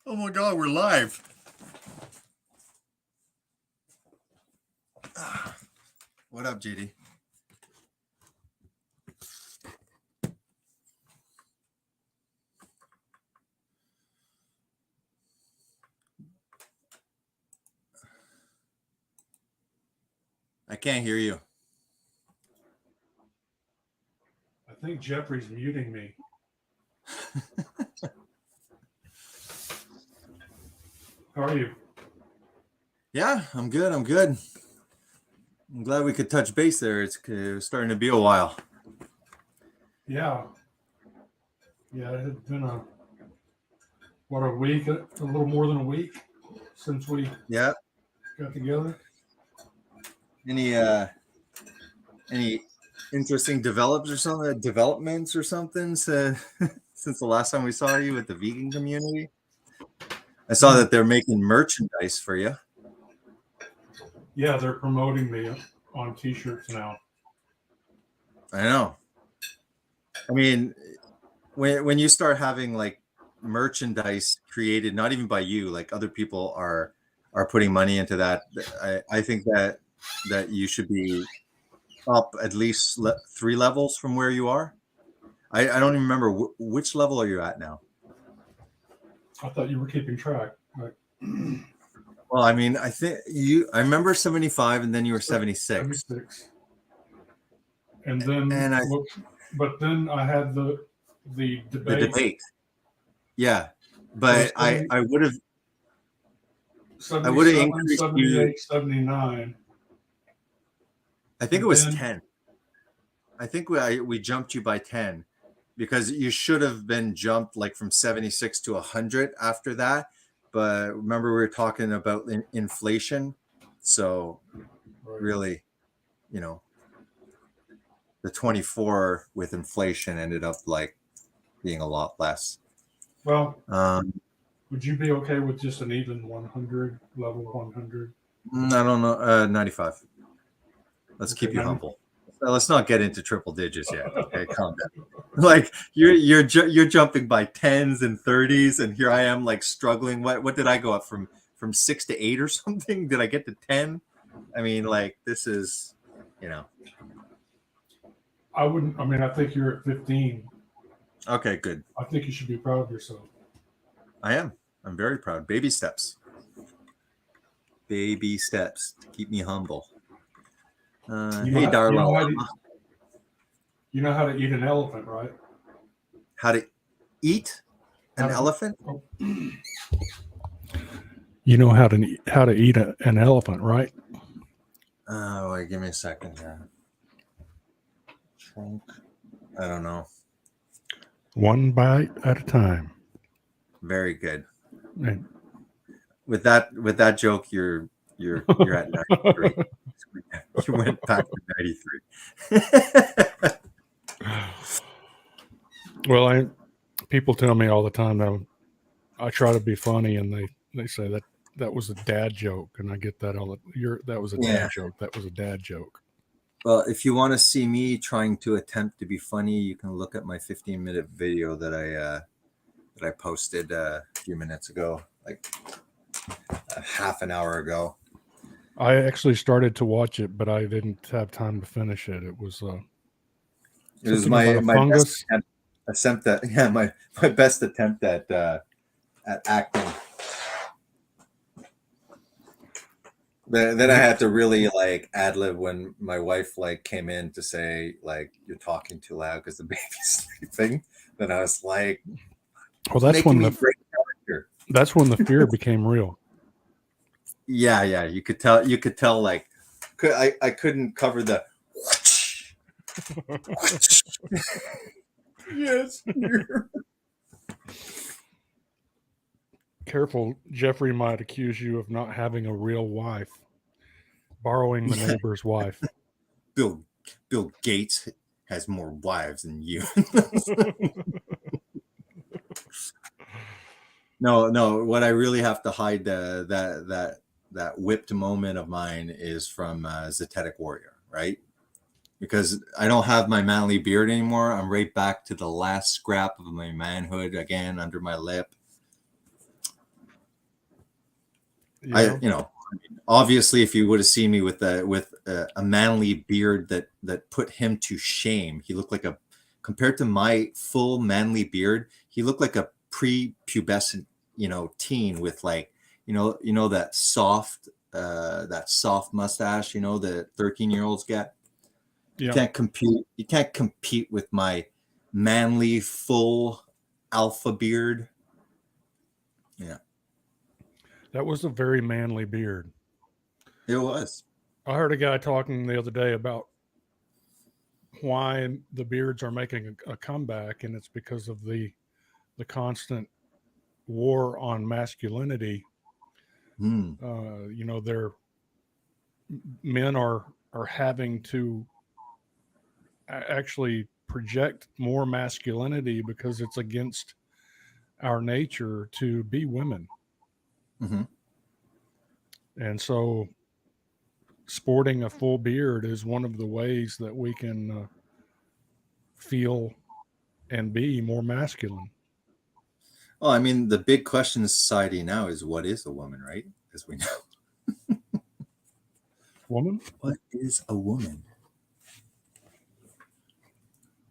Oh my God, we're live. What up, JD? I can't hear you. I think Jeffrey's muting me. How are you? Yeah, I'm good. I'm glad we could touch base there. It's starting to be a while. Yeah. Yeah, it had been a week, a little more than a week since we got together. Any interesting developments or something since the last time we saw you with the vegan community? I saw that they're making merchandise for you. Yeah, they're promoting me on t-shirts now. I know. I mean, when you start having like merchandise created, not even by you, like other people are putting money into that, I think that you should be up at least 3 levels from where you are. I don't even remember which level are you at now. I thought you were keeping track. Right. Well, I mean, I remember 75 and then you were 76. 76. And then but then I had the debate. The debate. Yeah. But I would have increased 78, you. 79. I think it was 10. I think we jumped you by 10 because you should have been jumped like from 76 to 100 after that. But remember, we were talking about inflation. So really, the 24 with inflation ended up like being a lot less. Well, would you be okay with just an even 100, level 100? I don't know. 95. Let's keep you humble. Let's not get into triple digits yet. Okay, calm down. Like you're jumping by 10s and 30s, and here I am like struggling. What did I go up from 6 to 8 or something? Did I get to 10? I mean, like this is, I wouldn't. I mean, I think you're at 15. Okay, good. I think you should be proud of yourself. I am. I'm very proud. Baby steps. Baby steps to keep me humble. Hey, darling. You know how to eat an elephant, right? How to eat an elephant? You know how to eat an elephant, right? Oh, wait, give me a second here. I don't know. One bite at a time. Very good. Right. With that joke, you're at 93. You went back to 93. Well, people tell me all the time that I try to be funny, and they say that was a dad joke, and I get that that was a dad joke. That was a dad joke. Well, if you want to see me trying to attempt to be funny, you can look at my 15-minute video that I posted a few minutes ago, like half an hour ago. I actually started to watch it, but I didn't have time to finish it. It was my best attempt at my best attempt at acting. Then I had to really like ad lib when my wife like came in to say like you're talking too loud because the baby's sleeping. Then I was like, well, that's when the fear became real. Yeah, you could tell like I couldn't cover the yes. Careful, Jeffrey might accuse you of not having a real wife, borrowing the neighbor's wife. Bill Gates has more wives than you. No. What I really have to hide that whipped moment of mine is from Zetetic Warrior, right? Because I don't have my manly beard anymore. I'm right back to the last scrap of my manhood again under my lip. Yeah. Obviously, if you would have seen me with a manly beard that put him to shame, he looked like compared to my full manly beard, he looked like a pre-pubescent, teen with like, that soft mustache, that 13-year-olds get. You Yeah. can't compete. You can't compete with my manly full alpha beard. Yeah, That was a very manly beard. it was. I heard a guy talking the other day about why the beards are making a comeback, and it's because of the constant war on masculinity. Hmm. Their men are having to actually project more masculinity because it's against our nature to be women. Mm-hmm. And so sporting a full beard is one of the ways that we can feel and be more masculine. Well, I mean, the big question in society now is what is a woman, right? As we know, Woman? what is a woman? Uh,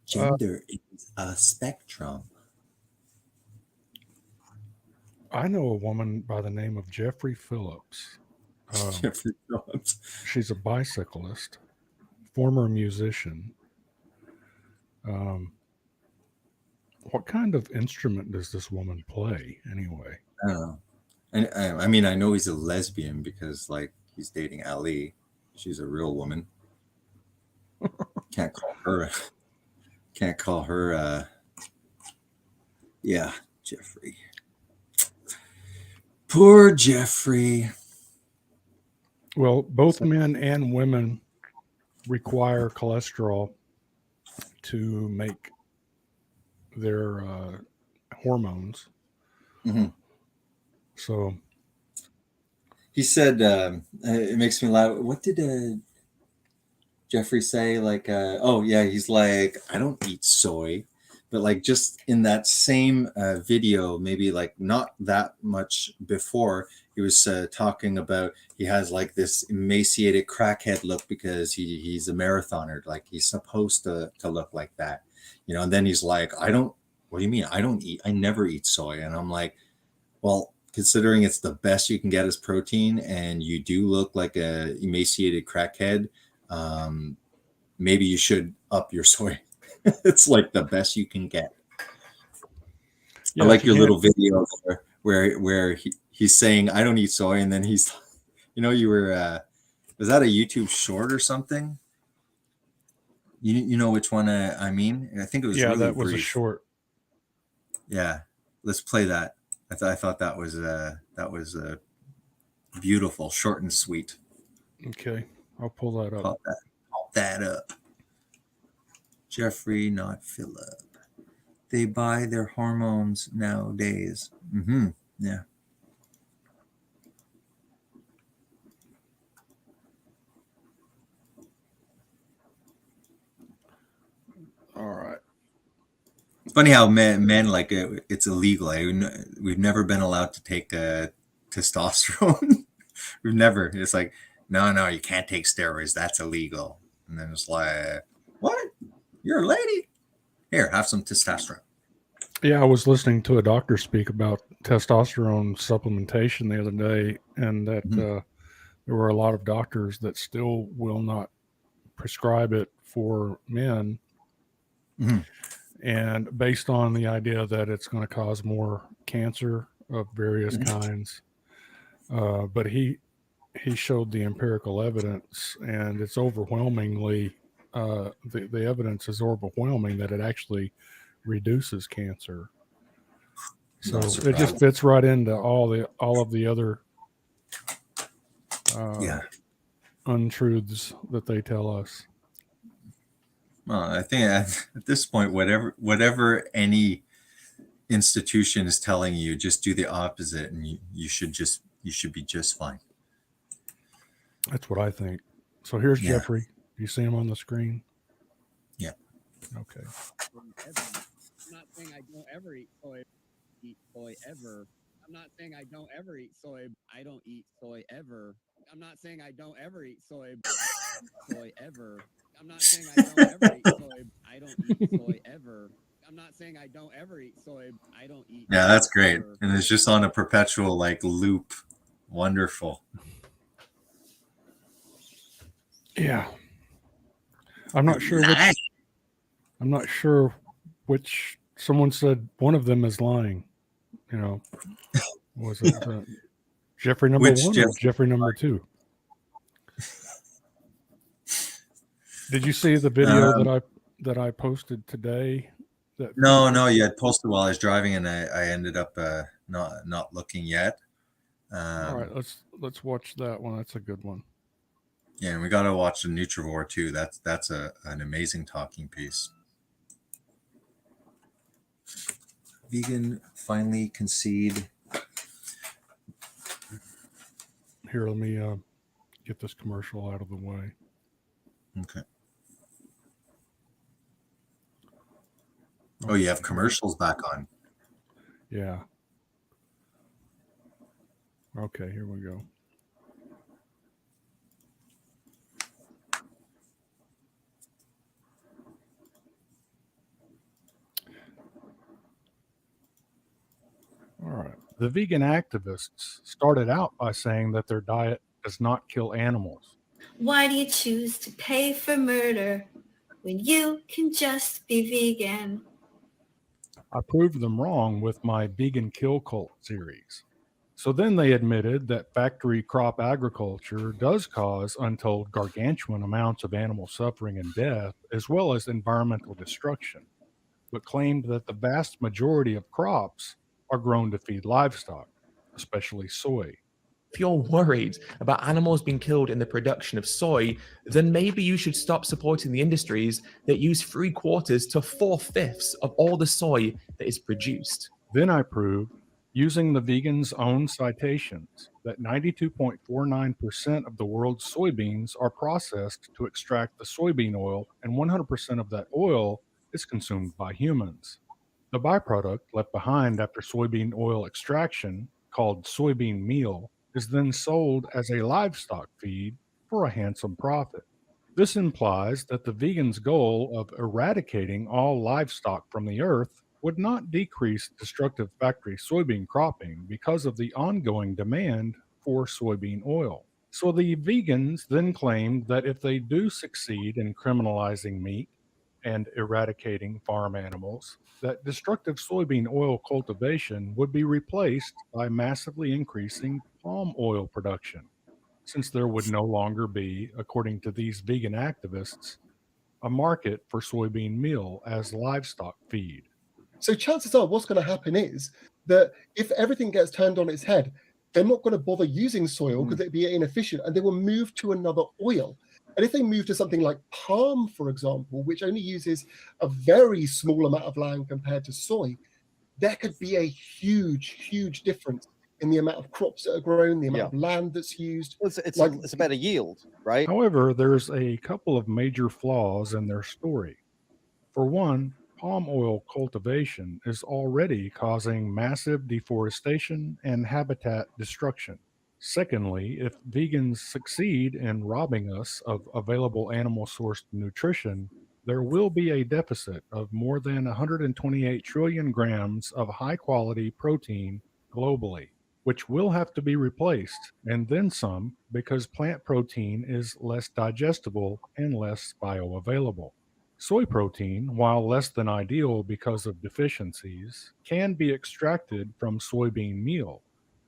Gender is a spectrum. I know a woman by the name of Jeffrey Phillips. Jeffrey Phillips. She's a bicyclist, former musician. Um, what kind of instrument does this woman play anyway? I don't know. And I mean, I know he's a lesbian because, like, he's dating Ali. She's a real woman. Can't call her. Can't call her. Yeah, Jeffrey. Poor Jeffrey. Well, both men and women require cholesterol to make their hormones. Mm-hmm. So He said, it makes me laugh. What did Jeffrey say? Like, oh, yeah, he's like, I don't eat soy. But, like, just in that same video, maybe like not that much before, he was talking about he has like this emaciated crackhead look because he's a marathoner. Like, he's supposed to look like that, and then he's like, what do you mean? I never eat soy. And I'm like, well, considering it's the best you can get as protein and you do look like a emaciated crackhead, maybe you should up your soy. It's like the best you can get. I yeah, if like you your can't, little video there where he's saying I don't eat soy, and then he's, you were was that a YouTube short or something? You know which one I mean? I think it was yeah, really that was a brief. short. Yeah, let's play that. I thought that was beautiful, short and sweet. Okay, I'll pull that up. Pop that up. Jeffrey, not Philip. They buy their hormones nowadays. Mm-hmm. Yeah. All right. It's funny how men like it's illegal. We've never been allowed to take testosterone. We've never. It's like, no, you can't take steroids. That's illegal. And then it's like, what? You're a lady. Here, have some testosterone. Yeah, I was listening to a doctor speak about testosterone supplementation the other day, and that Mm-hmm. there were a lot of doctors that still will not prescribe it for men, Mm-hmm. and based on the idea that it's going to cause more cancer of various Mm-hmm. kinds. But he showed the empirical evidence, and it's overwhelmingly the evidence is overwhelming that it actually reduces cancer. So No it surprise. just fits right into all of the other untruths that they tell us. Well, I think at this point, whatever any institution is telling you, just do the opposite, and you should be just fine. That's what I think. So here's Yeah. Jeffrey. Do you see him on the screen? Yeah. Okay. I'm not saying I don't ever eat soy ever. I'm not saying I don't ever eat soy. I don't eat soy ever. I'm not saying I don't ever eat soy. Soy ever. I'm not saying I don't ever eat soy. I don't eat soy ever. I'm not saying I don't ever eat soy. I don't eat. Yeah, that's great. Ever. And it's just on a perpetual like loop. Wonderful. Yeah. I'm not sure which. I'm not sure which. Someone said one of them is lying. You know, was it Jeffrey number Which one or Jeffrey number two? Did you see the video that I posted today? No, you had posted while I was driving, and I ended up not looking yet. All right, let's watch that one. That's a good one. Yeah, and we got to watch the Nutrivore too. That's an amazing talking piece. Vegan finally concede. Here, let me get this commercial out of the way. Okay. Oh, you have commercials back on. Yeah. Okay, here we go. All right. The vegan activists started out by saying that their diet does not kill animals. Why do you choose to pay for murder when you can just be vegan? I proved them wrong with my Vegan Kill Cult series. So then they admitted that factory crop agriculture does cause untold gargantuan amounts of animal suffering and death, as well as environmental destruction, but claimed that the vast majority of crops are grown to feed livestock, especially soy. If you're worried about animals being killed in the production of soy, then maybe you should stop supporting the industries that use 3/4 to 4/5 of all the soy that is produced. Then I proved, using the vegans' own citations, that 92.49% of the world's soybeans are processed to extract the soybean oil, and 100% of that oil is consumed by humans. The byproduct left behind after soybean oil extraction, called soybean meal, is then sold as a livestock feed for a handsome profit. This implies that the vegans' goal of eradicating all livestock from the earth would not decrease destructive factory soybean cropping because of the ongoing demand for soybean oil. So the vegans then claimed that if they do succeed in criminalizing meat and eradicating farm animals, that destructive soybean oil cultivation would be replaced by massively increasing palm oil production, since there would no longer be, according to these vegan activists, a market for soybean meal as livestock feed. So chances are what's going to happen is that if everything gets turned on its head, they're not going to bother using soil because it'd be inefficient, and they will move to another oil. And if they move to something like palm, for example, which only uses a very small amount of land compared to soy, there could be a huge difference in the amount of crops that are grown, the amount of land that's used. Well, it's a better yield, right? However, there's a couple of major flaws in their story. For one, palm oil cultivation is already causing massive deforestation and habitat destruction. Secondly, if vegans succeed in robbing us of available animal sourced nutrition, there will be a deficit of more than 128 trillion grams of high quality protein globally, which will have to be replaced, and then some, because plant protein is less digestible and less bioavailable. Soy protein, while less than ideal because of deficiencies, can be extracted from soybean meal.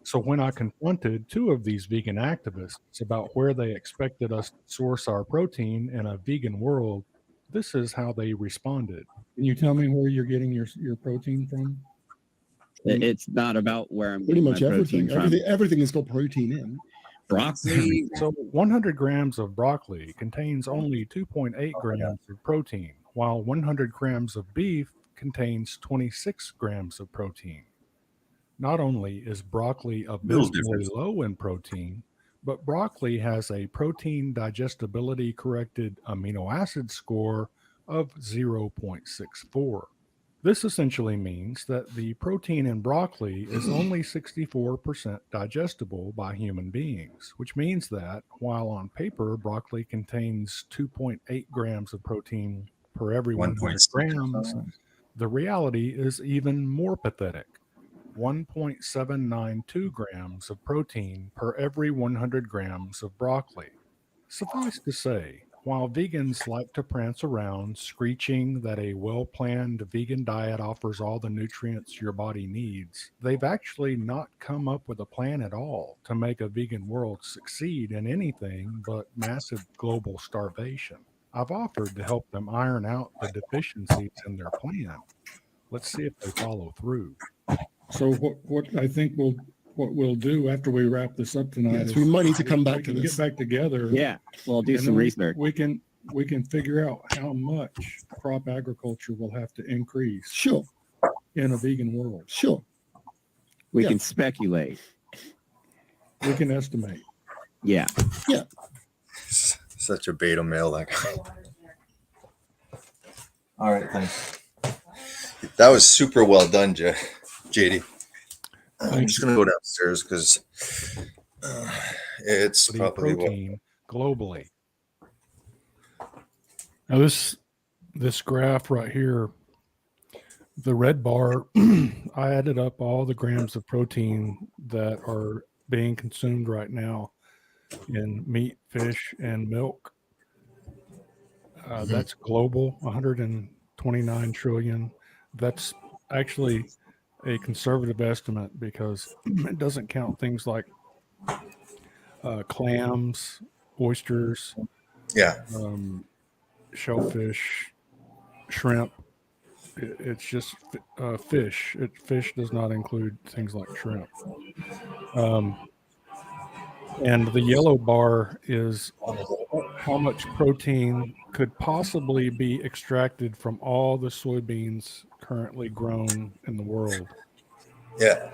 So when I confronted two of these vegan activists about where they expected us to source our protein in a vegan world, this is how they responded. Can you tell me where you're getting your protein from? It's not about where I'm Pretty getting much my everything. protein from. Everything has got protein in. Broccoli. So 100 grams of broccoli contains only 2.8 grams of protein, while 100 grams of beef contains 26 grams of protein. Not only is broccoli abysmally low in protein, but broccoli has a protein digestibility corrected amino acid score of 0.64. This essentially means that the protein in broccoli is only 64% digestible by human beings, which means that while on paper broccoli contains 2.8 grams of protein per every 100 1.6 or grams, something. the reality is even more pathetic. 1.792 grams of protein per every 100 grams of broccoli. Suffice to say, while vegans like to prance around screeching that a well planned vegan diet offers all the nutrients your body needs, they've actually not come up with a plan at all to make a vegan world succeed in anything but massive global starvation. I've offered to help them iron out the deficiencies in their plan. Let's see if they follow through. So what I think what we'll do after we wrap this up tonight Yes, is we might need to come we back to can this. get back together. Yeah, we'll do and some then research. we can figure out how much crop agriculture will have to increase Sure, in a vegan world. sure. We Yeah. can speculate. We can estimate. Yeah. Such a beta male, that guy. All right, thanks. That was super well done, JD. I'm Thank just gonna go downstairs because it's The probably what. protein globally. Now this graph right here, the red bar, I added up all the grams of protein that are being consumed right now in meat, fish, and milk. That's global, 129 trillion. That's actually a conservative estimate because it doesn't count things like clams, oysters, Yeah, shellfish, shrimp. It's just fish. Fish does not include things like shrimp. And the yellow bar is how much protein could possibly be extracted from all the soybeans currently grown in the world. yeah,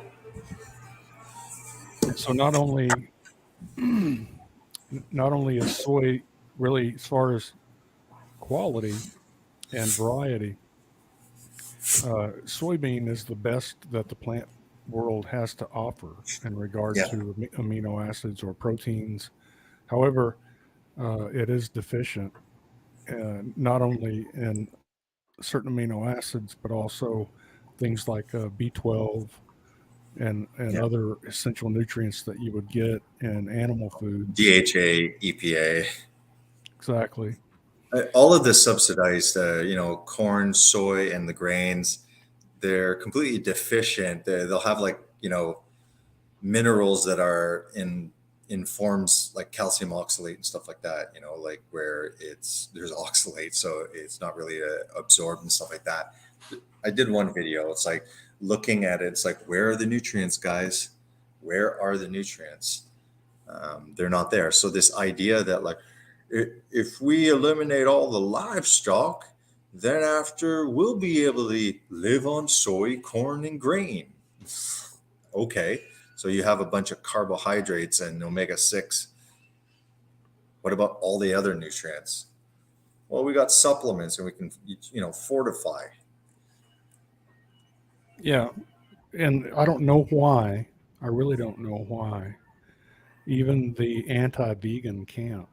So not only is soy really, as far as quality and variety, soybean is the best that the plant world has to offer in regard Yeah. to amino acids or proteins. However, it is deficient not only in certain amino acids, but also things like B12 and Yeah. other essential nutrients that you would get in animal foods. DHA, EPA, Exactly. all of the subsidized, corn, soy, and the grains. They're completely deficient. They'll have minerals that are in forms like calcium oxalate and stuff like that, like where there's oxalate, so it's not really absorbed and stuff like that. I did one video. It's like looking at it. It's like, where are the nutrients, guys? Where are the nutrients? They're not there. So this idea that if we eliminate all the livestock, then after we'll be able to live on soy, corn, and grain. Okay. So you have a bunch of carbohydrates and omega-6. What about all the other nutrients? Well, we got supplements and we can, fortify. Yeah. And I don't know why. I really don't know why. Even the anti-vegan camp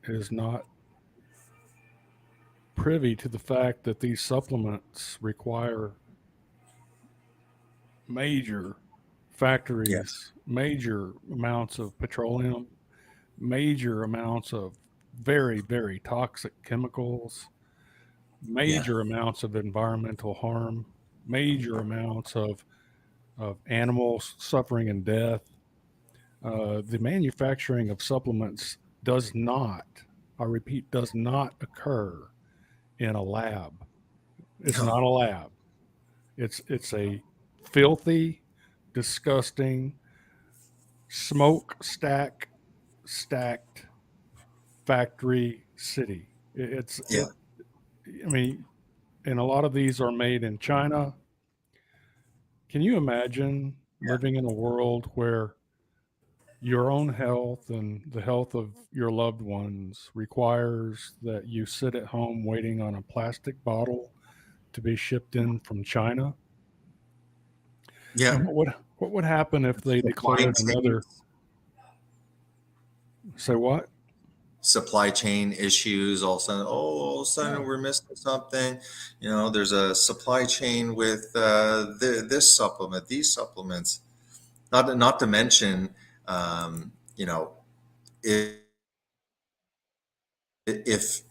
is not privy to the fact that these supplements require major factories, Yes. major amounts of petroleum, major amounts of very, very toxic chemicals, major amounts of environmental harm, major amounts of animals suffering and death. The manufacturing of supplements does not, I repeat, does not occur in a lab. It's not a lab. It's a filthy, disgusting, smoke stacked factory city. I mean, and a lot of these are made in China. Can you imagine living in a world where your own health and the health of your loved ones requires that you sit at home waiting on a plastic bottle to be shipped in from China. Yeah. And what would happen if they declared another? Say what? Supply chain issues. All of a sudden we're missing something. You know, there's a supply chain with this supplement, these supplements. Not to mention, you know, if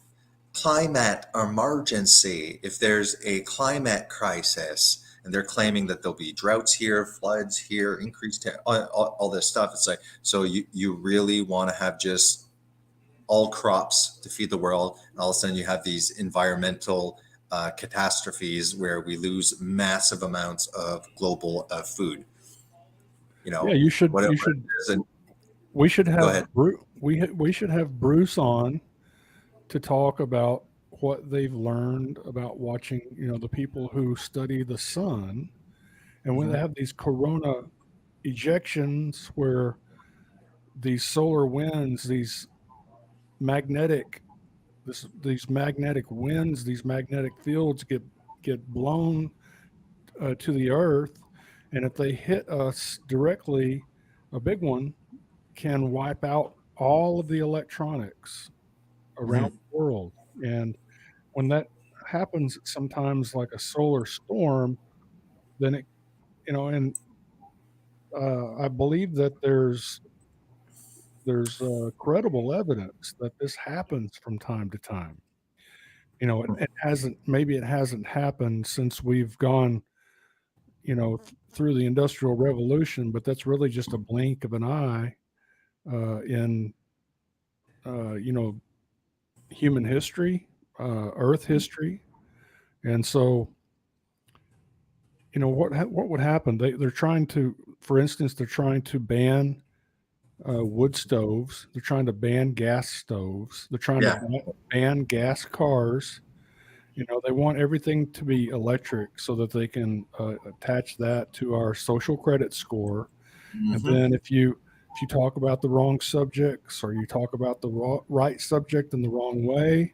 climate emergency, if there's a climate crisis, and they're claiming that there'll be droughts here, floods here, increased all this stuff. It's like, so you really want to have just all crops to feed the world, and all of a sudden you have these environmental catastrophes where we lose massive amounts of global food. You know, Yeah, you should. whatever You should. it is. And We should go ahead. have we should have Bruce on to talk about what they've learned about watching, the people who study the sun, and when they have these corona ejections where these solar winds, magnetic these magnetic winds, these magnetic fields get blown to the earth, and if they hit us directly, a big one can wipe out all of the electronics around the world. And when that happens, sometimes like a solar storm, then it, and I believe that there's credible evidence that this happens from time to time. Maybe it hasn't happened since we've gone, through the Industrial Revolution, but that's really just a blink of an eye in, human history, Earth history. And so, what would happen? They're trying to, for instance, they're trying to ban wood stoves. They're trying to ban gas stoves. They're trying to ban gas cars. They want everything to be electric so that they can attach that to our social credit score. And then if you talk about the wrong subjects, or you talk about the right subject in the wrong way,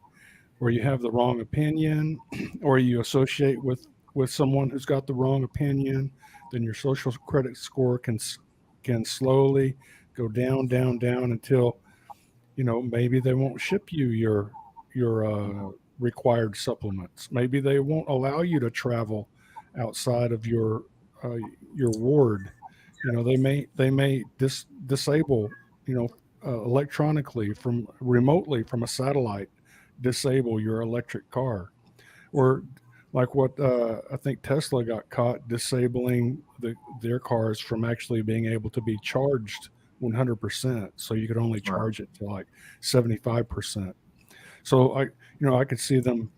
or you have the wrong opinion, or you associate with someone who's got the wrong opinion, then your social credit score can slowly go down until, maybe they won't ship you your required supplements. Maybe they won't allow you to travel outside of your ward. They may disable, electronically remotely from a satellite, disable your electric car, or like what I think Tesla got caught disabling their cars from actually being able to be charged 100%. So you could only charge it to like 75%. So I could see them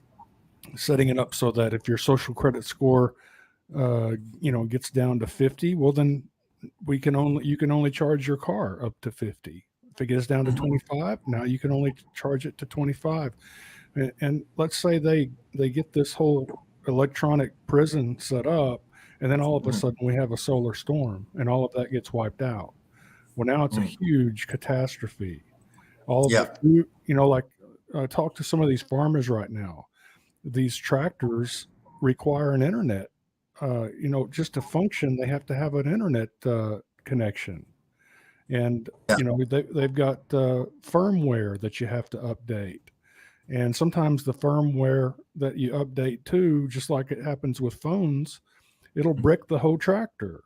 setting it up so that if your social credit score, gets down to 50, well, then you can only charge your car up to 50. If it gets down to 25, now you can only charge it to 25. And let's say they get this whole electronic prison set up, and then all of a sudden we have a solar storm, and all of that gets wiped out. Well, now it's a huge catastrophe. All of the food, like talk to some of these farmers right now. These tractors require an internet. Just to function, they have to have an internet connection. And, they've got firmware that you have to update. And sometimes the firmware that you update to, just like it happens with phones, it'll brick the whole tractor.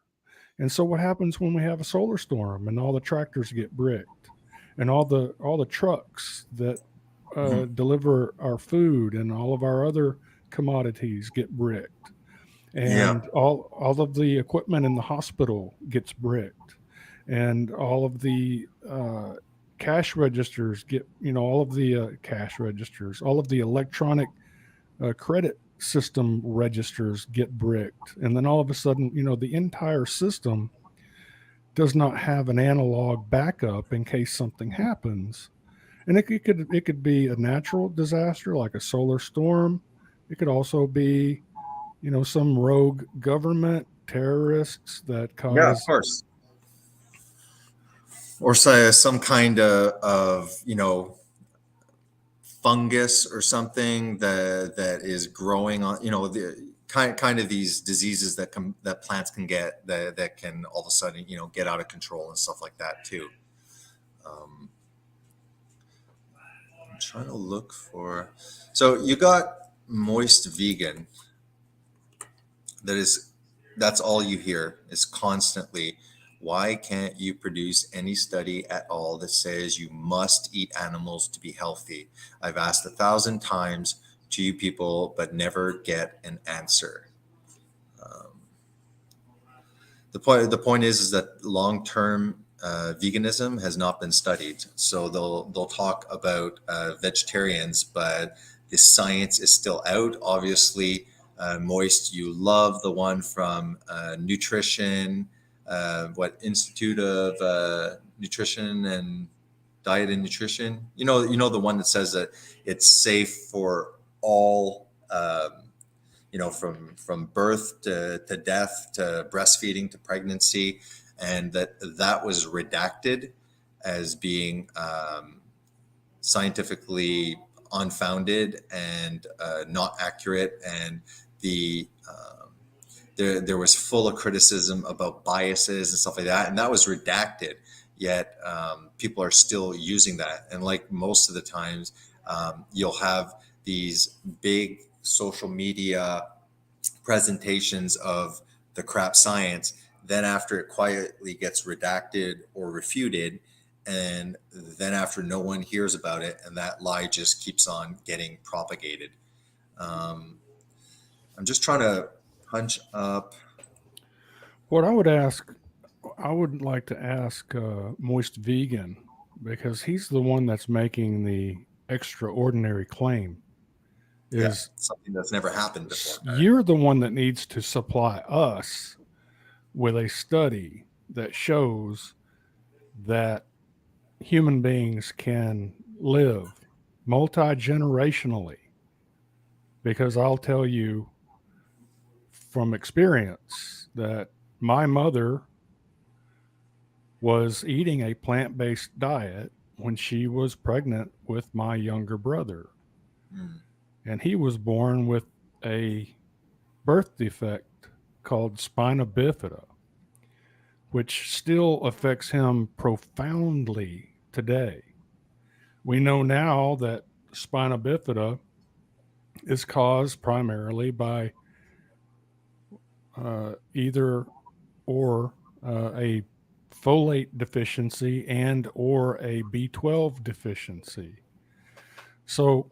And so what happens when we have a solar storm and all the tractors get bricked, and all the trucks that deliver our food and all of our other commodities get bricked, and all of the equipment in the hospital gets bricked, and all of the cash registers get, all of the cash registers, all of the electronic credit system registers get bricked. And then all of a sudden, the entire system does not have an analog backup in case something happens. And it could be a natural disaster like a solar storm. It could also be, some rogue government terrorists that cause. Yeah, of course. Or say some kind of fungus or something that is growing on, the kind of these diseases that plants can get that can all of a sudden, get out of control and stuff like that too. I'm trying to look for, so you got Moist Vegan. That's all you hear is constantly, why can't you produce any study at all that says you must eat animals to be healthy? I've asked 1,000 times to you people, but never get an answer. The point is that long-term veganism has not been studied. So they'll talk about vegetarians, but the science is still out. Obviously, Moist, you love the one from nutrition, Institute of Nutrition and Diet and Nutrition. You know the one that says that it's safe for all. From birth to death to breastfeeding to pregnancy, and that was redacted as being scientifically unfounded and not accurate, and there was full of criticism about biases and stuff like that, and that was redacted. Yet people are still using that, and like most of the times, you'll have these big social media presentations of the crap science. Then after it quietly gets redacted or refuted, and then after no one hears about it, and that lie just keeps on getting propagated. I'm just trying to punch up. What I would like to ask Moist Vegan, because he's the one that's making the extraordinary claim. Is something that's never happened before. You're the one that needs to supply us with a study that shows that human beings can live multi-generationally. Because I'll tell you from experience that my mother was eating a plant-based diet when she was pregnant with my younger brother. And he was born with a birth defect called spina bifida, which still affects him profoundly today. We know now that spina bifida is caused primarily by either or a folate deficiency and or a B12 deficiency. So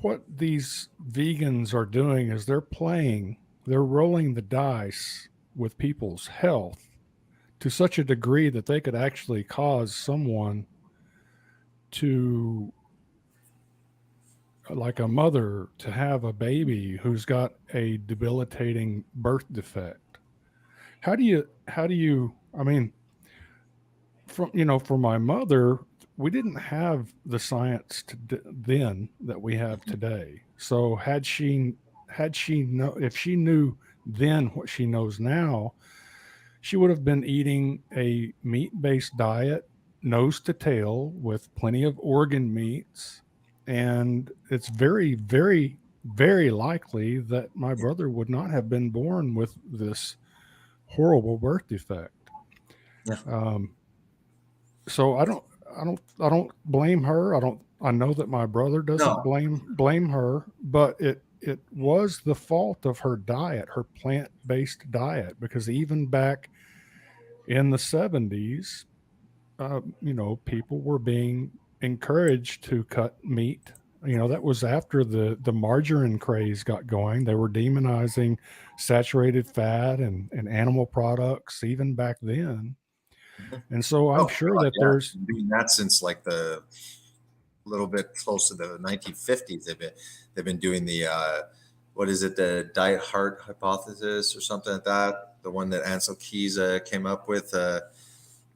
what these vegans are doing is they're rolling the dice with people's health to such a degree that they could actually cause someone to, like a mother, to have a baby who's got a debilitating birth defect. How do you, I mean, for my mother, we didn't have the science then that we have today. So if she knew then what she knows now, she would have been eating a meat-based diet, nose to tail, with plenty of organ meats. And it's very, very, very likely that my brother would not have been born with this horrible birth defect. Yeah. So I don't blame her. I know that my brother doesn't blame her, but it was the fault of her diet, her plant-based diet, because even back in the 70s, people were being encouraged to cut meat. That was after the margarine craze got going. They were demonizing saturated fat and animal products even back then. And so I'm sure that there's doing that since like the little bit close to the 1950s. They've been doing the what is it, the diet heart hypothesis or something like that, the one that Ansel Keys came up with,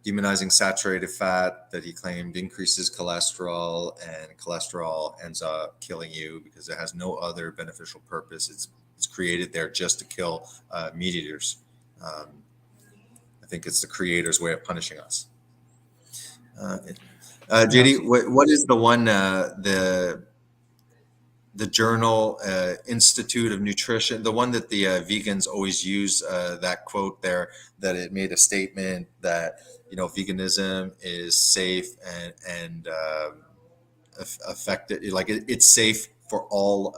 demonizing saturated fat, that he claimed increases cholesterol, and cholesterol ends up killing you because it has no other beneficial purpose. It's created there just to kill meat eaters. I think it's the creator's way of punishing us. JD, what is the one, the journal, Institute of Nutrition, the one that the vegans always use, that quote there, that it made a statement that, veganism is safe and effective, like it's safe for all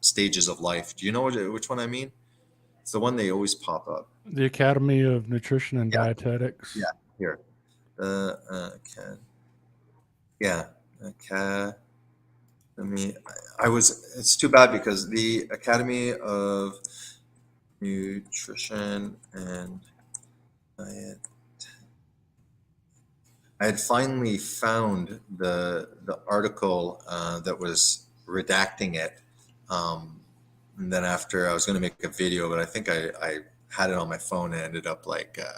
stages of life. Do you know which one I mean? It's the one they always pop up. The Academy of Nutrition and Yeah. Dietetics. Yeah, here. Okay. Yeah. Okay. It's too bad because the Academy of Nutrition and Diet, I had finally found the article that was redacting it. And then after I was going to make a video, but I think I had it on my phone and ended up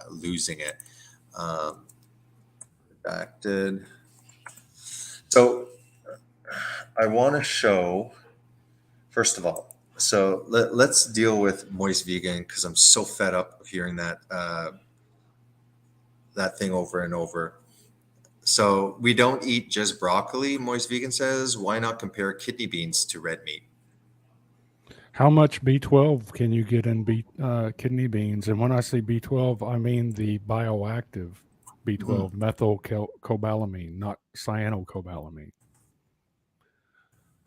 losing it. Redacted. So I want to show, first of all, so let's deal with Moist Vegan because I'm so fed up of hearing that that thing over and over. So we don't eat just broccoli, Moist Vegan says. Why not compare kidney beans to red meat? How much B12 can you get in kidney beans? And when I say B12, I mean the bioactive B12, methylcobalamin, not cyanocobalamin.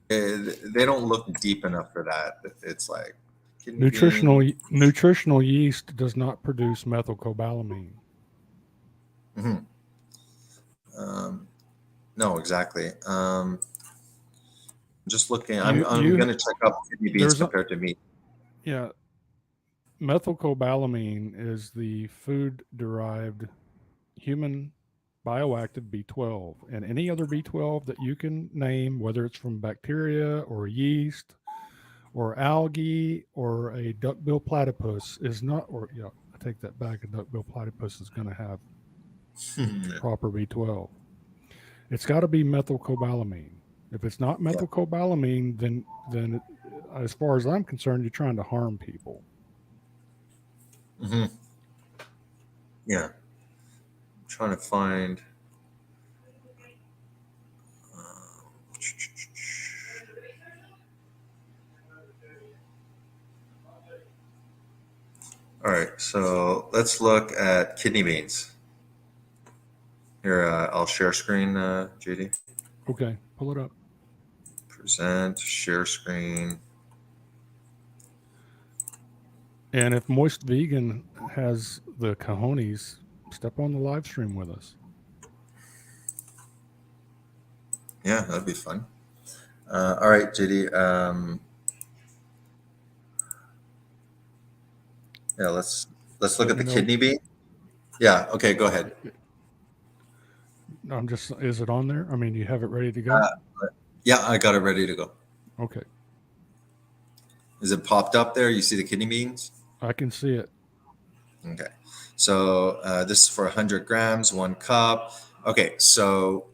They don't look deep enough for that. It's like nutritional yeast does not produce methylcobalamin. No, exactly. Just looking, I'm going to check up kidney beans compared to meat. Yeah. Methylcobalamin is the food-derived human bioactive B12. And any other B12 that you can name, whether it's from bacteria or yeast or algae or a duckbill platypus, is not, or I take that back, a duckbill platypus is going to have proper B12. It's got to be methylcobalamin. If it's not methylcobalamin, then as far as I'm concerned, you're trying to harm people. Yeah. I'm trying to find. All right, so let's look at kidney beans. Here, I'll share screen, JD. Okay, pull it up. Present, share screen. And if Moist Vegan has the cojones, step on the live stream with us. Yeah, that'd be fun. All right, JD. Yeah, let's look at the kidney bean. Yeah. Okay, go ahead. Is it on there? I mean, you have it ready to go? Yeah, I got it ready to go. Okay. Is it popped up there? You see the kidney beans? I can see it. Okay. So this is for 100 grams, 1 cup. Okay, so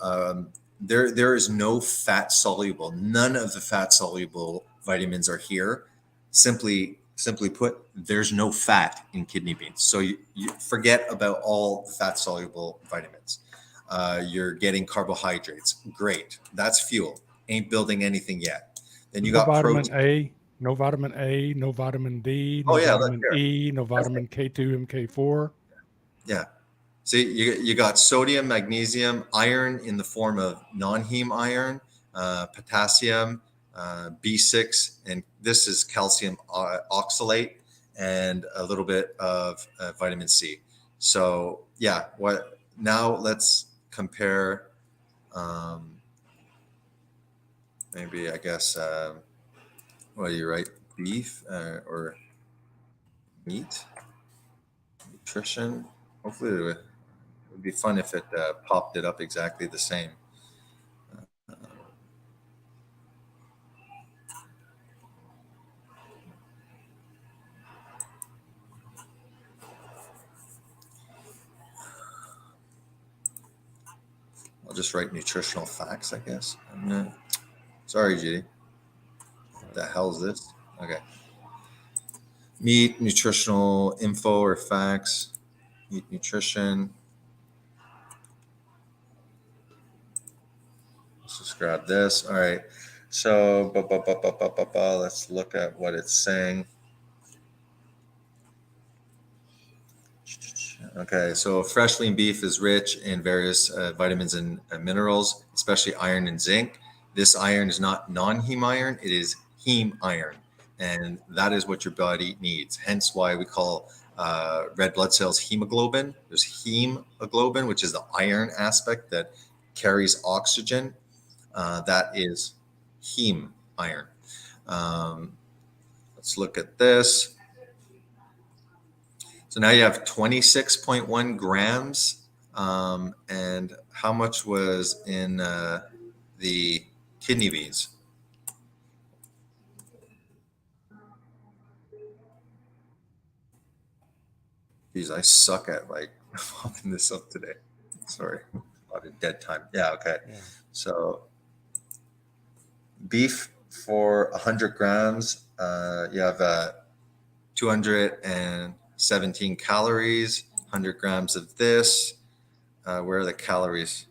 there is no fat soluble. None of the fat soluble vitamins are here. Simply put, there's no fat in kidney beans. So you forget about all the fat soluble vitamins. You're getting carbohydrates. Great. That's fuel. Ain't building anything yet. Then you got vitamin protein. A, no vitamin A, no vitamin D, no vitamin E, no vitamin K2, MK4. Yeah. See, you got sodium, magnesium, iron in the form of non-heme iron, potassium, B6, and this is calcium oxalate, and a little bit of vitamin C. So yeah, now let's compare. Maybe I guess what do you write? Beef or meat nutrition. Hopefully it would be fun if it popped it up exactly the same. I'll just write nutritional facts, I guess. Sorry, G. What the hell is this? Okay. Meat, nutritional info or facts. Meat nutrition. Let's just grab this. All right. So let's look at what it's saying. Okay, so fresh lean beef is rich in various vitamins and minerals, especially iron and zinc. This iron is not non-heme iron, it is heme iron. And that is what your body needs. Hence why we call red blood cells hemoglobin. There's hemoglobin, which is the iron aspect that carries oxygen. That is heme iron. Let's look at this. So now you have 26.1 grams. And how much was in the kidney beans? Geez, I suck at like popping this up today. Sorry, a lot of dead time. Yeah, okay. Yeah. So beef for 100 grams, you have 217 calories, 100 grams of this. Where are the calories?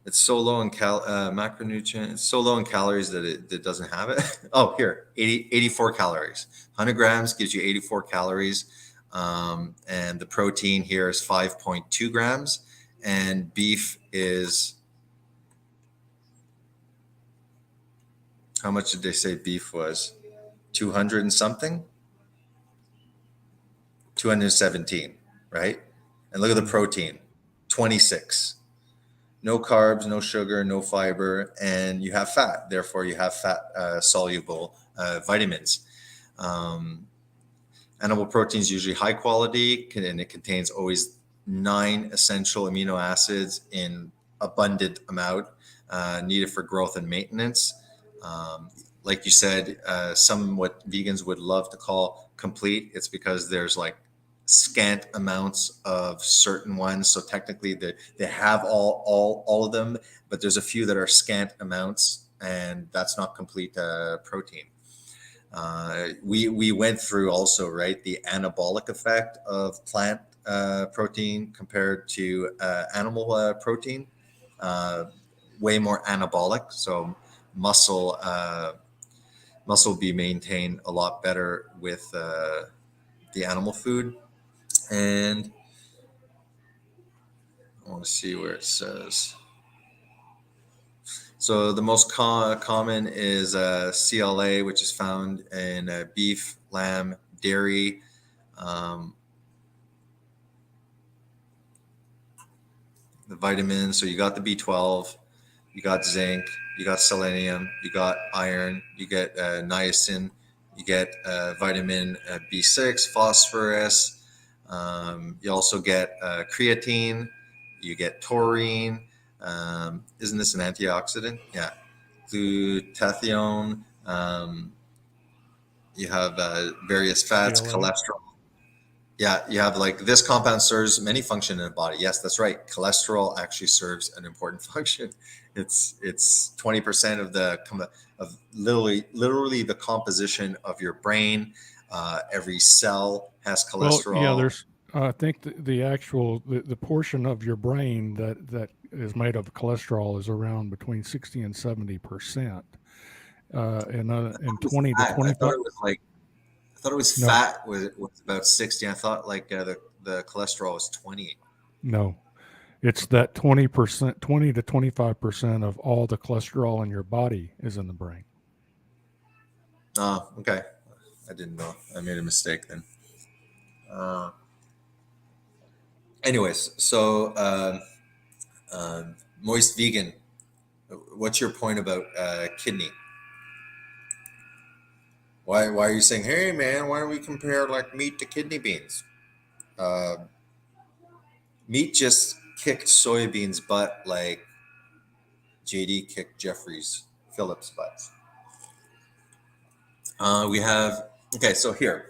It's so low in macronutrient. It's so low in calories that it doesn't have it. Oh, here, 84 calories. 100 grams gives you 84 calories. And the protein here is 5.2 grams. And beef is, how much did they say beef was? 200 and something? 217, right? And look at the protein, 26. No carbs, no sugar, no fiber, and you have fat. Therefore, you have fat soluble vitamins. Animal protein is usually high quality, and it contains always 9 essential amino acids in abundant amount needed for growth and maintenance. Like you said, some what vegans would love to call complete. It's because there's like scant amounts of certain ones, so technically they have all of them, but there's a few that are scant amounts, and that's not complete protein. We went through also, right, the anabolic effect of plant protein compared to animal protein. Way more anabolic, so muscle be maintained a lot better with the animal food. And I want to see where it says. So the most common is CLA, which is found in beef, lamb, dairy. The vitamins, so you got the B12, you got zinc, you got selenium, you got iron, you get niacin, you get vitamin B6, phosphorus. You also get creatine, you get taurine. Isn't this an antioxidant? Yeah. Glutathione. You have various fats, CLA. cholesterol. Yeah, you have like this compound serves many functions in the body. Yes, that's right. Cholesterol actually serves an important function. It's 20% of literally the composition of your brain. Every cell has cholesterol. Well, yeah, there's. I think the actual the portion of your brain that is made of cholesterol is around between 60 and 70%, and 20 to 25. I thought it was No. fat was about 60. I thought like the cholesterol was 20. No, it's that 20%, 20 to 25% of all the cholesterol in your body is in the brain. Oh, okay. I didn't know. I made a mistake then. Anyways, so Moist Vegan, what's your point about kidney? Why are you saying, hey man, why don't we compare like meat to kidney beans? Meat just kicked soybeans' butt like JD kicked Jeffrey's Phillips' butt. We have, okay, so here,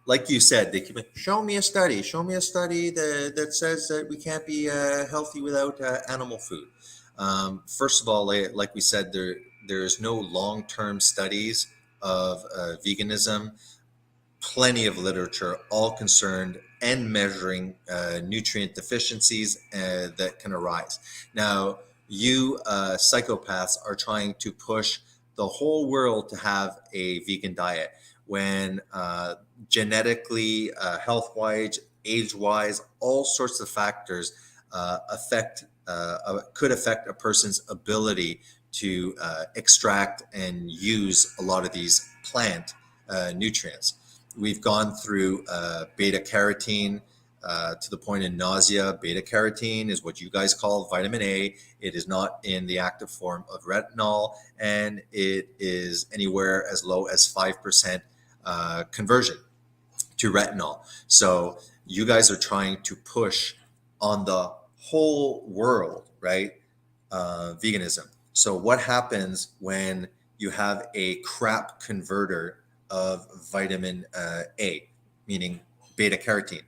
like you said, they keep show me a study that says that we can't be healthy without animal food. First of all, like we said, there's no long-term studies of veganism plenty of literature, all concerned and measuring nutrient deficiencies that can arise. Now, you psychopaths are trying to push the whole world to have a vegan diet when genetically, health-wise, age-wise, all sorts of factors could affect a person's ability to extract and use a lot of these plant nutrients. We've gone through beta carotene to the point of nausea. Beta carotene is what you guys call vitamin A. It is not in the active form of retinol, and it is anywhere as low as 5% conversion to retinol. So you guys are trying to push on the whole world, right? Veganism. So what happens when you have a crap converter of vitamin A, meaning beta carotene?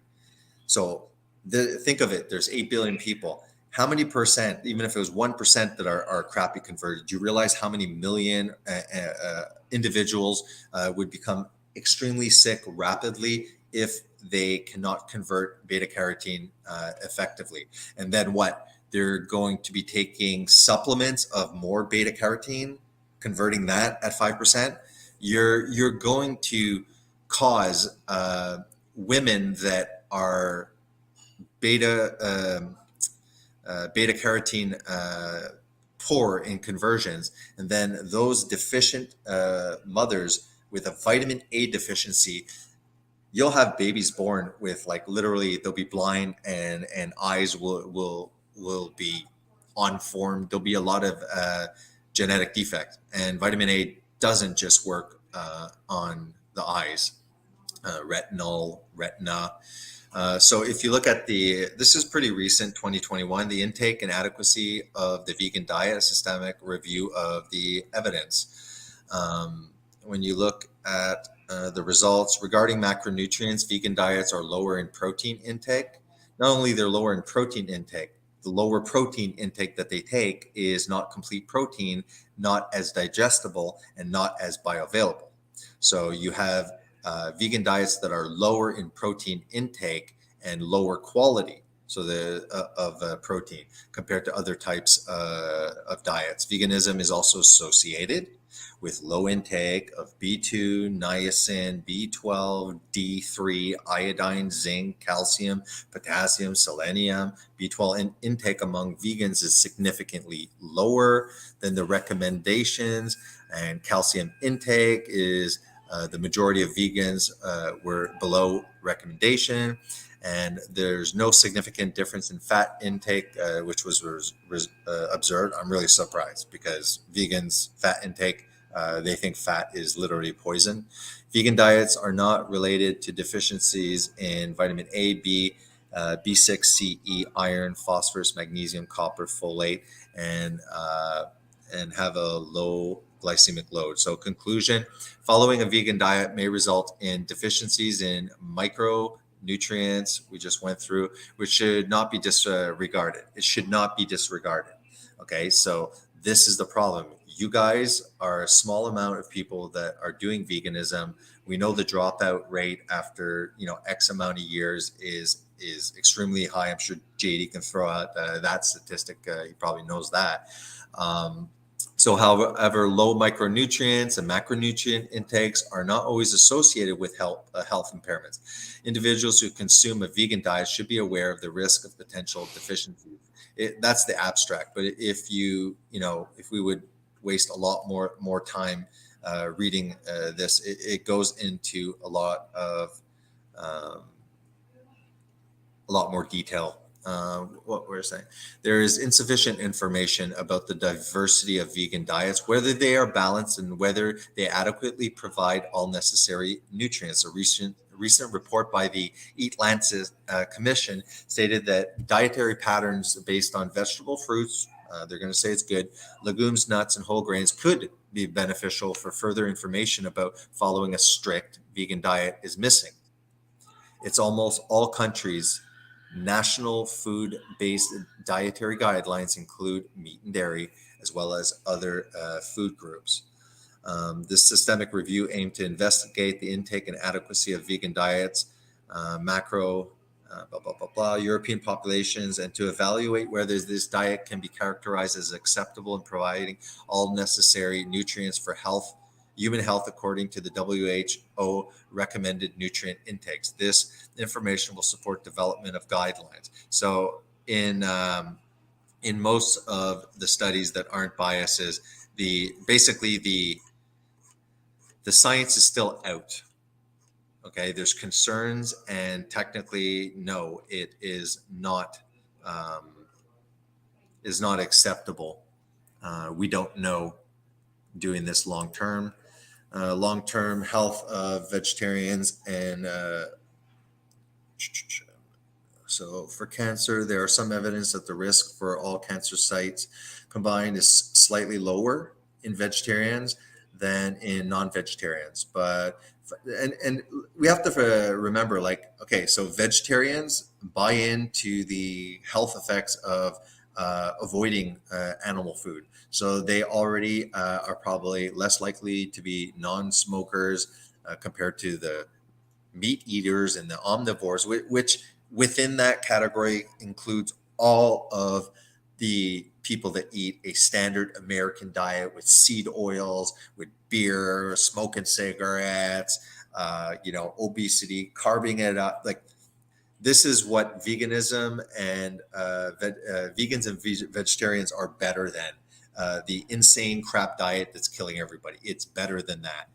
So think of it, there's 8 billion people. How many percent, even if it was 1% that are crappy converted, do you realize how many million individuals would become extremely sick rapidly if they cannot convert beta carotene effectively? And then what? They're going to be taking supplements of more beta carotene, converting that at 5%. You're going to cause women that are beta carotene poor in conversions, and then those deficient mothers with a vitamin A deficiency, you'll have babies born with like literally they'll be blind and eyes will be unformed. There'll be a lot of genetic defect, and vitamin A doesn't just work on the eyes, retina. So if you look at this is pretty recent, 2021, the intake and adequacy of the vegan diet, a systemic review of the evidence. When you look at the results regarding macronutrients, vegan diets are lower in protein intake. Not only they're lower in protein intake, the lower protein intake that they take is not complete protein, not as digestible, and not as bioavailable. So you have vegan diets that are lower in protein intake and lower quality, so of protein compared to other types of diets. Veganism is also associated with low intake of B2, niacin, B12, D3, iodine, zinc, calcium, potassium, selenium. B12 intake among vegans is significantly lower than the recommendations, and calcium intake is the majority of vegans were below recommendation, and there's no significant difference in fat intake, which was observed. I'm really surprised because vegans' fat intake, they think fat is literally poison. Vegan diets are not related to deficiencies in vitamin A, B, B6, C, E, iron, phosphorus, magnesium, copper, folate, and have a low glycemic load. So conclusion, following a vegan diet may result in deficiencies in micronutrients we just went through, which should not be disregarded. It should not be disregarded. Okay, so this is the problem. You guys are a small amount of people that are doing veganism. We know the dropout rate after X amount of years is extremely high. I'm sure JD can throw out that statistic. He probably knows that. So however, low micronutrients and macronutrient intakes are not always associated with health impairments. Individuals who consume a vegan diet should be aware of the risk of potential deficiencies. That's the abstract. But if if we would waste a lot more time reading this, it goes into a lot more detail. What we're saying, there is insufficient information about the diversity of vegan diets, whether they are balanced and whether they adequately provide all necessary nutrients. A recent report by the Eat Lancet Commission stated that dietary patterns based on vegetable fruits, they're going to say it's good, legumes, nuts, and whole grains could be beneficial. For further information about following a strict vegan diet is missing. It's almost all countries' national food-based dietary guidelines include meat and dairy, as well as other food groups. This systemic review aimed to investigate the intake and adequacy of vegan diets, macro, blah, blah, blah, blah, European populations, and to evaluate whether this diet can be characterized as acceptable in providing all necessary nutrients for human health according to the WHO recommended nutrient intakes. This information will support development of guidelines. So in most of the studies that aren't biases, basically the science is still out. Okay, there's concerns, and technically, no, it is not acceptable. We don't know doing this long term health of vegetarians. And so for cancer, there are some evidence that the risk for all cancer sites combined is slightly lower in vegetarians than in non-vegetarians. But and we have to remember, like, okay, so vegetarians buy into the health effects of avoiding animal food. So they already are probably less likely to be non-smokers compared to the meat eaters and the omnivores, which within that category includes all of the people that eat a standard American diet with seed oils, with beer, smoking cigarettes, obesity, carving it up. Like, this is what veganism and vegans and vegetarians are better than. The insane crap diet that's killing everybody. It's better than that.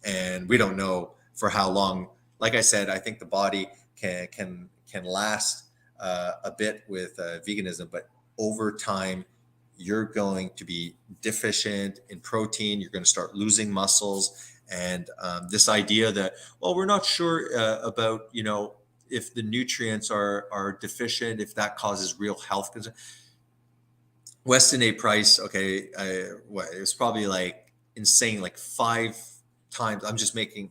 And we don't know for how long. Like I said, I think the body can last a bit with veganism, but over time, you're going to be deficient in protein. You're going to start losing muscles. And this idea that, well, we're not sure about, if the nutrients are deficient, if that causes real health concerns. Weston A. Price, okay, it was probably like insane, like 5 times.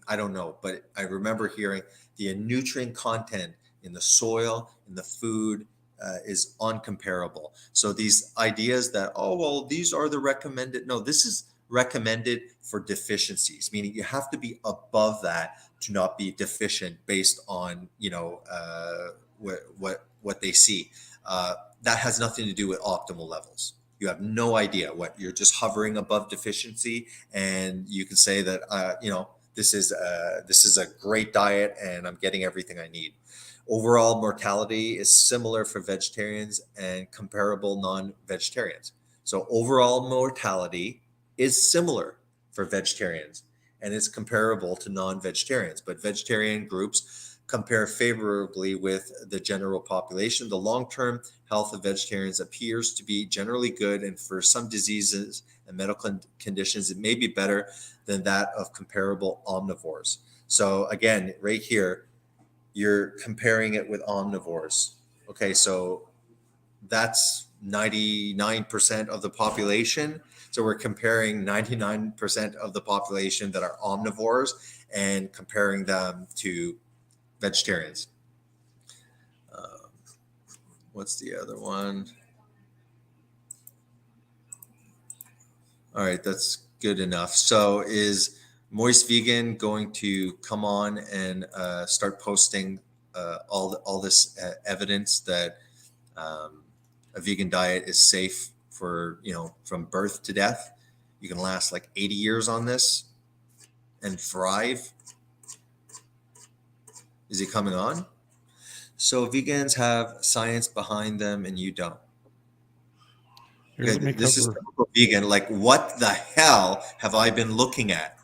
I don't know, but I remember hearing the nutrient content in the soil, in the food, is uncomparable. So these ideas that, oh, well, these are the recommended. No, this is recommended for deficiencies, meaning you have to be above that to not be deficient based on, what they see. That has nothing to do with optimal levels. You have no idea what you're just hovering above deficiency, and you can say that this is a great diet and I'm getting everything I need. Overall mortality is similar for vegetarians and comparable non-vegetarians. So overall mortality is similar for vegetarians and it's comparable to non-vegetarians, but vegetarian groups compare favorably with the general population. The long-term health of vegetarians appears to be generally good, and for some diseases and medical conditions, it may be better than that of comparable omnivores. So again, right here, you're comparing it with omnivores. Okay, so that's 99% of the population. So we're comparing 99% of the population that are omnivores and comparing them to vegetarians. What's the other one? All right, that's good enough. So is Moist Vegan going to come on and start posting all this evidence that a vegan diet is safe for, from birth to death? You can last like 80 years on this and thrive. Is he coming on? So vegans have science behind them and you don't. Here, let me This is cover. typical vegan. Like, what the hell have I been looking at?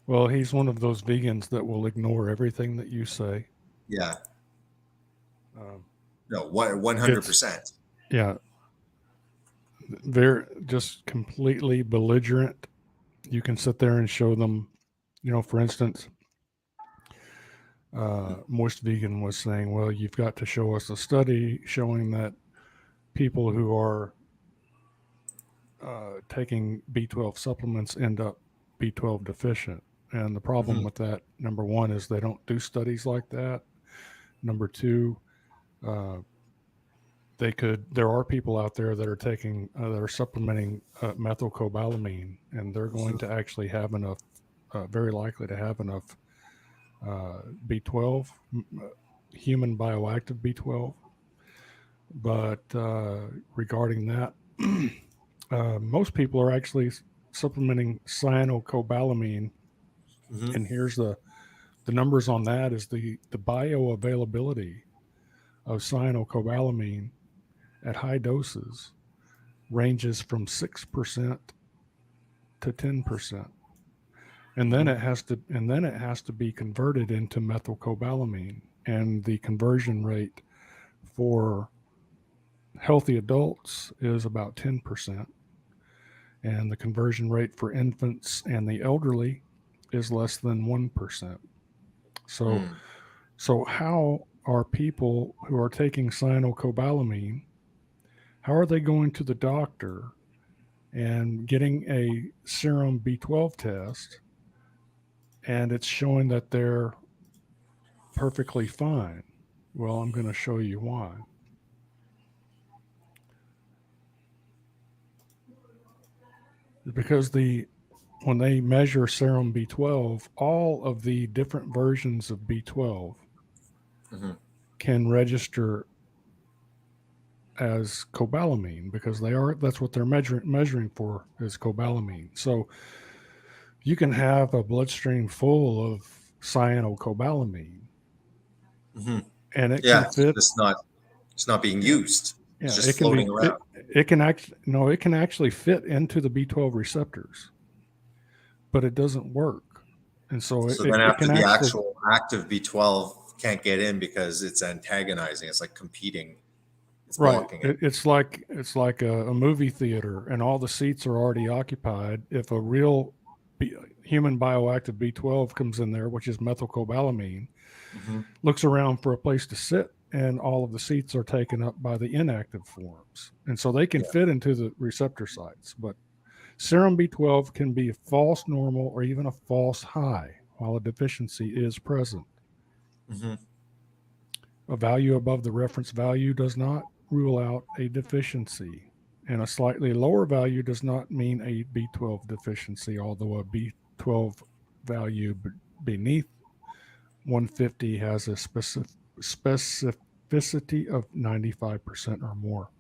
Well, he's one of those vegans that will ignore everything that you say. Yeah. Um, No, 100%. yeah, they're just completely belligerent. You can sit there and show them, for instance, Moist Vegan was saying, well, you've got to show us a study showing that people who are taking B12 supplements end up B12 deficient. And the problem with that, number one, is they don't do studies like that. Number two, there are people out there that are taking, that are supplementing methylcobalamin, and they're going to actually have enough, very likely to have enough B12, human bioactive B12. But regarding that, most people are actually supplementing cyanocobalamin, and here's the numbers on that is the bioavailability of cyanocobalamin at high doses ranges from 6% to 10%. And then it has to be converted into methylcobalamin, and the conversion rate for healthy adults is about 10%, and the conversion rate for infants and the elderly is less than 1%. So how are people who are taking cyanocobalamin, how are they going to the doctor and getting a serum B12 test, and it's showing that they're perfectly fine? Well, I'm going to show you why. Because when they measure serum B12, all of the different versions of B12 can register as cobalamin, because that's what they're measuring for, is cobalamin. So you can have a bloodstream full of cyanocobalamin, and it can fit. It's not being used. Yeah, It's just floating around. It can actually fit into the B12 receptors, but it doesn't work. And so then after the actual active B12 can't get in because it's antagonizing. It's like competing. It's blocking it. It's like a movie theater, and all the seats are already occupied. If a real human bioactive B12 comes in there, which is methylcobalamin, looks around for a place to sit, and all of the seats are taken up by the inactive forms. And so they can fit into the receptor sites. But serum B12 can be a false normal or even a false high while a deficiency is present. A value above the reference value does not rule out a deficiency, and a slightly lower value does not mean a B12 deficiency, although a B12 value beneath 150 has a specificity of 95% or more.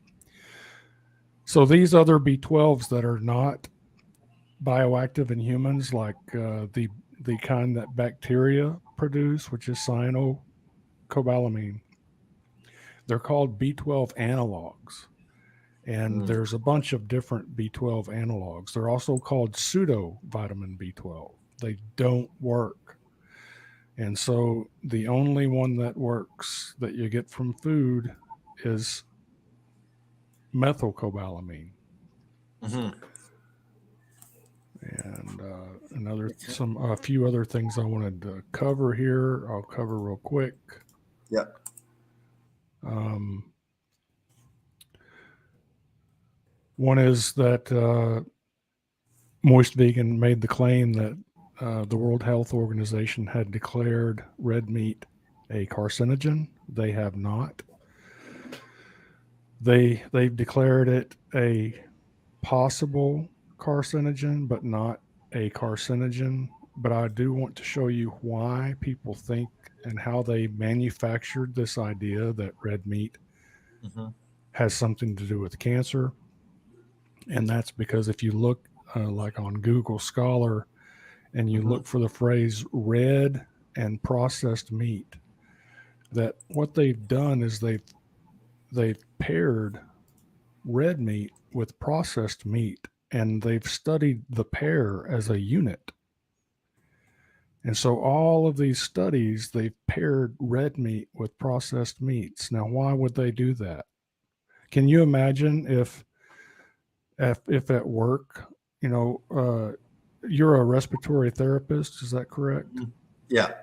So these other B12s that are not bioactive in humans, like the kind that bacteria produce, which is cyanocobalamin, they're called B12 analogs. And there's a bunch of different B12 analogs. They're also called pseudo vitamin B12. They don't work. And so the only one that works that you get from food is methylcobalamin. And a few other things I wanted to cover here. I'll cover real quick. Yep. One is that Moist Vegan made the claim that the World Health Organization had declared red meat a carcinogen. They have not. They've declared it a possible carcinogen, but not a carcinogen. But I do want to show you why people think and how they manufactured this idea that red meat has something to do with cancer. And that's because if you look like on Google Scholar and you look for the phrase red and processed meat, that what they've done is they've paired red meat with processed meat, and they've studied the pair as a unit. And so all of these studies, they've paired red meat with processed meats. Now, why would they do that? Can you imagine if at work, you're a respiratory therapist, is that correct? Yeah.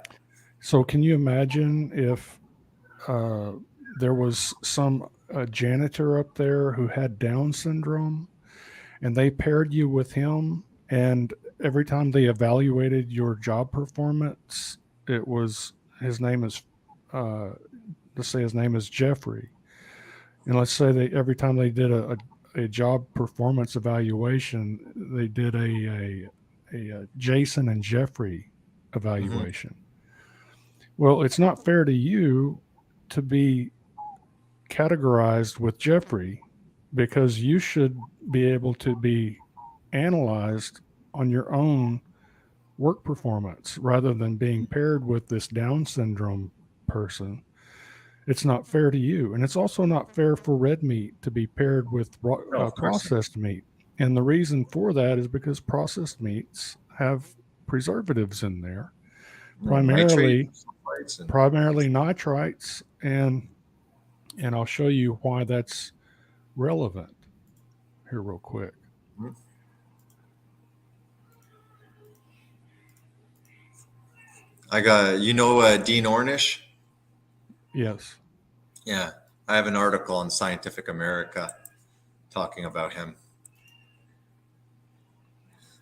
So can you imagine if there was some janitor up there who had Down syndrome, and they paired you with him, and every time they evaluated your job performance, let's say his name is Jeffrey. And let's say they every time they did a job performance evaluation, they did a Jason and Jeffrey evaluation. Well, it's not fair to you to be categorized with Jeffrey, because you should be able to be analyzed on your own work performance rather than being paired with this Down syndrome person. It's not fair to you. And it's also not fair for red meat to be paired with No, of course not. processed meat. And the reason for that is because processed meats have preservatives in there, primarily nitrites, and I'll show you why that's relevant here real quick. I got, Dean Ornish? Yes. Yeah. I have an article on Scientific America talking about him.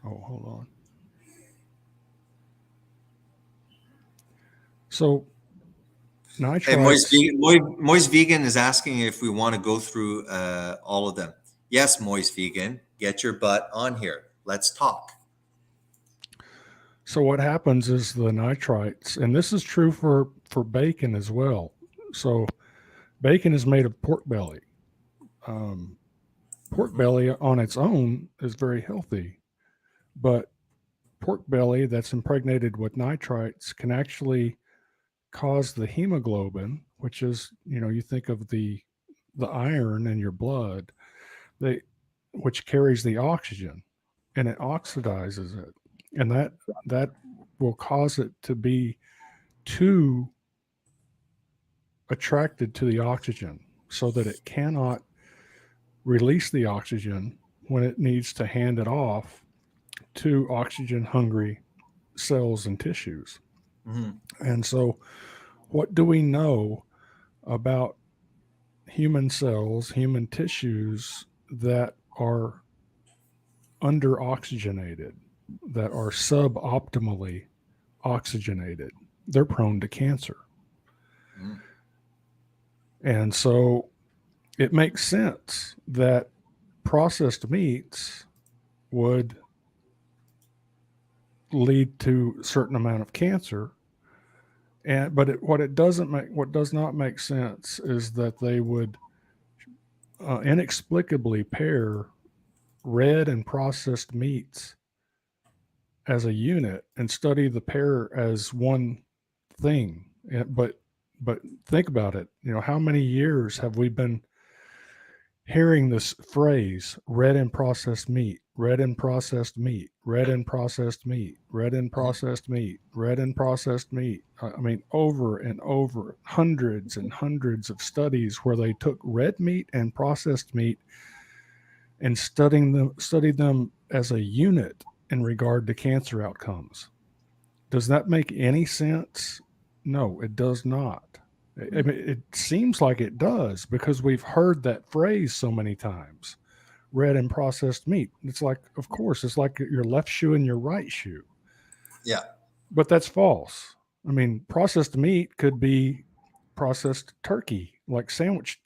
Oh, hold on. So nitrites. Hey, Moist Vegan is asking if we want to go through all of them. Yes, Moist Vegan, get your butt on here. Let's talk. So what happens is the nitrites, and this is true for bacon as well. So bacon is made of pork belly. Pork belly on its own is very healthy, but pork belly that's impregnated with nitrites can actually cause the hemoglobin, which is, you think of the iron in your blood, which carries the oxygen, and it oxidizes it, and that will cause it to be too attracted to the oxygen, so that it cannot release the oxygen when it needs to hand it off to oxygen hungry cells and tissues. And so what do we know about human cells, human tissues that are under oxygenated, that are suboptimally oxygenated? They're prone to cancer. And so it makes sense that processed meats would lead to a certain amount of cancer. But what does not make sense is that they would inexplicably pair red and processed meats as a unit and study the pair as one thing. But think about it. How many years have we been hearing this phrase, red and processed meat, red and processed meat, red and processed meat, red and processed meat, red and processed meat? I mean, over and over, hundreds and hundreds of studies where they took red meat and processed meat and studied them as a unit in regard to cancer outcomes. Does that make any sense? No, it does not. I mean, it seems like it does, because we've heard that phrase so many times, red and processed meat. It's like, of course, it's like your left shoe and your right shoe. Yeah. But that's false. I mean, processed meat could be processed turkey, like sandwich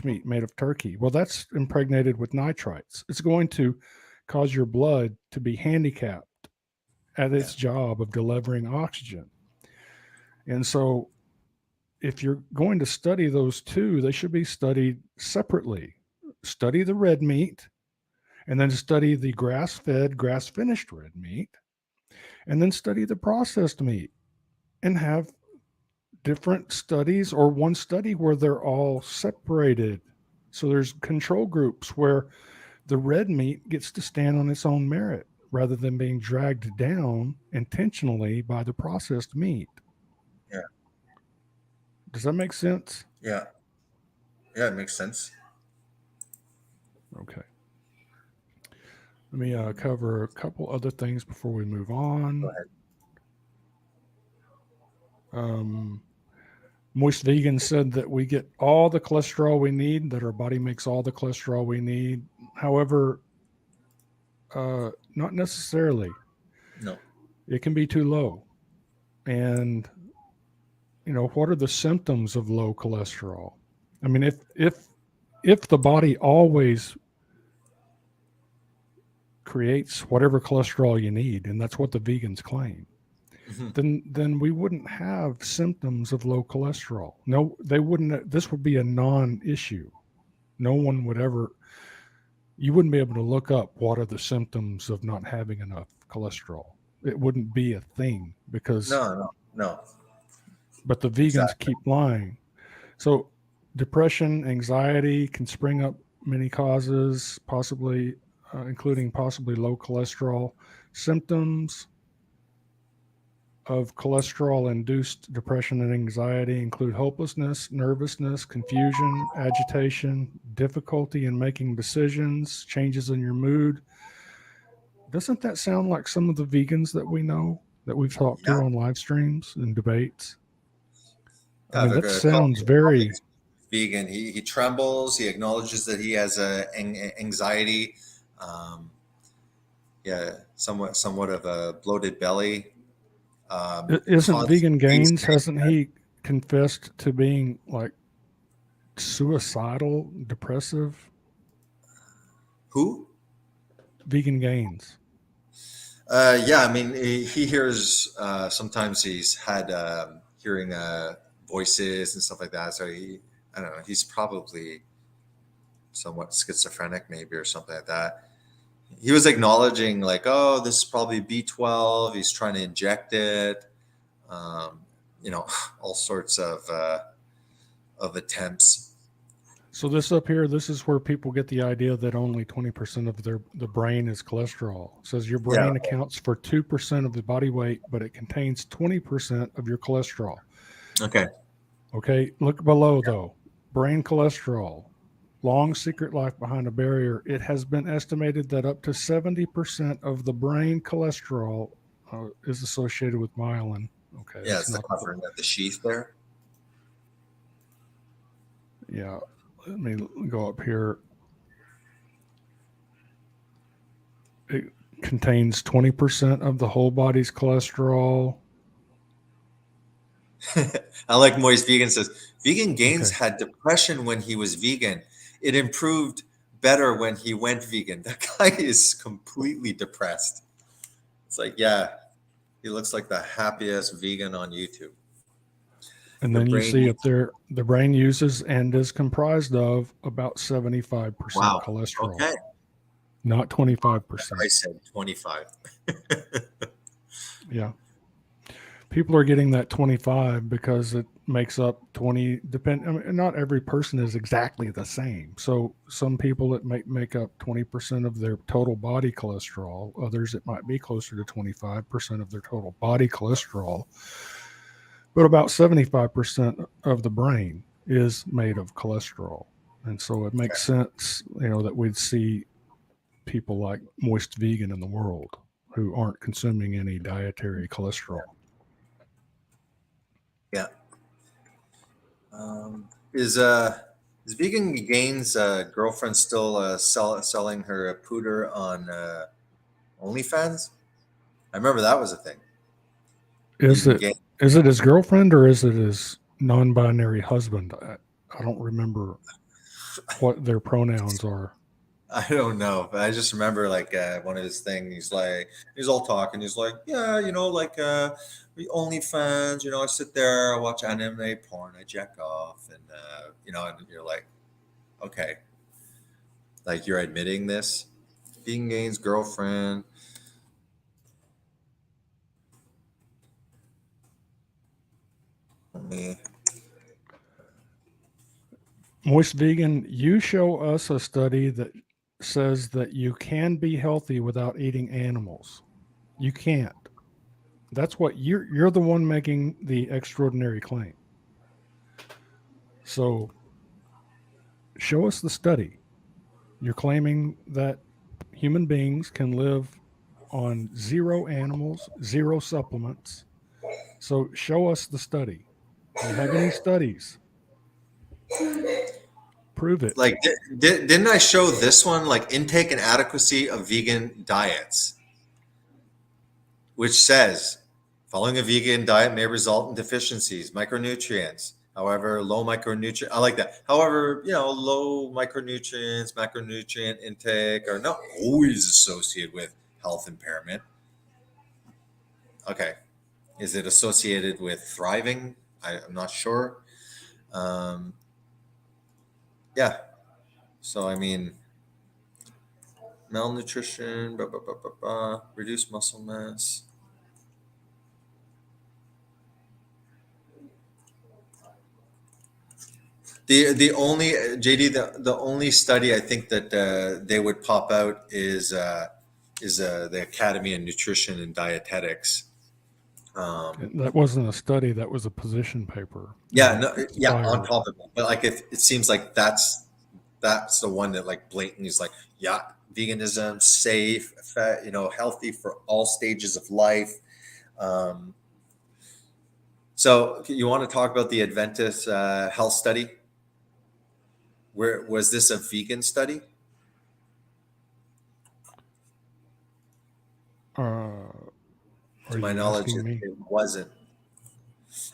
meat made of turkey. Well, that's impregnated with nitrites. It's going to cause your blood to be handicapped at its job of delivering oxygen. And so if you're going to study those two, they should be studied separately. Study the red meat, and then study the grass-fed, grass-finished red meat, and then study the processed meat, and have different studies, or one study where they're all separated. So there's control groups where the red meat gets to stand on its own merit rather than being dragged down intentionally by the processed meat. Yeah. Does that make sense? Yeah. Yeah, it makes sense. Okay. Let me cover a couple other things before we move on. Go ahead. Moist Vegan said that we get all the cholesterol we need, that our body makes all the cholesterol we need. However, not necessarily. No. It can be too low. And, what are the symptoms of low cholesterol? I mean, if the body always creates whatever cholesterol you need, and that's what the vegans claim, then we wouldn't have symptoms of low cholesterol. No, they wouldn't. This would be a non-issue. No one would ever. You wouldn't be able to look up what are the symptoms of not having enough cholesterol. It wouldn't be a thing because. No. But the vegans keep lying. So depression, anxiety can spring up many causes, possibly including possibly low cholesterol. Symptoms of cholesterol-induced depression and anxiety include hopelessness, nervousness, confusion, agitation, difficulty in making decisions, changes in your mood. Doesn't that sound like some of the vegans that we know, that we've talked to on live streams and debates? I mean, that sounds very vegan. He trembles. He acknowledges that he has anxiety. Somewhat of a bloated belly. Isn't Vegan Gains? Hasn't he confessed to being like suicidal, depressive? Who? Vegan Gains. Yeah, I mean, he hears. Sometimes he's had hearing voices and stuff like that. So I don't know. He's probably somewhat schizophrenic, maybe, or something like that. He was acknowledging, like, oh, this is probably B12. He's trying to inject it. All sorts of attempts. So this up here, this is where people get the idea that only 20% of the brain is cholesterol. It says your brain accounts for 2% of the body weight, but it contains 20% of your cholesterol. Okay. Look below though. Brain cholesterol. Long secret life behind a barrier. It has been estimated that up to 70% of the brain cholesterol is associated with myelin. Okay. Yeah, it's the covering of the sheath there. Yeah. Let me go up here. It contains 20% of the whole body's cholesterol. I like Moist Vegan says, Vegan Gains had depression when he was vegan. It improved better when he went vegan. That guy is completely depressed. It's like, yeah, he looks like the happiest vegan on YouTube. And then you see up there, the brain uses and is comprised of about 75% cholesterol. Okay. Not 25%. I said 25. Yeah. People are getting that 25 because it makes up 20. I mean, not every person is exactly the same. So some people it might make up 20% of their total body cholesterol. Others it might be closer to 25% of their total body cholesterol. But about 75% of the brain is made of cholesterol. And so it makes sense, that we'd see people like Moist Vegan in the world who aren't consuming any dietary cholesterol. Yeah. Is Vegan Gains' girlfriend still selling her pooter on OnlyFans? I remember that was a thing. Is it his girlfriend or is it his non-binary husband? I don't remember what their pronouns are. I don't know, but I just remember like one of his things. He's all talking. He's like, yeah, we OnlyFans. I sit there, I watch anime porn, I jack off, and and you're like, okay, like you're admitting this. Vegan Gains' girlfriend. Moist Vegan, you show us a study that says that you can be healthy without eating animals. You can't. That's what you're the one making the extraordinary claim. So show us the study. You're claiming that human beings can live on 0 animals, 0 supplements. So show us the study. Do you have any studies? Prove it. Like, didn't I show this one, like intake and adequacy of vegan diets, which says following a vegan diet may result in deficiencies, micronutrients, However, low micronutrient, I like that. However, low micronutrients, macronutrient intake are not always associated with health impairment. Okay. Is it associated with thriving? I'm not sure. Yeah. So, I mean, malnutrition, reduce muscle mass. The only JD the only study I think that they would pop out is the Academy of Nutrition and Dietetics. That wasn't a study; that was a position paper. Yeah, no, It's yeah, on fired. top of it, but like it seems like that's the one that like blatantly is like, yeah, veganism, safe, fat, healthy for all stages of life. So you want to talk about the Adventist health study? Where was this a vegan study? Are To my you knowledge, asking me? it wasn't.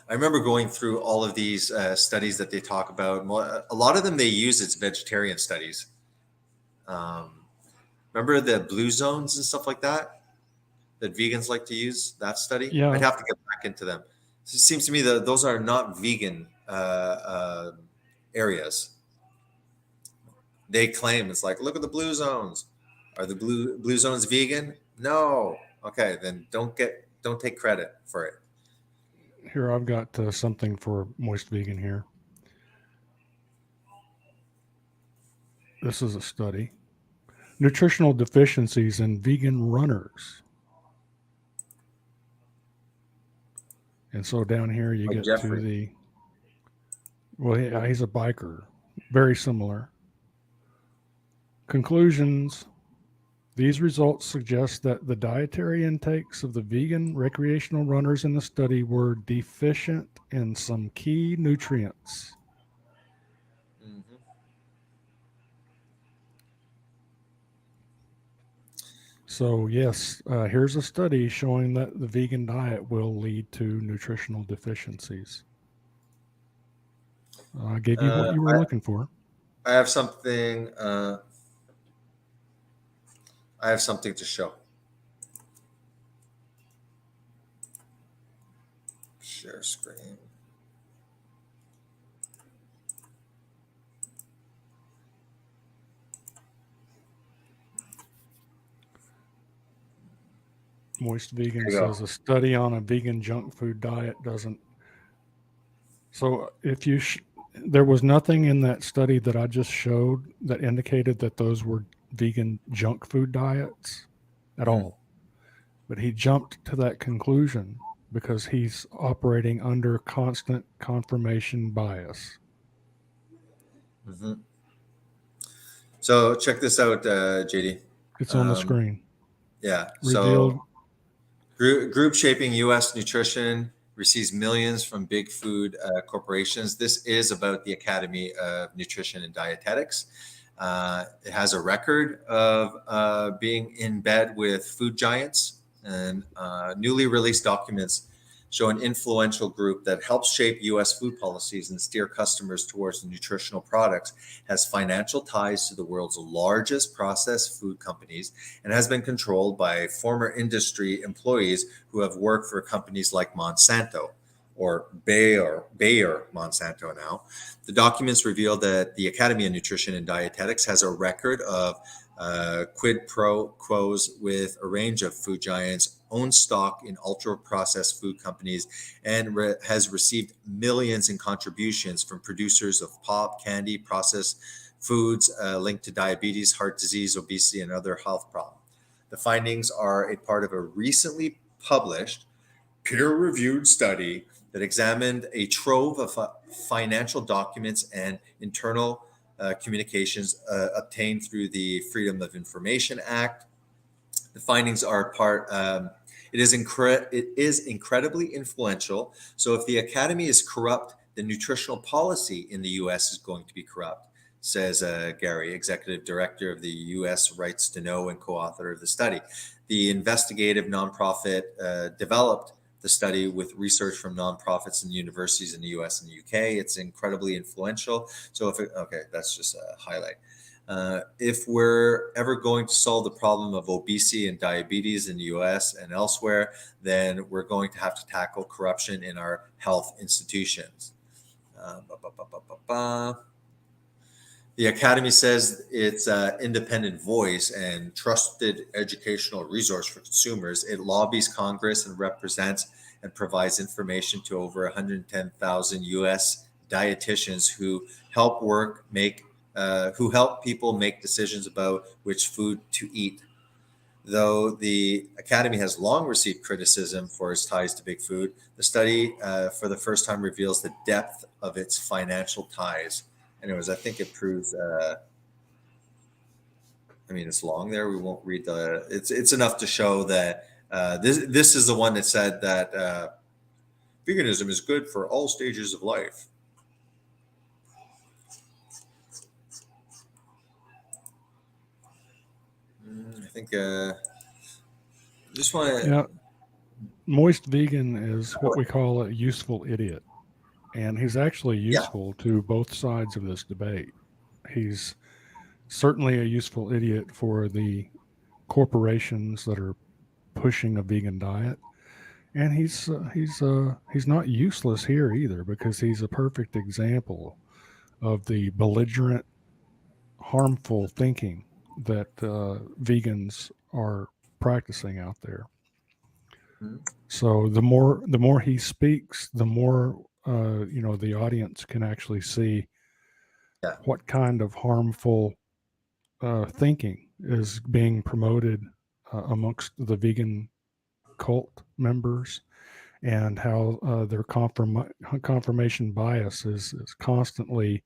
I remember going through all of these studies that they talk about. A lot of them they use as vegetarian studies. Remember the blue zones and stuff like that vegans like to use that study? Yeah. I'd have to get back into them. So it seems to me that those are not vegan areas. They claim it's like, look at the blue zones. Are the blue zones vegan? No. Okay, then don't take credit for it. Here, I've got something for Moist Vegan here. This is a study. Nutritional deficiencies in vegan runners. And so down here you Like get Jeffrey. to the, well, yeah, he's a biker. Very similar. Conclusions. These results suggest that the dietary intakes of the vegan recreational runners in the study were deficient in some key nutrients. Mhm. So yes, here's a study showing that the vegan diet will lead to nutritional deficiencies. I gave you what you were looking for. I have something. I have something to show. Share screen. Moist Vegan There you go. says a study on a vegan junk food diet doesn't. So if you, there was nothing in that study that I just showed that indicated that those were vegan junk food diets at all. But he jumped to that conclusion because he's operating under constant confirmation bias. Mm-hmm. So check this out, JD. It's on the screen. Yeah. Revealed. So group shaping U.S. nutrition receives millions from big food corporations. This is about the Academy of Nutrition and Dietetics. It has a record of being in bed with food giants, and newly released documents show an influential group that helps shape U.S. food policies and steer customers towards nutritional products, has financial ties to the world's largest processed food companies, and has been controlled by former industry employees who have worked for companies like Monsanto, or Bayer Monsanto now. The documents reveal that the Academy of Nutrition and Dietetics has a record of quid pro quos with a range of food giants, owns stock in ultra processed food companies, and has received millions in contributions from producers of pop, candy, processed foods linked to diabetes, heart disease, obesity, and other health problems. The findings are a part of a recently published peer-reviewed study that examined a trove of financial documents and internal communications obtained through the Freedom of Information Act. The findings are it is incredibly influential. So if the Academy is corrupt, the nutritional policy in the U.S. is going to be corrupt, says Gary, executive director of the U.S. Rights to Know and co-author of the study. The investigative nonprofit developed the study with research from nonprofits and universities in the US and the UK. It's incredibly influential. So okay, that's just a highlight. If we're ever going to solve the problem of obesity and diabetes in the US and elsewhere, then we're going to have to tackle corruption in our health institutions. The Academy says it's an independent voice and trusted educational resource for consumers. It lobbies Congress and represents and provides information to over 110,000 U.S. dietitians who help people make decisions about which food to eat. Though the Academy has long received criticism for its ties to big food, the study for the first time reveals the depth of its financial ties. Anyways, I think it proves. It's long there. We won't read the. It's enough to show that this is the one that said that veganism is good for all stages of life. I think just want to. Yeah, Moist Vegan is what we call a useful idiot, and he's actually useful to both sides of this debate. He's certainly a useful idiot for the corporations that are pushing a vegan diet, and he's not useless here either, because he's a perfect example of the belligerent, harmful thinking that vegans are practicing out there. So the more he speaks, the more the audience can actually see what kind of harmful thinking is being promoted amongst the vegan cult members, and how their confirmation bias is constantly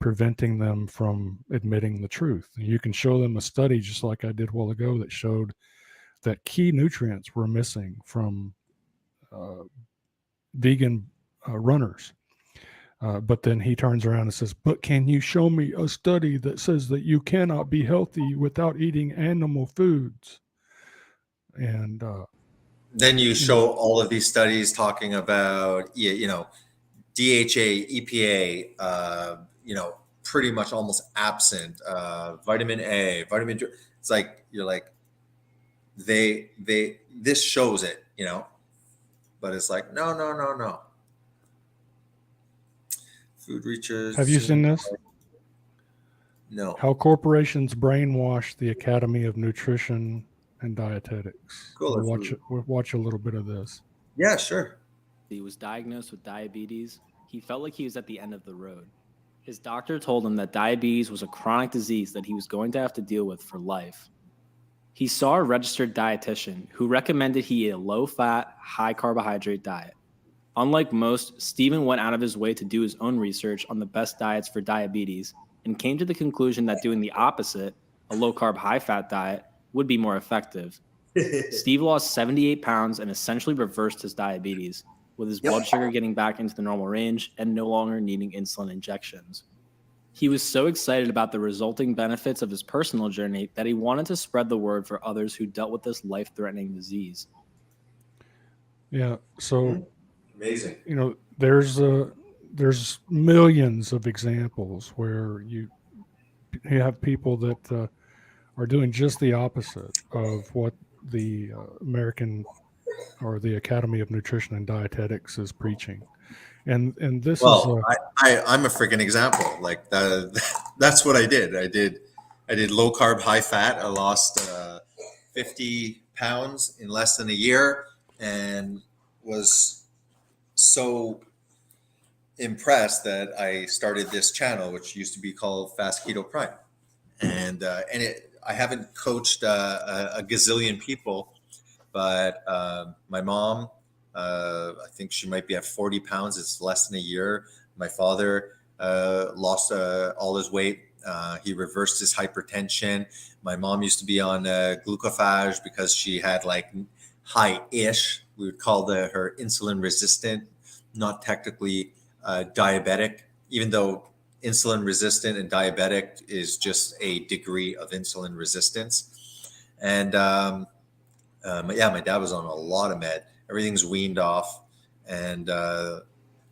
preventing them from admitting the truth. You can show them a study, just like I did a while ago, that showed that key nutrients were missing from vegan runners. But then he turns around and says, but can you show me a study that says that you cannot be healthy without eating animal foods? And then you show all of these studies talking about, DHA, EPA, pretty much almost absent, vitamin A, vitamin D. It's like, you're like, this shows it, but it's like, no. Food reaches. Have you seen this? No. How corporations brainwash the Academy of Nutrition and Dietetics. Cool. We'll watch a little bit of this. Yeah, sure. He was diagnosed with diabetes. He felt like he was at the end of the road. His doctor told him that diabetes was a chronic disease that he was going to have to deal with for life. He saw a registered dietitian who recommended he eat a low-fat, high-carbohydrate diet. Unlike most, Stephen went out of his way to do his own research on the best diets for diabetes and came to the conclusion that doing the opposite, a low-carb, high-fat diet, would be more effective. Steve lost 78 pounds and essentially reversed his diabetes, with his blood sugar getting back into the normal range and no longer needing insulin injections. He was so excited about the resulting benefits of his personal journey that he wanted to spread the word for others who dealt with this life-threatening disease. Yeah, so amazing. There's millions of examples where you have people that are doing just the opposite of what the American or the Academy of Nutrition and Dietetics is preaching. And this I'm a freaking example. Like that's what I did. I did low carb, high fat. I lost 50 pounds in less than a year, and was so impressed that I started this channel, which used to be called Fast Keto Prime. And I haven't coached a gazillion people, but my mom, I think she might be at 40 pounds. It's less than a year. My father lost all his weight. He reversed his hypertension. My mom used to be on glucophage because she had like high-ish. We would call her insulin resistant, not technically diabetic, even though insulin resistant and diabetic is just a degree of insulin resistance. And my dad was on a lot of med. everything's weaned off, and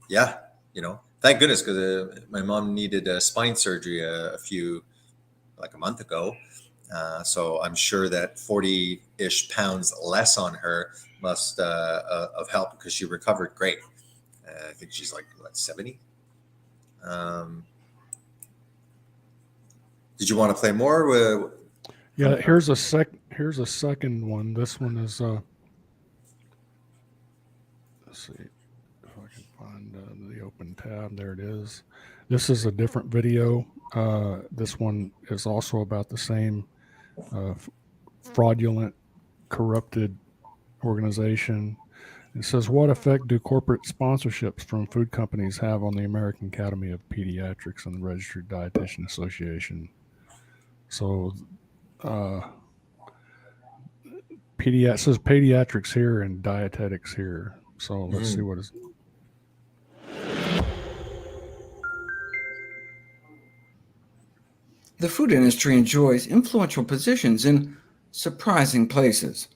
yeah, you know, thank goodness, because my mom needed a spine surgery like a month ago. So I'm sure that 40-ish pounds less on her must have helped, because she recovered great. I think she's like, what, 70? Did you want to play more? Yeah, here's a second one. This one is let's see if I can find the open tab. There it is. This is a different video. This one is also about the same fraudulent, corrupted organization. It says, what effect do corporate sponsorships from food companies have on the American Academy of Pediatrics and the Registered Dietitian Association? So it says pediatrics here and dietetics here. So let's see what is. The food industry enjoys influential positions in surprising places.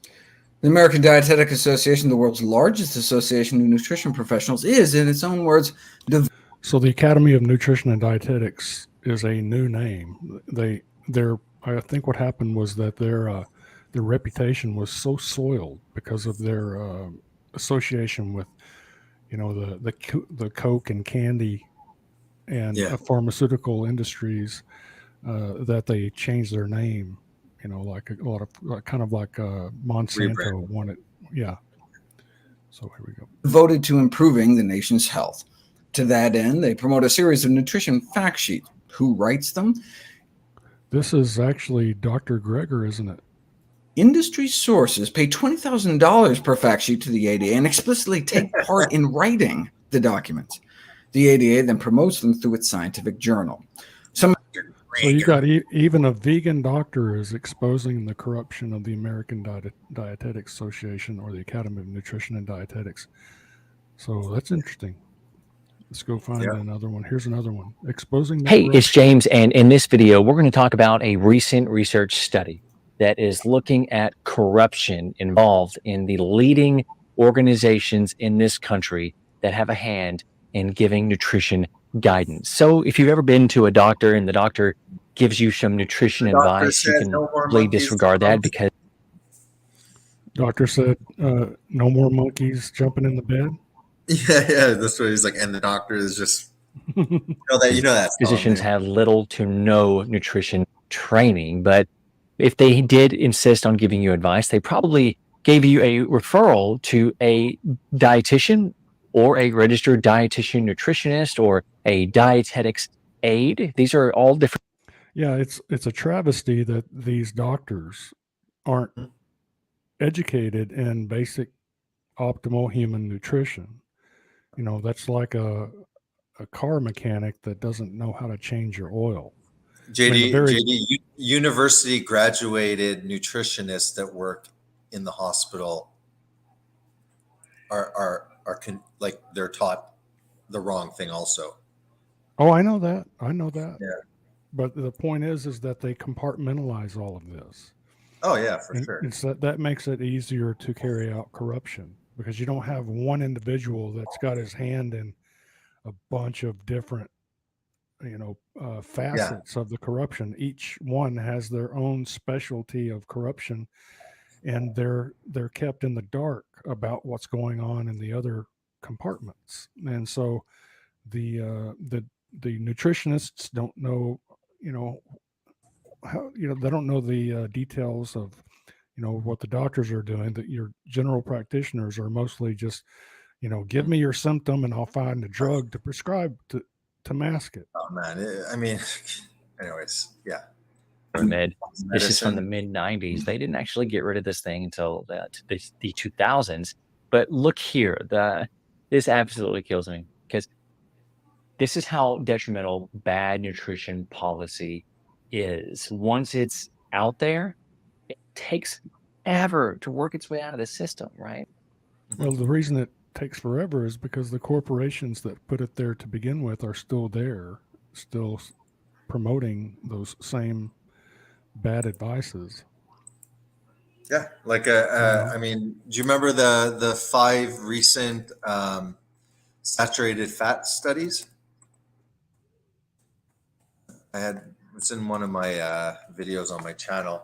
The American Dietetic Association, the world's largest association of nutrition professionals, is, in its own words, so the Academy of Nutrition and Dietetics is a new name. I think what happened was that their reputation was so soiled because of their association with, you know, the Coke and candy and pharmaceutical industries, that they changed their name. You know, like a lot of kind of like Monsanto wanted. Yeah. So here we go. Devoted to improving the nation's health. To that end, they promote a series of nutrition fact sheets. Who writes them? This is actually Dr. Greger, isn't it? Industry sources pay $20,000 per fact sheet to the ADA and explicitly take part in writing the documents. The ADA then promotes them through its scientific journal. So you got even a vegan doctor is exposing the corruption of the American Dietetics Association or the Academy of Nutrition and Dietetics. So that's interesting. Let's go find another one. Here's another one. Exposing. Hey, it's James, and in this video, we're going to talk about a recent research study that is looking at corruption involved in the leading organizations in this country that have a hand in giving nutrition guidance. So if you've ever been to a doctor and the doctor gives you some nutrition advice, you can probably disregard that because doctor said no more monkeys jumping in the bed. Yeah, that's what he's like. And the doctor is just that physicians have little to no nutrition training. But if they did insist on giving you advice, they probably gave you a referral to a dietitian or a registered dietitian nutritionist or a dietetics aide. These are all different. Yeah, it's a travesty that these doctors aren't educated in basic optimal human nutrition. You know, that's like a car mechanic that doesn't know how to change your oil. JD, university graduated nutritionists that work in the hospital are like they're taught the wrong thing also. Oh, I know that. Yeah. But the point is that they compartmentalize all of this. Oh yeah, for sure. And so that makes it easier to carry out corruption because you don't have one individual that's got his hand in a bunch of different, facets of the corruption. Each one has their own specialty of corruption, and they're kept in the dark about what's going on in the other compartments. And so the nutritionists don't know, how, they don't know the details of, what the doctors are doing. That your general practitioners are mostly just, give me your symptom and I'll find a drug to prescribe to mask it. Oh man, I mean, anyways, yeah. This is from the mid 90s. They didn't actually get rid of this thing until the 2000s. But look here, this absolutely kills me because this is how detrimental bad nutrition policy is. Once it's out there, it takes ever to work its way out of the system, right? Well, the reason it takes forever is because the corporations that put it there to begin with are still there, still promoting those same bad advices. Yeah, like Yeah. I mean, do you remember the 5 recent saturated fat studies? It's in one of my videos on my channel.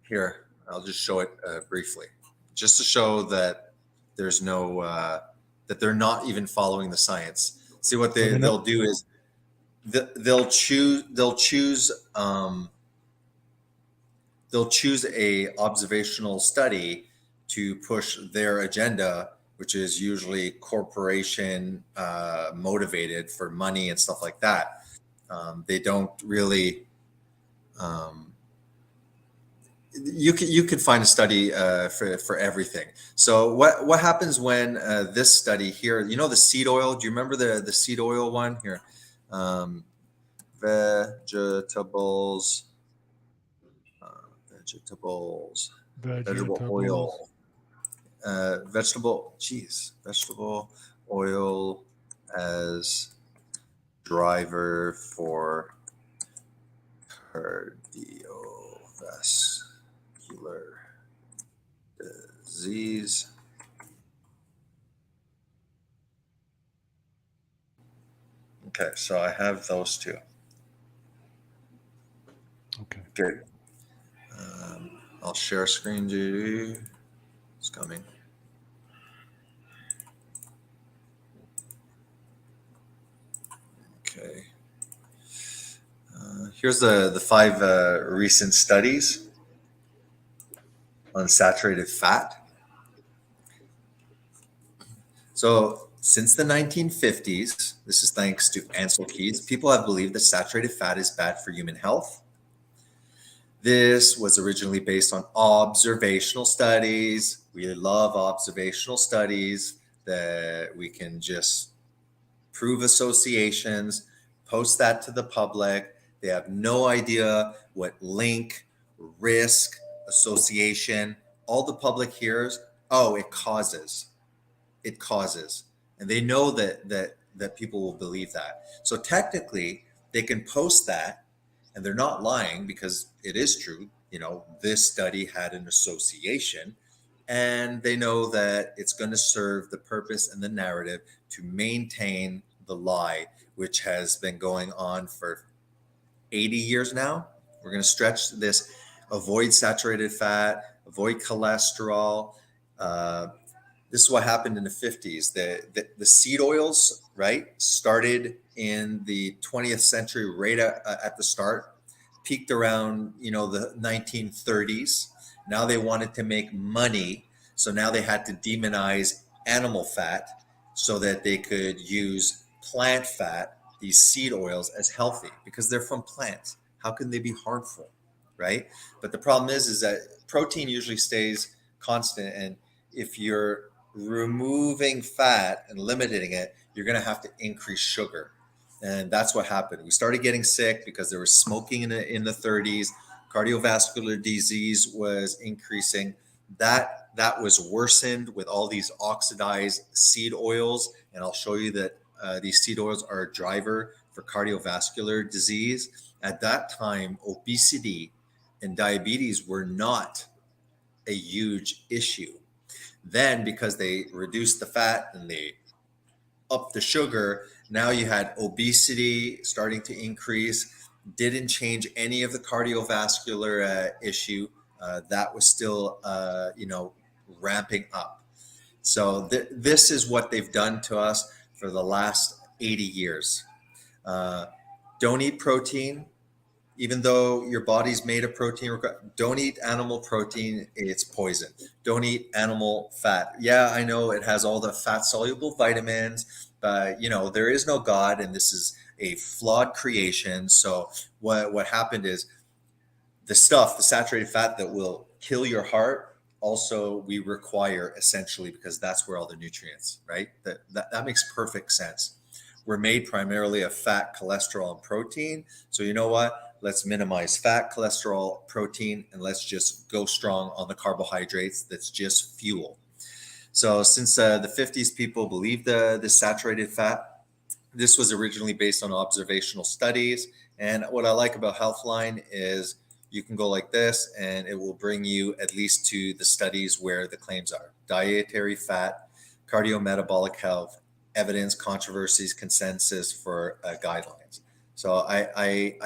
Here, I'll just show it briefly, just to show that there's no that they're not even following the science. See what Well, they'll do is they'll choose a observational study to push their agenda, which is usually corporation motivated for money and stuff like that. They don't really. You could find a study for everything. So what happens when this study here? You know the seed oil. Do you remember the seed oil one here? Vegetables. Vegetable oil, vegetable oil as driver for cardiovascular disease. Okay, so I have those two. Okay. Good. I'll share screen, Judy. It's coming. Okay. Here's the 5 recent studies on saturated fat. So since the 1950s, this is thanks to Ansel Keys, people have believed that saturated fat is bad for human health. This was originally based on observational studies. We love observational studies that we can just prove associations, post that to the public. They have no idea what link, risk, association, all the public hears, oh, it causes. It causes. And they know that people will believe that. So technically, they can post that and they're not lying because it is true. You know, this study had an association, and they know that it's going to serve the purpose and the narrative to maintain the lie, which has been going on for 80 years now. We're going to stretch this: avoid saturated fat, avoid cholesterol. This is what happened in the 50s. The seed oils, right, started in the 20th century, right at the start, peaked around, the 1930s. Now they wanted to make money, so now they had to demonize animal fat so that they could use plant fat, these seed oils, as healthy because they're from plants. How can they be harmful, right? But the problem is that protein usually stays constant, and if you're removing fat and limiting it, you're going to have to increase sugar. And that's what happened. We started getting sick because there was smoking in the 30s. Cardiovascular disease was increasing. That was worsened with all these oxidized seed oils. And I'll show you that these seed oils are a driver for cardiovascular disease. At that time, obesity and diabetes were not a huge issue. Then, because they reduced the fat and they upped the sugar, now you had obesity starting to increase. Didn't change any of the cardiovascular issue. That was still, ramping up. So this is what they've done to us for the last 80 years. Don't eat protein. Even though your body's made of protein, don't eat animal protein. It's poison. Don't eat animal fat. Yeah, I know it has all the fat soluble vitamins, but there is no God, and this is a flawed creation. So what happened is the saturated fat that will kill your heart, also we require essentially, because that's where all the nutrients, right? That makes perfect sense. We're made primarily of fat, cholesterol, and protein. So you know what? Let's minimize fat, cholesterol, protein, and let's just go strong on the carbohydrates. That's just fuel. So since the 50s, people believed the saturated fat. This was originally based on observational studies. And what I like about Healthline is you can go like this, and it will bring you at least to the studies where the claims are: dietary fat, cardiometabolic health, evidence, controversies, consensus for guidelines. So I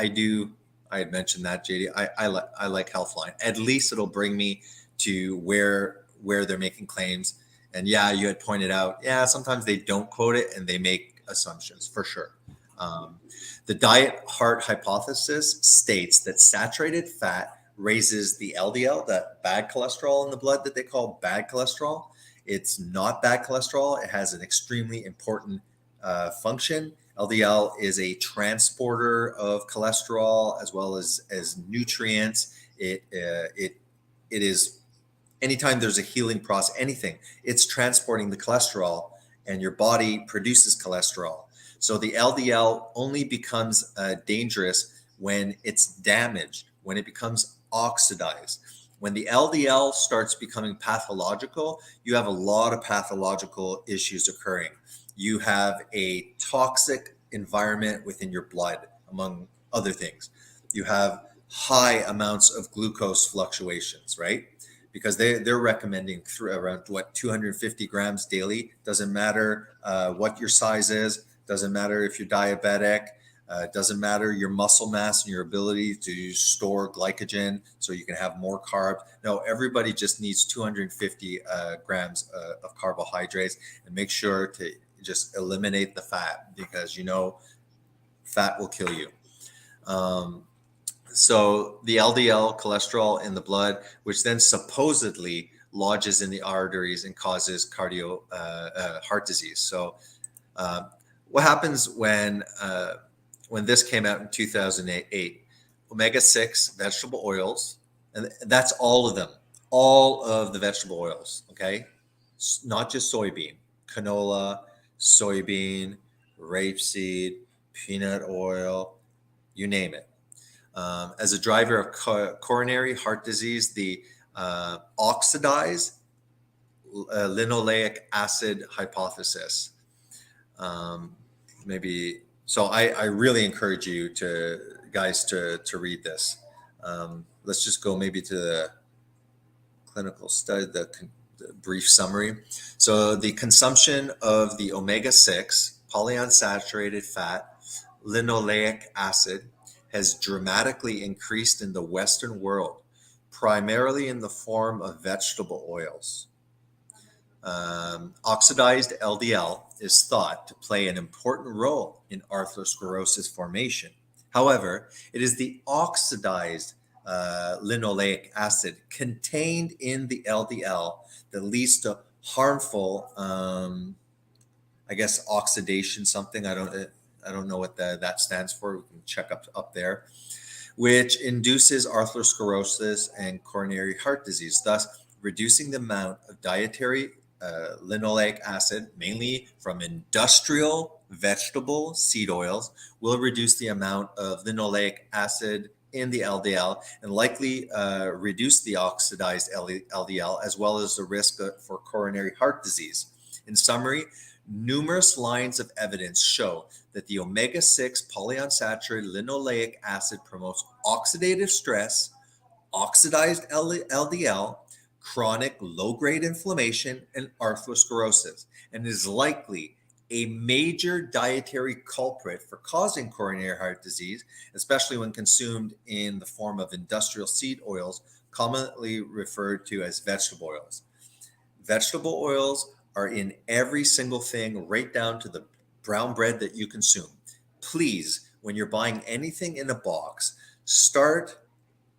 had mentioned that, JD. I like Healthline. At least it'll bring me to where they're making claims. And yeah, you had pointed out, yeah, sometimes they don't quote it and they make assumptions, for sure. The diet heart hypothesis states that saturated fat raises the LDL, that bad cholesterol in the blood that they call bad cholesterol. It's not bad cholesterol. It has an extremely important function. LDL is a transporter of cholesterol as well as nutrients. It is, anytime there's a healing process, anything, it's transporting the cholesterol, and your body produces cholesterol. So the LDL only becomes dangerous when it's damaged, when it becomes oxidized. When the LDL starts becoming pathological, you have a lot of pathological issues occurring. You have a toxic environment within your blood, among other things. You have high amounts of glucose fluctuations, right? Because they're recommending around 250 grams daily. Doesn't matter what your size is. Doesn't matter if you're diabetic. Doesn't matter your muscle mass and your ability to store glycogen so you can have more carbs. No, everybody just needs 250 grams of carbohydrates, and make sure to just eliminate the fat, because fat will kill you. So the LDL cholesterol in the blood, which then supposedly lodges in the arteries and causes heart disease. So what happens when this came out in 2008? Omega-6 vegetable oils, and that's all of them, all of the vegetable oils, okay? Not just soybean, canola, soybean, rapeseed, peanut oil, you name it. As a driver of coronary heart disease, the oxidized linoleic acid hypothesis. Maybe so. I really encourage you guys to read this. Let's just go maybe to the clinical study, the brief summary. So the consumption of the omega-6 polyunsaturated fat linoleic acid has dramatically increased in the Western world, primarily in the form of vegetable oils. Oxidized LDL is thought to play an important role in atherosclerosis formation. However, it is the oxidized linoleic acid contained in the LDL that leads to harmful, oxidation, something. I don't know what that stands for. We can check up there, which induces atherosclerosis and coronary heart disease, thus reducing the amount of dietary linoleic acid, mainly from industrial vegetable seed oils, will reduce the amount of linoleic acid in the LDL and likely reduce the oxidized LDL, as well as the risk for coronary heart disease. In summary, numerous lines of evidence show that the omega-6 polyunsaturated linoleic acid promotes oxidative stress, oxidized LDL, chronic low-grade inflammation, and atherosclerosis, and is likely a major dietary culprit for causing coronary heart disease, especially when consumed in the form of industrial seed oils, commonly referred to as vegetable oils. Vegetable oils are in every single thing, right down to the brown bread that you consume. Please, when you're buying anything in a box, start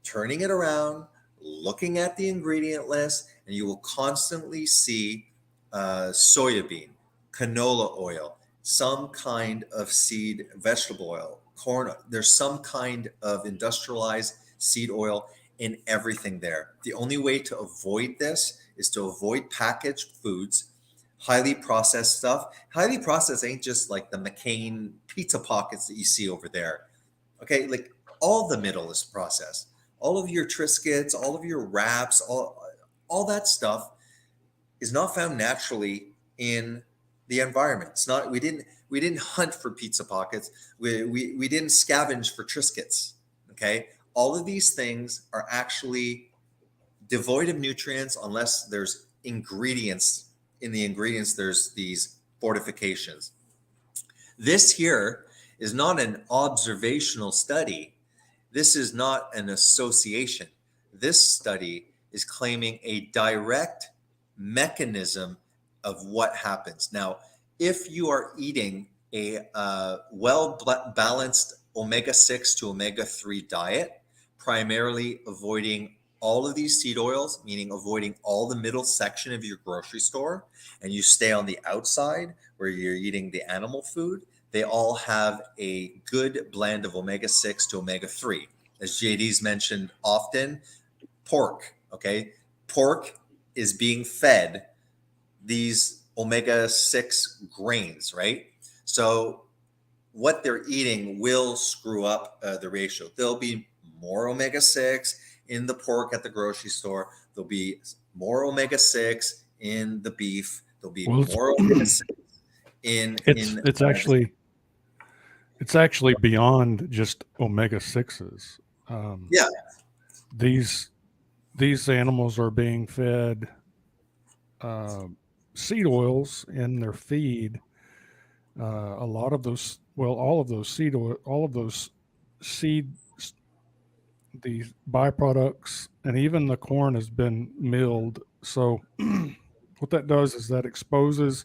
turning it around, looking at the ingredient list, and you will constantly see soybean, canola oil, some kind of seed vegetable oil, corn. There's some kind of industrialized seed oil in everything there. The only way to avoid this is to avoid packaged foods, highly processed stuff. Highly processed ain't just like the McCain pizza pockets that you see over there. Okay, like all the middle is processed. All of your Triscuits, all of your wraps, all that stuff is not found naturally in the environment. It's not. We didn't hunt for pizza pockets. We didn't scavenge for Triscuits. Okay, All of these things are actually devoid of nutrients unless there's ingredients. In the ingredients, there's these fortifications. This here is not an observational study. This is not an association. This study is claiming a direct mechanism of what happens. Now, if you are eating a well-balanced omega-6 to omega-3 diet, primarily avoiding all of these seed oils, meaning avoiding all the middle section of your grocery store, and you stay on the outside where you're eating the animal food, they all have a good blend of omega-6 to omega-3. As JD's mentioned often, pork, okay? Pork is being fed these omega-6 grains, right? So what they're eating will screw up the ratio. There'll be more omega-6 in the pork at the grocery store. There'll be more omega-6 in the beef. There'll be more omega-6 it's actually beyond just omega-6s. Yeah. These animals are being fed seed oils in their feed. A lot of those, well, all of those seed oil, all of those seed, these byproducts, and even the corn has been milled. So what that does is that exposes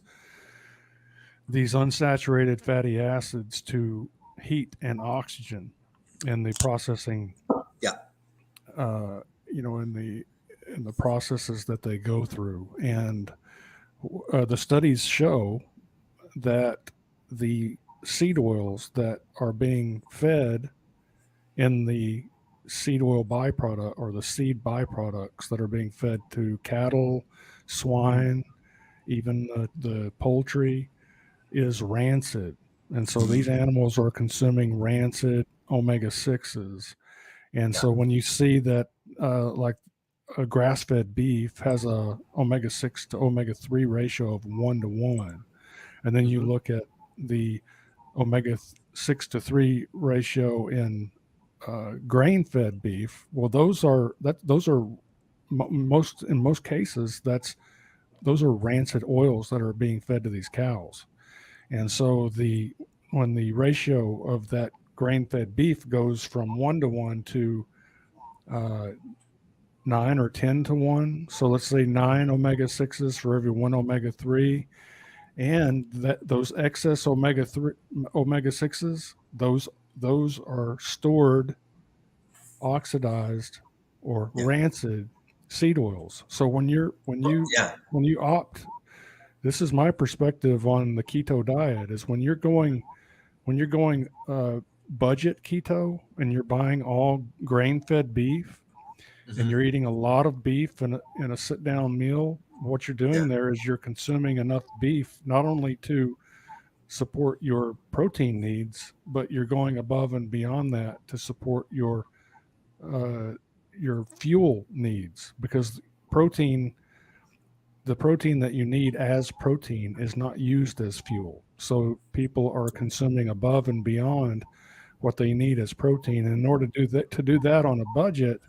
these unsaturated fatty acids to heat and oxygen in the processing. Yeah. In the processes that they go through, and the studies show that the seed oils that are being fed in the seed oil byproduct, or the seed byproducts that are being fed to cattle, swine, even the poultry, is rancid. And so these animals are consuming rancid omega-6s. And so when you see that, like a grass-fed beef has a omega-6 to omega-3 ratio of 1:1, and then you look at the omega-6 to 3 ratio in grain-fed beef, well, those are in most cases, those are rancid oils that are being fed to these cows. And so when the ratio of that grain-fed beef goes from 1:1 to 9 or 10:1, so let's say 9 omega-6s for every 1 omega-3, and those excess omega-6s, those are stored, oxidized, or rancid seed oils. So when you opt, this is my perspective on the keto diet, is when you're going budget keto and you're buying all grain-fed beef, and you're eating a lot of beef in a sit-down meal, what you're doing there is you're consuming enough beef not only to support your protein needs, but you're going above and beyond that to support your fuel needs, because the protein that you need as protein is not used as fuel. So people are consuming above and beyond what they need as protein. And in order to do that on a budget,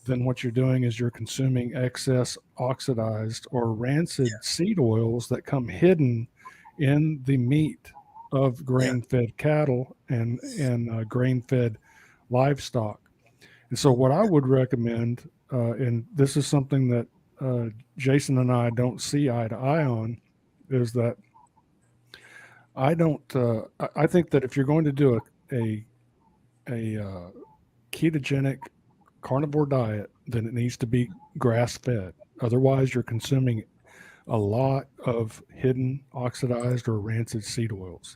then what you're doing is you're consuming excess oxidized or rancid seed oils that come hidden in the meat of grain-fed cattle and grain-fed livestock. And so what I would recommend, and this is something that Jason and I don't see eye to eye on, is that I think that if you're going to do a ketogenic carnivore diet, then it needs to be grass-fed. Otherwise, you're consuming a lot of hidden, oxidized, or rancid seed oils.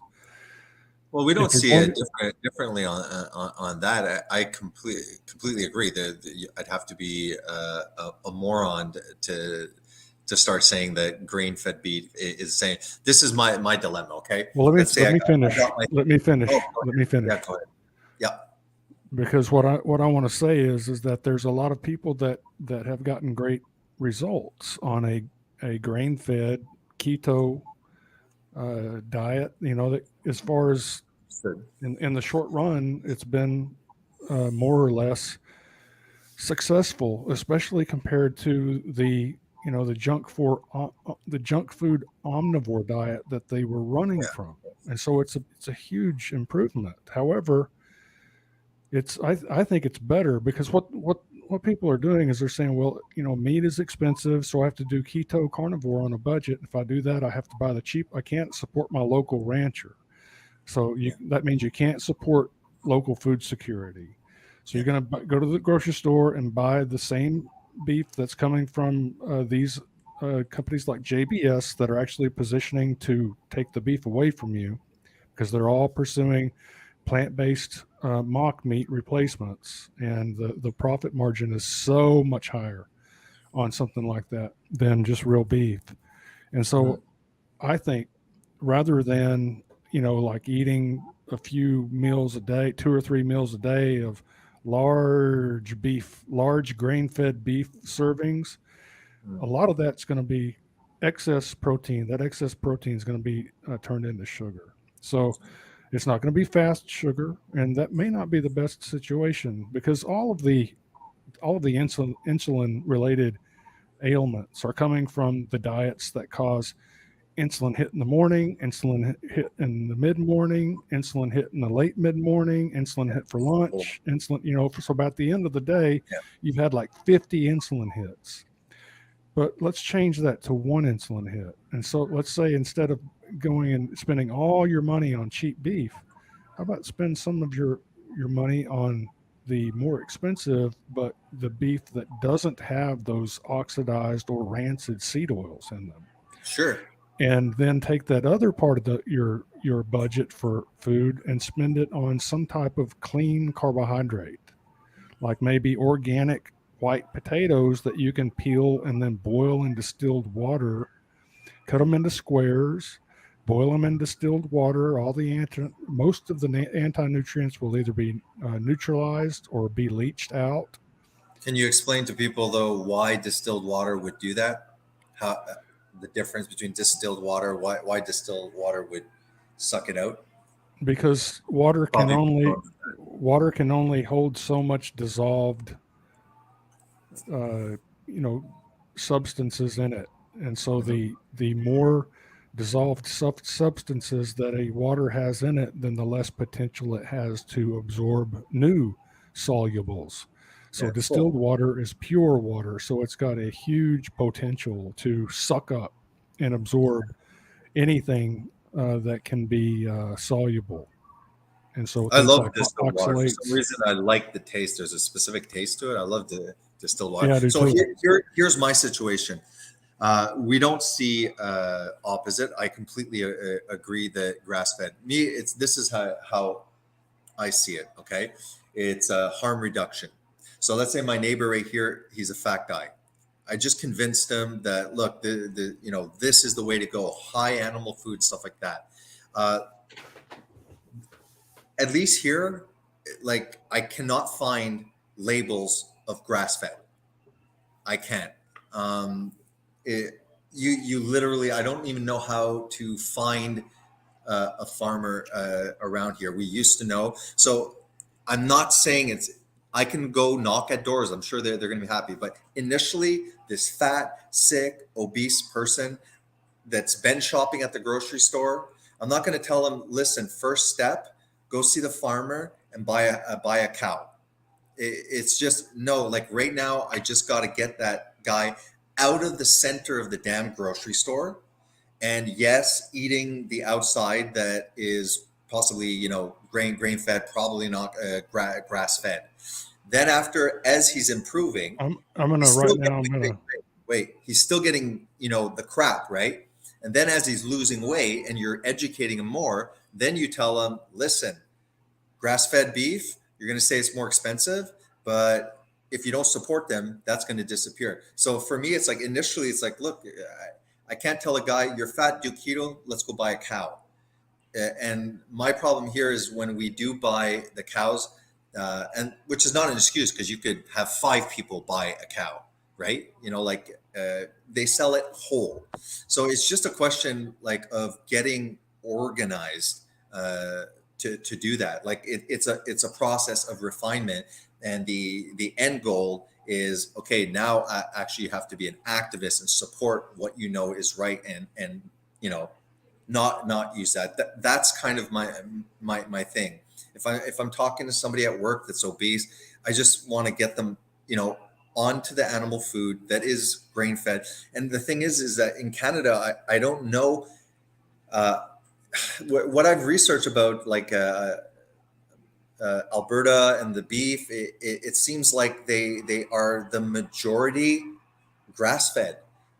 Well, we don't see it differently on that. I completely agree that I'd have to be a moron to start saying that grain-fed beef is saying. This is my dilemma. Okay. Well, let me finish. Let me finish. Yeah, go ahead. Yeah. Because what I want to say is that there's a lot of people that have gotten great results on a grain-fed keto diet. That as far as in the short run, it's been more or less successful, especially compared to the the junk food omnivore diet that they were running from. And so it's a huge improvement. However, I think it's better because what people are doing is they're saying, well, meat is expensive, so I have to do keto carnivore on a budget. If I do that, I have to buy the cheap. I can't support my local rancher. So that means you can't support local food security. So you're going to go to the grocery store and buy the same beef that's coming from these companies like JBS that are actually positioning to take the beef away from you, because they're all pursuing plant-based mock meat replacements, and the profit margin is so much higher on something like that than just real beef. And so I think rather than like eating a few meals a day, 2 or 3 meals a day of large grain-fed beef servings, a lot of that's going to be excess protein. That excess protein is going to be turned into sugar. So it's not going to be fast sugar, and that may not be the best situation, because all of the insulin related ailments are coming from the diets that cause insulin hit in the morning, insulin hit in the mid-morning, insulin hit in the late mid-morning, insulin hit for lunch, insulin, so about the end of the day, you've had like 50 insulin hits. But let's change that to one insulin hit. And so let's say instead of going and spending all your money on cheap beef, how about spend some of your money on the more expensive, but the beef that doesn't have those oxidized or rancid seed oils in them. Sure. And then take that other part of your budget for food and spend it on some type of clean carbohydrate, like maybe organic white potatoes that you can peel and then boil in distilled water, cut them into squares, boil them in distilled water. Most of the anti-nutrients will either be neutralized or be leached out. Can you explain to people though why distilled water would do that? How the difference between distilled water, why distilled water would suck it out? Because water can only hold so much dissolved substances in it. And so the more dissolved substances that a water has in it, then the less potential it has to absorb new solubles. So distilled water is pure water, so it's got a huge potential to suck up and absorb anything that can be soluble. And so I love like distilled water. For some reason, I like the taste. There's a specific taste to it. I love the distilled water. Yeah, so here's my situation. We don't see opposite. I completely agree that grass-fed. This is how I see it. Okay, it's harm reduction. So let's say my neighbor right here, he's a fat guy. I just convinced him that look, this is the way to go. High animal food, stuff like that. At least here, like I cannot find labels of grass-fed. I can't. You literally, I don't even know how to find a farmer around here. We used to know. So I'm not saying I can go knock at doors. I'm sure they're going to be happy. But initially, this fat, sick, obese person that's been shopping at the grocery store, I'm not going to tell them, listen, first step, go see the farmer and buy a cow. It's just, no, like right now, I just got to get that guy out of the center of the damn grocery store. And yes, eating the outside that is possibly, grain fed, probably not grass fed. Then as he's improving, he's still getting, the crap, right? And then as he's losing weight and you're educating him more, then you tell him, listen, grass-fed beef, you're going to say it's more expensive, but if you don't support them, that's going to disappear. So for me, it's like initially, it's like, look, I can't tell a guy, you're fat, do keto, let's go buy a cow. And my problem here is when we do buy the cows, and which is not an excuse because you could have 5 people buy a cow, right? They sell it whole. So it's just a question of getting organized to do that. Like it's a process of refinement, and the end goal is, okay, now actually you have to be an activist and support what you know is right, and you know, not use that. That's kind of my thing. If I'm talking to somebody at work that's obese, I just want to get them, you know, onto the animal food that is grain fed. And the thing is that in Canada, I don't know what I've researched about, like Alberta and the beef. It seems like they are the majority grass fed,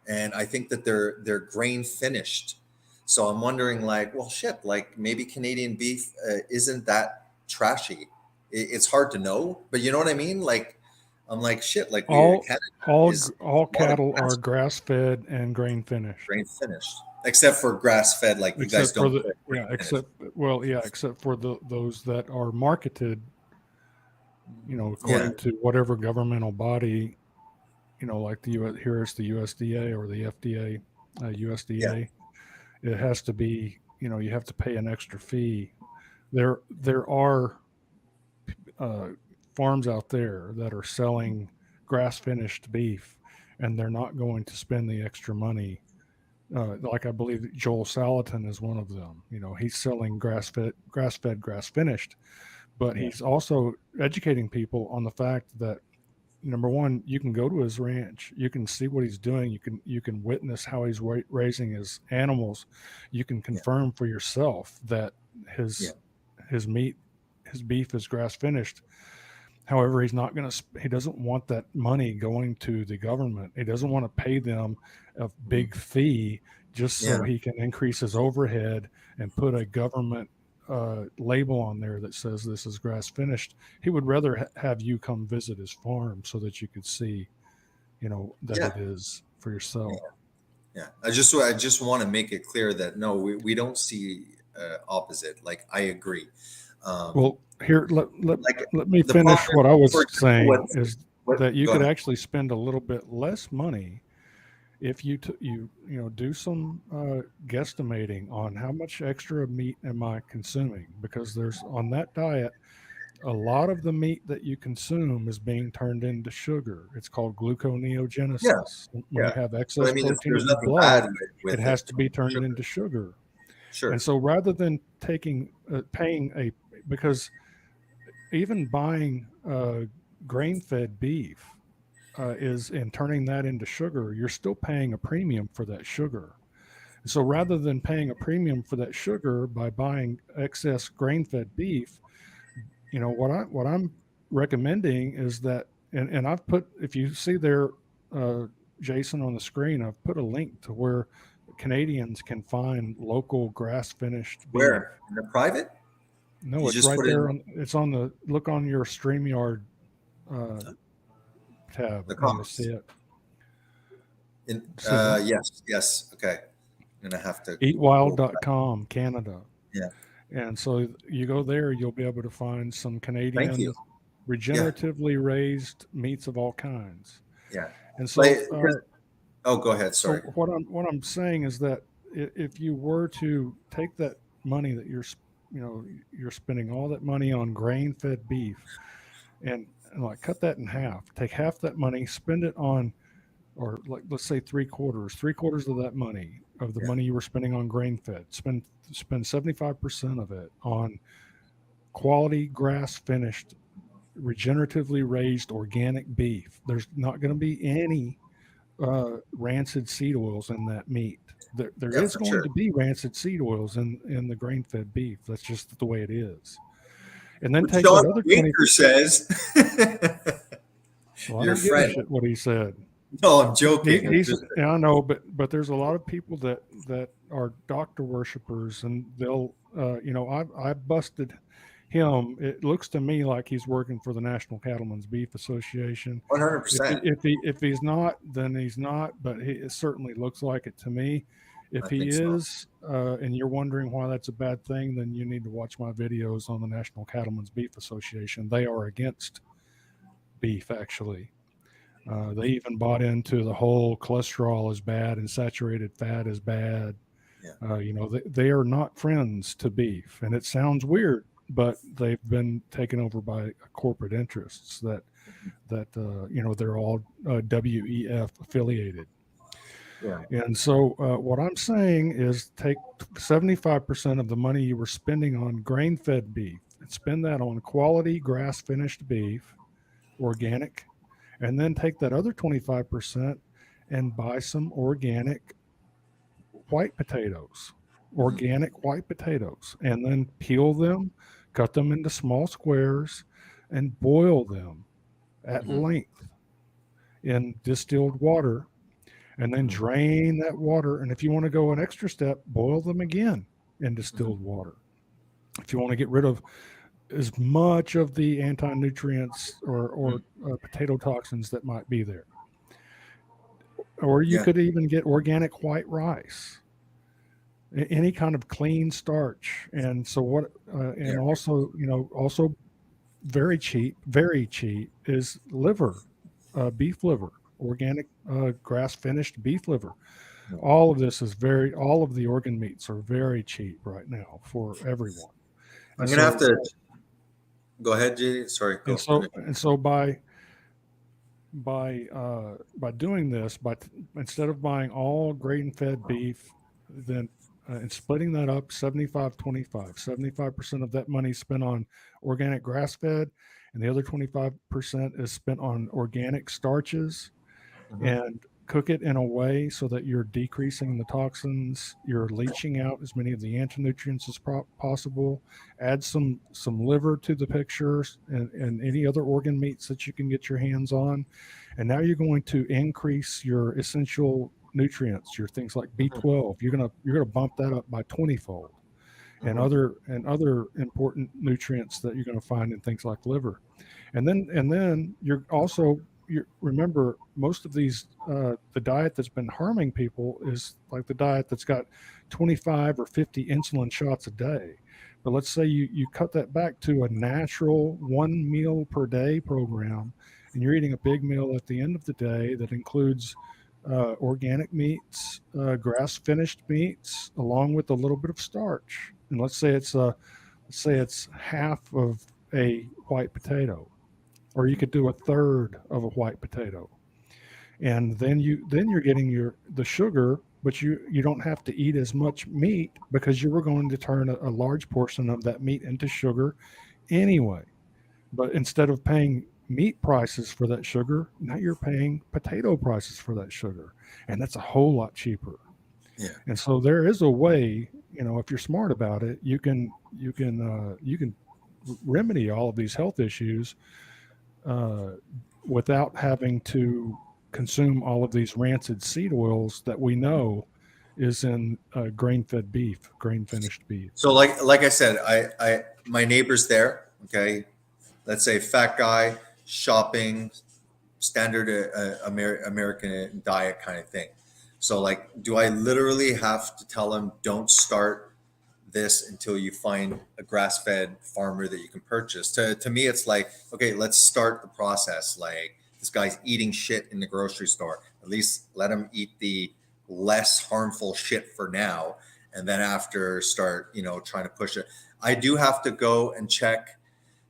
and I think that they're grain finished. So I'm wondering, like, well, shit, like maybe Canadian beef isn't that trashy. It's hard to know, but you know what I mean. Like, I'm like, shit, like Canada all cattle are grass fed and grain finished. grain finished, except for grass fed. Like you guys Except for don't. except for those that are marketed, you know, according to whatever governmental body, you know, like here it's the USDA or the FDA, USDA. It has to be, you know, you have to pay an extra fee. There are farms out there that are selling grass finished beef, and they're not going to spend the extra money. Like I believe Joel Salatin is one of them. You know, he's selling grass fed, grass finished, but he's also educating people on the fact that, number one, you can go to his ranch, you can see what he's doing, you can witness how he's raising his animals, you can confirm for yourself that his beef is grass finished. However, he doesn't want that money going to the government. He doesn't want to pay them a big fee just so he can increase his overhead and put a government label on there that says this is grass finished. He would rather have you come visit his farm so that you could see, you know, that it is for yourself. I just want to make it clear that no, we don't see opposite. Like, I agree. Well, here, let me finish what I was saying is that you could actually spend a little bit less money if you do some guesstimating on how much extra meat am I consuming, because there's, on that diet, a lot of the meat that you consume is being turned into sugar. It's called gluconeogenesis. When you have excess protein in the blood, it has to be turned into sugar. Sure. And so rather than because even buying grain-fed beef and turning that into sugar, you're still paying a premium for that sugar. So rather than paying a premium for that sugar by buying excess grain-fed beef, you know, what I'm recommending is that, and I've put, if you see there, Jason, on the screen, I've put a link to where Canadians can find local grass-finished beef. Where? In the private? No, it's right there. It's on the, look on your StreamYard tab. The comments. See it. Yes. Okay. I'm gonna have to eatwild.com, Canada. Yeah. And so you go there, you'll be able to find some Canadian regeneratively raised meats of all kinds. Yeah. And so go ahead. Sorry. So what I'm saying is that if you were to take that money that you're spending all that money on grain-fed beef and like cut that in half, take half that money, spend it on, or like, let's say three quarters of that money, of the money you were spending on grain-fed, spend 75% of it on quality grass-finished, regeneratively raised organic beef. There's not going to be any rancid seed oils in that meat. There is going to be rancid seed oils in the grain-fed beef. That's just the way it is. And then take John that other Baker says. Well, Your friend. Shit what he said. No, I'm joking. I know, but there's a lot of people that are doctor worshipers, and they'll, I busted him. It looks to me like he's working for the National Cattlemen's Beef Association. 100%. If he's not, then he's not. But it certainly looks like it to me. If he is, and you're wondering why that's a bad thing, then you need to watch my videos on the National Cattlemen's Beef Association. They are against beef, actually. They even bought into the whole cholesterol is bad and saturated fat is bad. They are not friends to beef. And it sounds weird but they've been taken over by corporate interests that they're all WEF affiliated. Yeah. And so what I'm saying is take 75% of the money you were spending on grain-fed beef and spend that on quality grass-finished beef, organic, and then take that other 25% and buy some organic white potatoes, organic white potatoes, and then peel them, cut them into small squares, and boil them at length in distilled water, and then drain that water. And if you want to go an extra step, boil them again in distilled water. If you want to get rid of as much of the anti-nutrients or potato toxins that might be there. Or you could even get organic white rice, any kind of clean starch. And so what, and also, also very cheap is liver, beef liver, organic grass finished beef liver. All of this is all of the organ meats are very cheap right now for everyone. I'm going to have to go ahead, G. Sorry. Go. And so by doing this, instead of buying all grain-fed beef, then and splitting that up 75% of that money spent on organic grass-fed, and the other 25% is spent on organic starches, and cook it in a way so that you're decreasing the toxins, you're leaching out as many of the anti-nutrients as possible. Add some liver to the pictures and any other organ meats that you can get your hands on, and now you're going to increase your essential nutrients, your things like B12. You're gonna bump that up by 20-fold, and other important nutrients that you're going to find in things like liver, and then you're also. Remember, most of these, the diet that's been harming people is like the diet that's got 25 or 50 insulin shots a day. But let's say you cut that back to a natural 1 meal per day program, and you're eating a big meal at the end of the day that includes organic meats, grass finished meats, along with a little bit of starch. And let's say it's half of a white potato. Or you could do a third of a white potato, and then you're getting the sugar, but you don't have to eat as much meat because you were going to turn a large portion of that meat into sugar anyway. But instead of paying meat prices for that sugar, now you're paying potato prices for that sugar, and that's a whole lot cheaper. Yeah. And so there is a way, if you're smart about it, you can remedy all of these health issues without having to consume all of these rancid seed oils that we know is in grain-fed beef, grain-finished beef. So like I said, I my neighbor's there. Okay, let's say fat guy shopping, standard American diet kind of thing. So like, do I literally have to tell him don't start this until you find a grass-fed farmer that you can purchase? To me, it's like, okay, let's start the process. Like, this guy's eating shit in the grocery store. At least let him eat the less harmful shit for now, and then after start, trying to push it. I do have to go and check.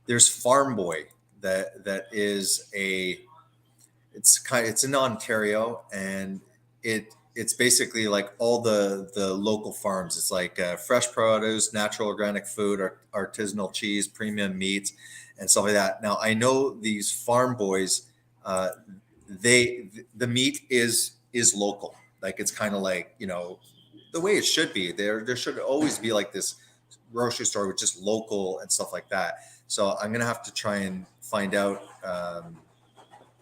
There's Farm Boy that is it's in Ontario, and it's basically like all the local farms. It's like fresh produce, natural organic food, artisanal cheese, premium meats, and stuff like that. Now I know these Farm Boys, the meat is local. Like, it's kind of like, the way it should be. There should always be like this grocery store with just local and stuff like that. So I'm gonna have to try and find out,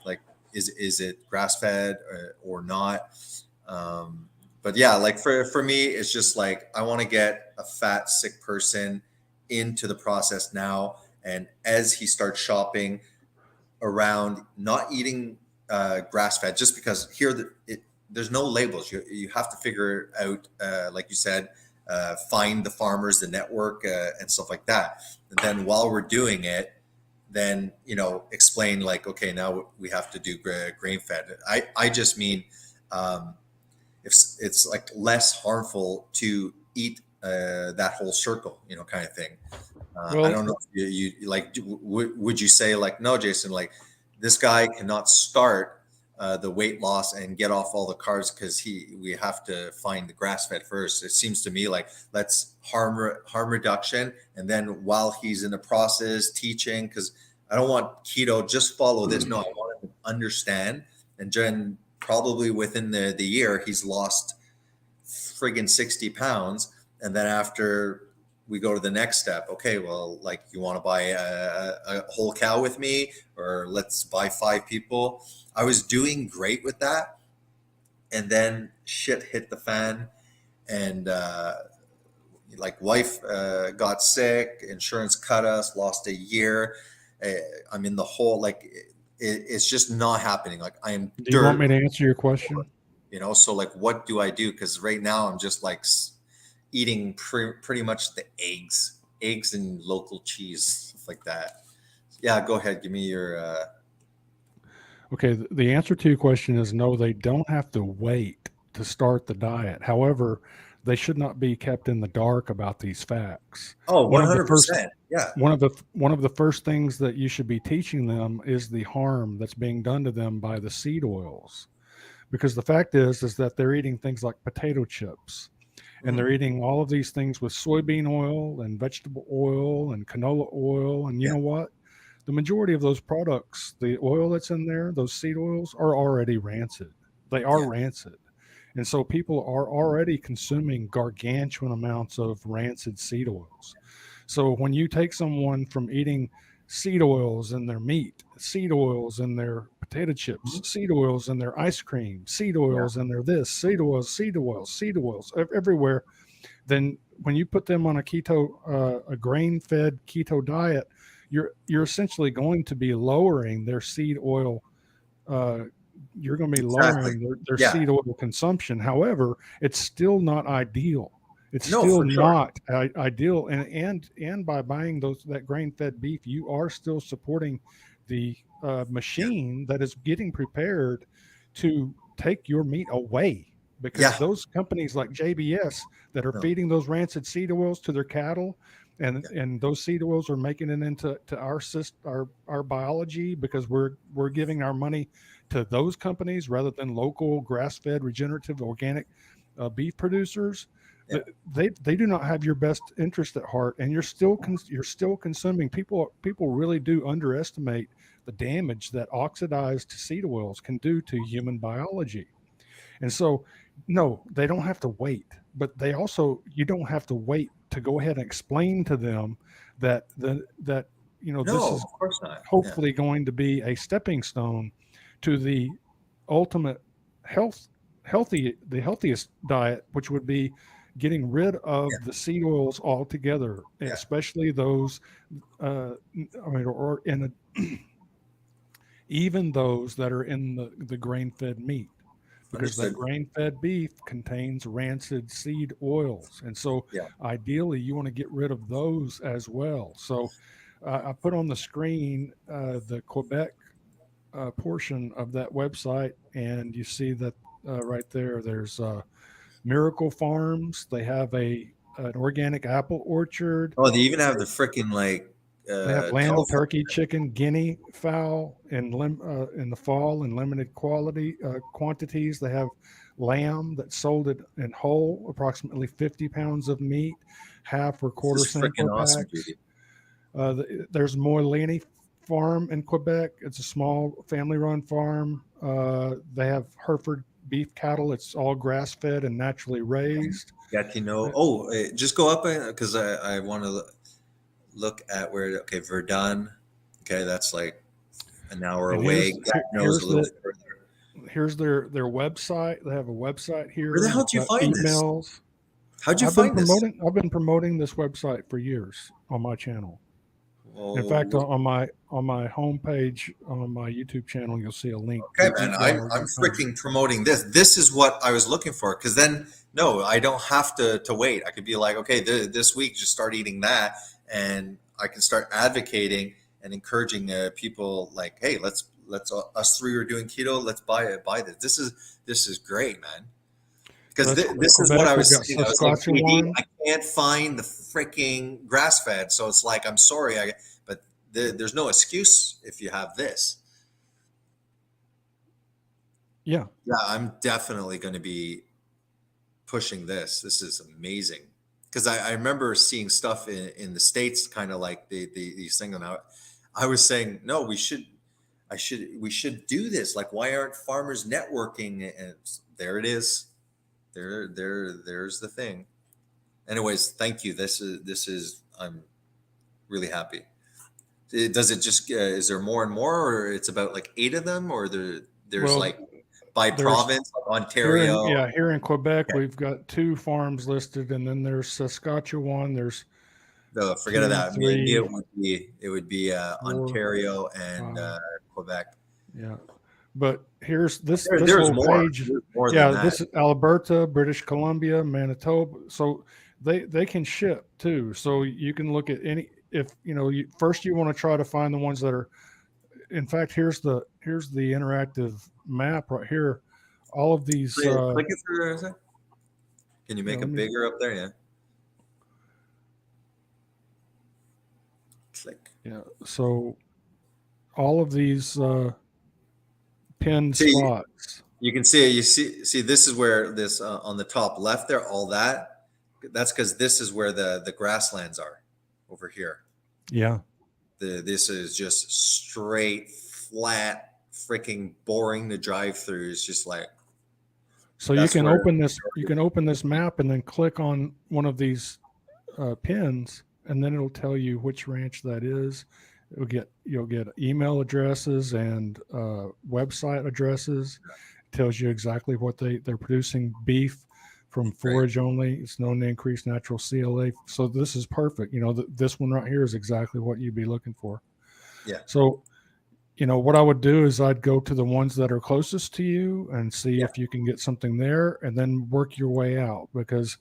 like, is it grass fed or not? But yeah, like for me, it's just like, I want to get a fat, sick person into the process now. And as he starts shopping around, not eating grass fed, just because here there's no labels. You have to figure out, like you said, find the farmers, the network, and stuff like that. And then while we're doing it, then, explain like, okay, now we have to do grain fed. I just mean, if it's like less harmful to eat that whole circle, kind of thing. Well- I don't know if you like, would you say like, no, Jason, like this guy cannot start the weight loss and get off all the carbs because we have to find the grass fed first. It seems to me like let's harm reduction, and then while he's in the process teaching, because I don't want keto just follow this. No, I want him to understand, and then probably within the year he's lost friggin' 60 pounds, and then after we go to the next step. Okay, well, like you want to buy a whole cow with me, or let's buy 5 people. I was doing great with that, and then shit hit the fan, and like wife got sick, insurance cut us, lost a year. I'm in the hole. Like it's just not happening. Like I am. Do you want me to answer your question? You know, so like, what do I do? Because right now I'm just like eating pretty much the eggs and local cheese, stuff like that. Yeah, go ahead. Give me your. Okay, the answer to your question is no, they don't have to wait to start the diet. However, they should not be kept in the dark about these facts. Oh, 100%. Yeah. One of the first things that you should be teaching them is the harm that's being done to them by the seed oils. Because the fact is that they're eating things like potato chips, and they're eating all of these things with soybean oil and vegetable oil and canola oil. And you know what? The majority of those products, the oil that's in there, those seed oils, are already rancid. They are rancid. And so people are already consuming gargantuan amounts of rancid seed oils. So when you take someone from eating seed oils in their meat, seed oils in their potato chips, seed oils in their ice cream, seed oils in their this, seed oils everywhere, then when you put them on a grain-fed keto diet, you're essentially going to be lowering their seed oil. You're going to be lowering their seed oil consumption. However, it's still not ideal. It's still not ideal. And by buying that grain-fed beef, you are still supporting the machine that is getting prepared to take your meat away. Because those companies like JBS that are feeding those rancid seed oils to their cattle, and those seed oils are making it into our biology, because we're giving our money to those companies rather than local grass-fed regenerative organic beef producers. They do not have your best interest at heart, and you're still consuming. People really do underestimate the damage that oxidized seed oils can do to human biology. And so, no, they don't have to wait, but you don't have to wait to go ahead and explain to them that this is of course not. hopefully going to be a stepping stone to the ultimate the healthiest diet, which would be getting rid of the seed oils altogether, especially those, even those that are in the grain-fed meat. Because the grain-fed beef contains rancid seed oils. And so ideally you want to get rid of those as well. So I put on the screen the Quebec portion of that website, and you see that right there's Miracle Farms. They have an organic apple orchard. Oh, they even have the freaking like they have lamb, turkey, chicken, guinea fowl in the fall in limited quantities. They have lamb that's sold in whole, approximately 50 pounds of meat, half or quarter sampler packs. There's Moilani Farm in Quebec. It's a small family-run farm. They have Hereford beef cattle. It's all grass-fed and naturally raised. Just go up because I want to look at where. Okay, Verdun. Okay, that's like an hour away. Here's their website. They have a website here. Where the hell did you find emails. This? How'd you find this? I've been promoting this website for years on my channel. In fact, on my homepage on my YouTube channel, you'll see a link. Okay, man, I'm freaking promoting this. This is what I was looking for, because then I don't have to wait. I could be like, okay, this week just start eating that, and I can start advocating and encouraging people like, hey, let's us 3 are doing keto. Let's buy this. This is great, man. Because That's this is Quebec. what I We've was got saying. I was like, Saskatchewan. I can't find the freaking grass fed. So it's like, I'm sorry, but there's no excuse if you have this. Yeah. Yeah, I'm definitely going to be pushing this. This is amazing. Because I remember seeing stuff in the States, kind of like these things. And I was saying, no, we should do this. Like, why aren't farmers networking? And there it is. There's the thing. Anyways, thank you. This is I'm really happy. Does it just is there more and more, or it's about like 8 of them, or there's Well, like by there's- province, like Ontario? Here in Quebec, we've got 2 farms listed, and then there's Saskatchewan. There's No, forget 2, that. 3, It would be 4, Ontario and 5. Quebec. Yeah. But here's this There's whole more. page. There's more Yeah, than that. this is Alberta, British Columbia, Manitoba. So they can ship too. So you can look at any, if you know, first you want to try to find the ones that are, in fact, here's the interactive map right here. All of these Click it for a sec. Can you make let it me- bigger up there? Yeah. Click. yeah, so all of these pinned See, spots. You can see it. You see this is where this on the top left there, all that's because this is where the grasslands are over here. Yeah. This is just straight, flat, freaking boring to drive through. It's just like, So you that's can where- open this map and then click on one of these pins, and then it'll tell you which ranch that is. You'll get email addresses and website addresses. It tells you exactly what they're producing. Beef from forage only. It's known to increase natural CLA. So this is perfect. You know, this one right here is exactly what you'd be looking for. Yeah. So, you know, what I would do is I'd go to the ones that are closest to you and see if you can get something there, and then work your way out, because,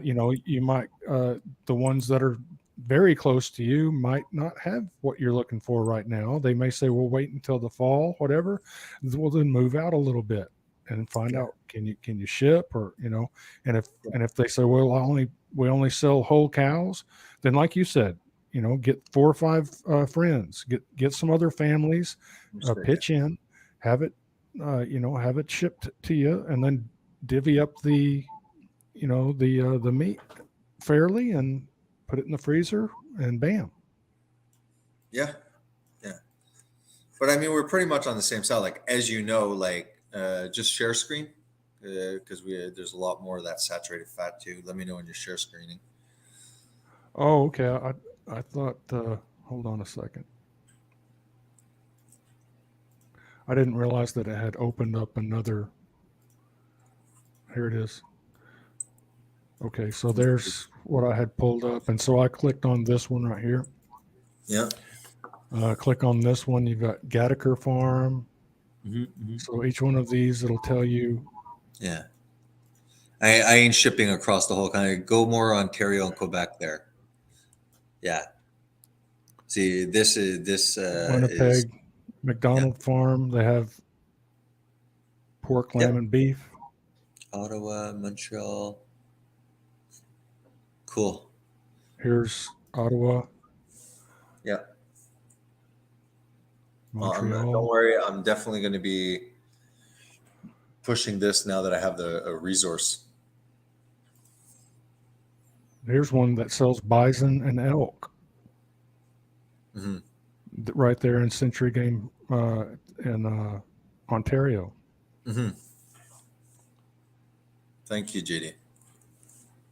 you know, you might, the ones that are very close to you might not have what you're looking for right now. They may say, well, wait until the fall, whatever. Well, then move out a little bit and find out, can you ship, or, you know, and if they say, well, we only sell whole cows, then like you said, you know, get 4 or 5 friends, get some other families, pitch in, have it, you know, have it shipped to you, and then divvy up the, you know, the meat fairly and put it in the freezer, and bam. Yeah. But I mean, we're pretty much on the same side. Like, as you know, like just share screen, because there's a lot more of that saturated fat too. Let me know when you're share screening. Oh, okay. I thought, hold on a second. I didn't realize that it had opened up another. Here it is. Okay, so there's what I had pulled up. And so I clicked on this one right here. Yeah. Click on this one. You've got Gattaker Farm. Mm-hmm. So each one of these, it'll tell you. Yeah. I ain't shipping across the whole country. Go more Ontario and Quebec there. Yeah. See, this Winnipeg, McDonald Farm. They have pork, lamb, and beef. Ottawa, Montreal. Cool. Here's Ottawa. Yeah. Montreal. Don't worry. I'm definitely going to be pushing this now that I have the resource. Here's one that sells bison and elk. Mm-hmm. Right there in Century Game in Ontario. Mm-hmm. Thank you, JD.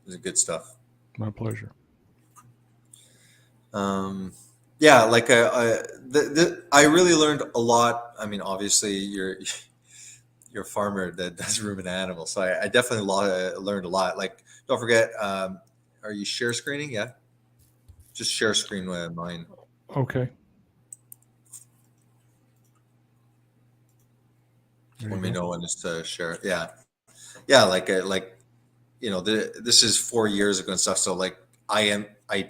This is good stuff. My pleasure. Yeah, like I really learned a lot. I mean, obviously, you're a farmer that does ruminant animals, so I definitely learned a lot. Like, don't forget, are you share screening? Yeah, just share screen with mine. Okay. Let me know when it's to share. Yeah, like you know, this is 4 years ago and stuff. So like, I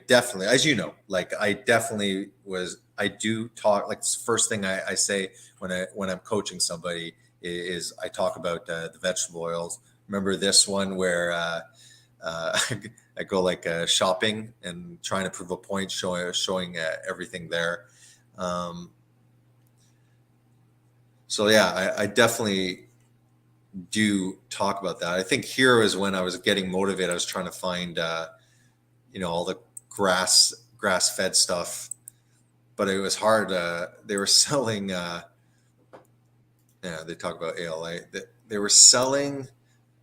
definitely, as you know, like I do talk, like the first thing I say when I'm coaching somebody is I talk about the vegetable oils, remember this one where I go like shopping and trying to prove a point, showing everything there. So yeah, I definitely do talk about that. I think here is when I was getting motivated. I was trying to find, all the grass fed stuff, but it was hard. They were selling. They talk about ALA. They were selling,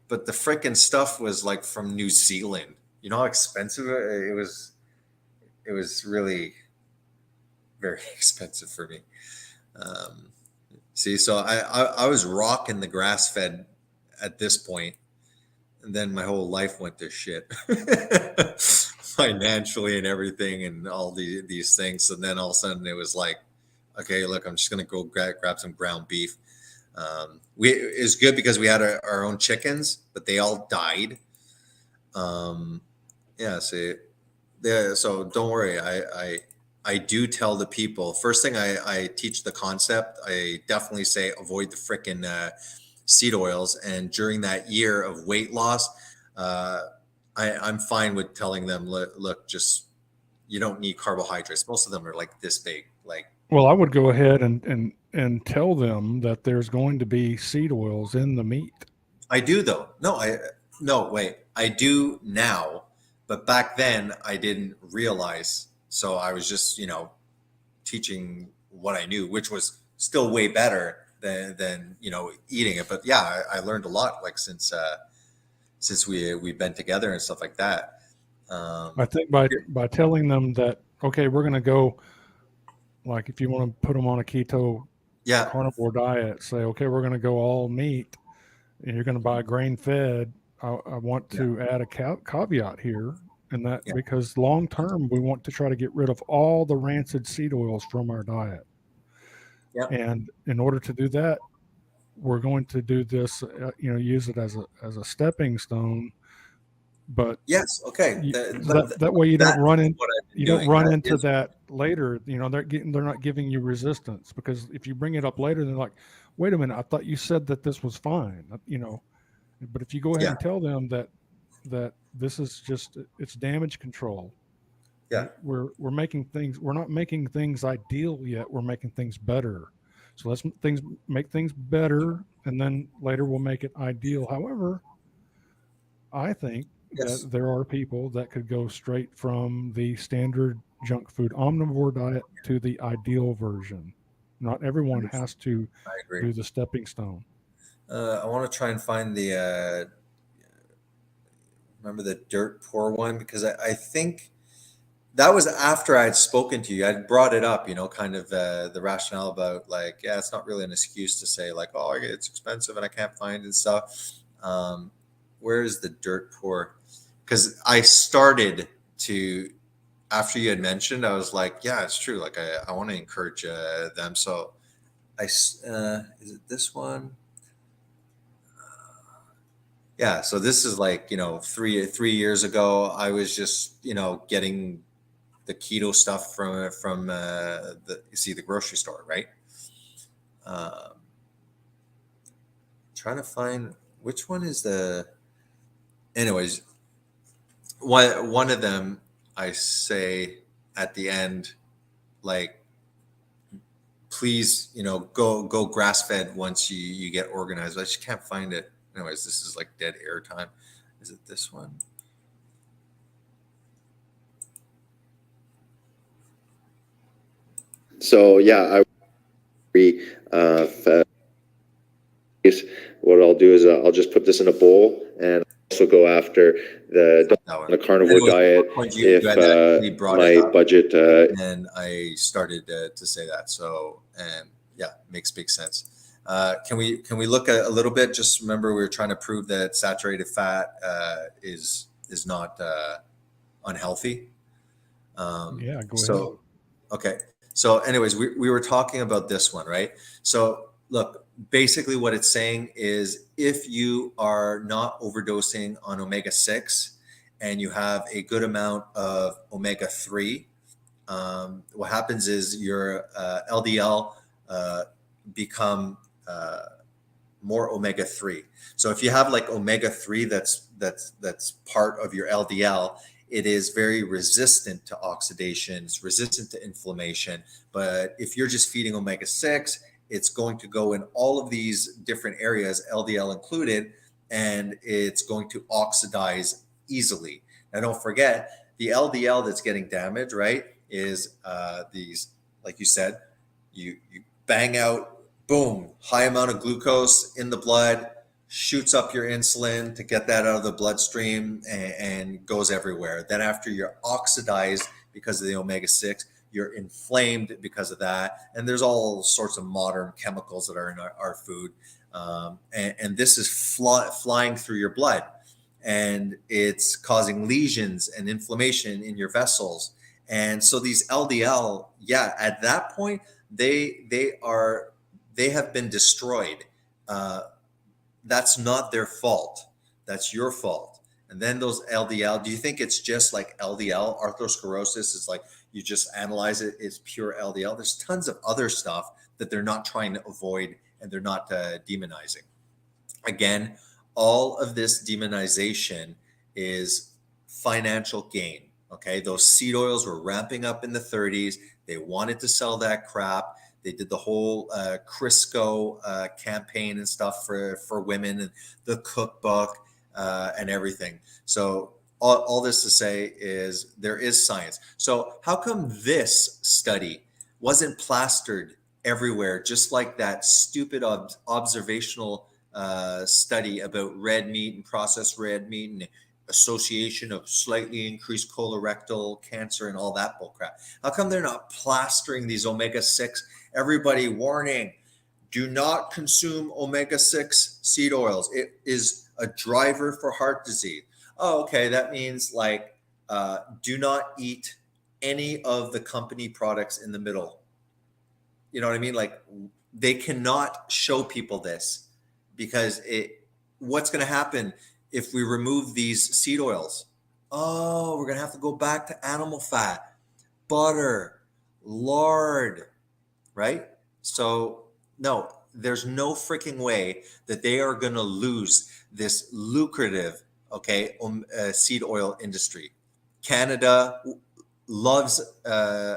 but the freaking stuff was like from New Zealand. You know how expensive it was. It was really very expensive for me. See, so I was rocking the grass fed at this point, and then my whole life went to shit financially and everything, and all these things. And then all of a sudden, it was like, okay, look, I'm just gonna go grab some ground beef. It was good because we had our own chickens, but they all died. So don't worry. I do tell the people, first thing I teach the concept. I definitely say avoid the frickin' seed oils. And during that year of weight loss, I'm fine with telling them, look, just, you don't need carbohydrates. Most of them are like this big. Like, Well, I would go ahead and tell them that there's going to be seed oils in the meat. I do though. No, wait. I do now, but back then I didn't realize. So I was just, teaching what I knew, which was still way better than eating it. But yeah, I learned a lot like since we've been together and stuff like that. I think by telling them that, okay, we're going to go, like if you want to put them on a keto carnivore diet, say, okay, we're going to go all meat and you're going to buy grain fed. I want to add a caveat here. And that because long term, we want to try to get rid of all the rancid seed oils from our diet. Yep. And in order to do that, we're going to do this, use it as a stepping stone. But yes, okay. That way you don't run into that later. They're not giving you resistance, because if you bring it up later, they're like, wait a minute, I thought you said that this was fine. But if you go ahead and tell them that this is just, it's damage control. Yeah. We're making things, we're not making things ideal yet. We're making things better. So let's make things better, and then later we'll make it ideal. However, I think that there are people that could go straight from the standard junk food omnivore diet to the ideal version. Not everyone has to do the stepping stone. I want to try and find the remember the dirt poor one, because I think that was after I had spoken to you. I'd brought it up, kind of the rationale about like, yeah, it's not really an excuse to say like, oh, it's expensive and I can't find it and stuff. Where is the dirt poor? Because I started to, after you had mentioned, I was like, yeah, it's true. Like I want to encourage them. So is it this one? Yeah. So this is like, 3 years ago, I was just, getting the keto stuff from the grocery store, right? Trying to find which one is the. Anyways, one of them I say at the end, like, please, go grass fed once you get organized. I just can't find it. Anyways, this is like dead air time. Is it this one? So yeah, I agree. What I'll do is I'll just put this in a bowl and also go after the carnivore diet if my budget. And I started to say that. So, and yeah, makes big sense. Can we look a little bit? Just remember, we were trying to prove that saturated fat is not unhealthy. Go ahead. So, okay. So anyways, we were talking about this one, right? So look, basically what it's saying is if you are not overdosing on omega-6 and you have a good amount of omega-3, what happens is your LDL become more omega-3. So if you have like omega-3 that's part of your LDL, it is very resistant to oxidation, it's resistant to inflammation. But if you're just feeding omega-6, it's going to go in all of these different areas, LDL included, and it's going to oxidize easily. Now, don't forget, the LDL that's getting damaged, right, is these, like you said, you bang out, boom, high amount of glucose in the blood, shoots up your insulin to get that out of the bloodstream and goes everywhere. Then after you're oxidized because of the omega-6, you're inflamed because of that. And there's all sorts of modern chemicals that are in our food. And this is flying through your blood. And it's causing lesions and inflammation in your vessels. And so these LDL, yeah, at that point, they have been destroyed. That's not their fault. That's your fault. And then those LDL, do you think it's just like LDL? Atherosclerosis is like, you just analyze it, it's pure LDL. There's tons of other stuff that they're not trying to avoid and they're not demonizing. Again, all of this demonization is financial gain. Okay, those seed oils were ramping up in the 30s. They wanted to sell that crap. They did the whole Crisco campaign and stuff for women and the cookbook and everything. So all this to say is there is science. So how come this study wasn't plastered everywhere, just like that stupid observational study about red meat and processed red meat and association of slightly increased colorectal cancer and all that bullcrap? How come they're not plastering these omega-6? Everybody, warning, do not consume omega-6 seed oils. It is a driver for heart disease. Oh, okay, that means like do not eat any of the company products in the middle. You know what I mean? Like they cannot show people this because what's going to happen if we remove these seed oils? Oh, we're going to have to go back to animal fat, butter, lard, right? So no, there's no freaking way that they are going to lose this lucrative, seed oil industry. Canada loves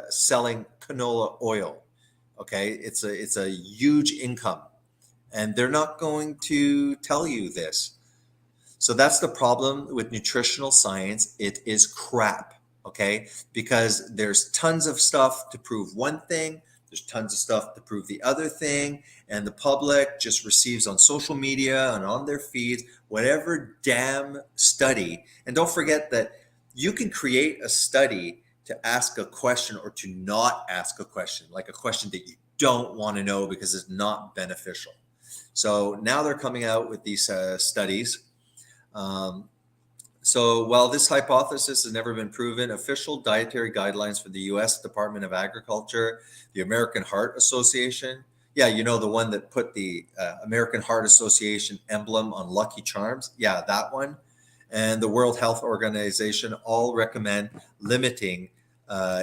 selling canola oil. Okay, it's a huge income, and they're not going to tell you this. So that's the problem with nutritional science. It is crap, okay? Because there's tons of stuff to prove one thing, there's tons of stuff to prove the other thing, and the public just receives on social media and on their feeds whatever damn study. And don't forget that you can create a study to ask a question or to not ask a question, like a question that you don't want to know because it's not beneficial. So now they're coming out with these studies. So while this hypothesis has never been proven, official dietary guidelines for the U.S. Department of Agriculture, the American Heart Association, yeah, you know, the one that put the American Heart Association emblem on Lucky Charms, yeah, that one, and the World Health Organization all recommend limiting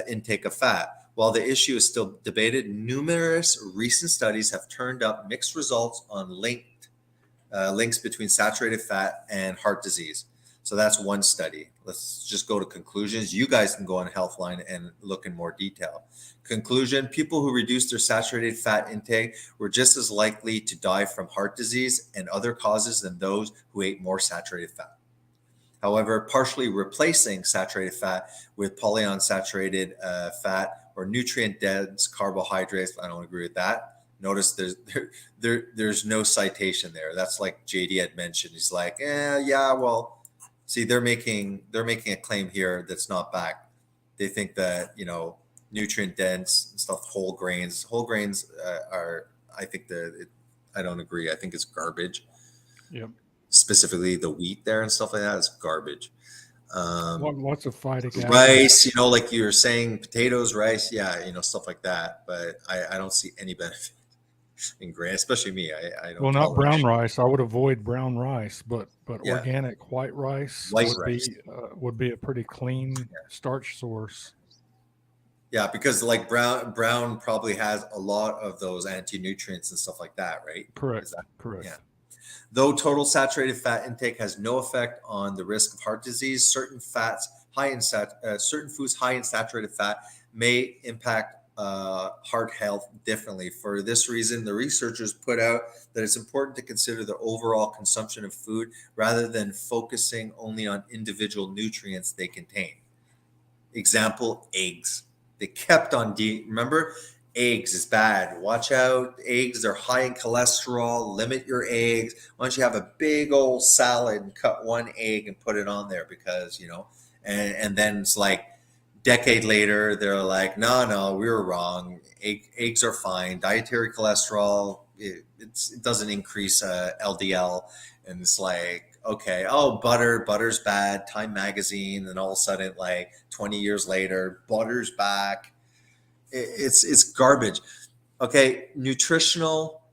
intake of fat. While the issue is still debated, numerous recent studies have turned up mixed results on links between saturated fat and heart disease. So that's one study. Let's just go to conclusions. You guys can go on Healthline and look in more detail. Conclusion: people who reduced their saturated fat intake were just as likely to die from heart disease and other causes than those who ate more saturated fat. However, partially replacing saturated fat with polyunsaturated fat or nutrient-dense carbohydrates, I don't agree with that. Notice there's no citation there. That's like JD had mentioned. He's like, yeah, well, see, they're making a claim here that's not backed. They think that, you know, nutrient dense and stuff, whole grains are, I think I don't agree. I think it's garbage. Yep. Specifically the wheat there and stuff like that is garbage. Lots of phytic acid. Rice, you know, like you were saying, potatoes, rice, yeah, you know, stuff like that. But I don't see any benefit in grain, especially me. I don't. Well, not brown rice. I would avoid brown rice, but Yeah. organic white rice would be a pretty clean starch source. Yeah, because like brown probably has a lot of those anti-nutrients and stuff like that, right? Correct. Correct. Yeah. Though total saturated fat intake has no effect on the risk of heart disease, certain foods high in saturated fat may impact heart health differently. For this reason, the researchers put out that it's important to consider the overall consumption of food rather than focusing only on individual nutrients they contain. Example, eggs. They kept on remember, eggs is bad. Watch out. Eggs are high in cholesterol. Limit your eggs. Why don't you have a big old salad and cut one egg and put it on there because, and then it's like decade later, they're like, no, we were wrong. Eggs are fine. Dietary cholesterol, it doesn't increase LDL. And it's like, okay, butter's bad. Time magazine. And all of a sudden, like 20 years later, butter's back. It's garbage. Okay, nutritional,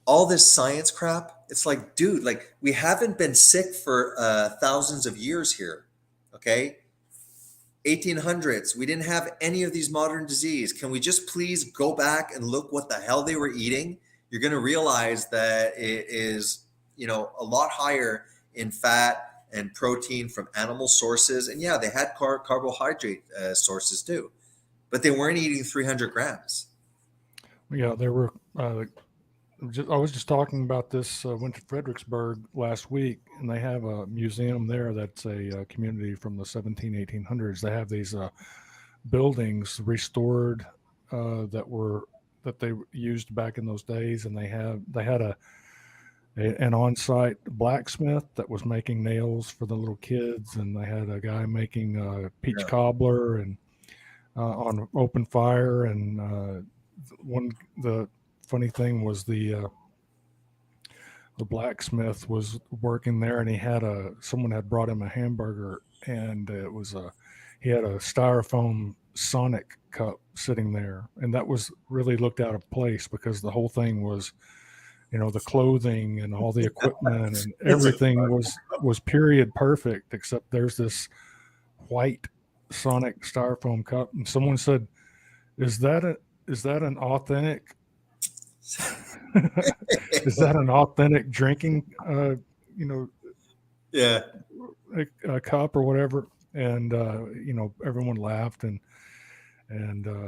all this science crap. It's like, dude, like we haven't been sick for thousands of years here. Okay, 1800s, we didn't have any of these modern disease. Can we just please go back and look what the hell they were eating? You're going to realize that it is, a lot higher in fat and protein from animal sources. And yeah, they had carbohydrate sources too, but they weren't eating 300 grams. Yeah, there were. I was just talking about this. Went to Fredericksburg last week, and they have a museum there that's a community from the 1800s. They have these buildings restored that they used back in those days, and they had an on-site blacksmith that was making nails for the little kids, and they had a guy making peach cobbler and on open fire. And the funny thing was the blacksmith was working there, and someone had brought him a hamburger, and he had a styrofoam Sonic cup sitting there, and that was really looked out of place because the whole thing was, the clothing and all the equipment and everything was period perfect, except there's this white Sonic styrofoam cup, and someone said, "Is that an authentic?" Is that an authentic drinking, a cup or whatever? And everyone laughed, and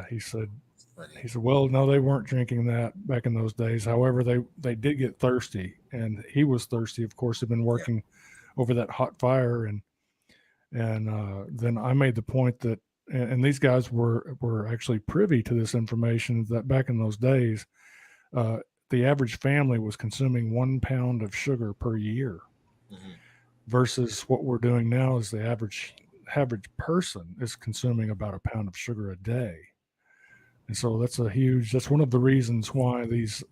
he said, well, no, they weren't drinking that back in those days. However, they did get thirsty, and he was thirsty. Of course, had been working over that hot fire, and then I made the point that, and these guys were actually privy to this information, that back in those days, the average family was consuming 1 pound of sugar per year, versus what we're doing now is the average person is consuming about 1 pound of sugar a day. And so that's one of the reasons why these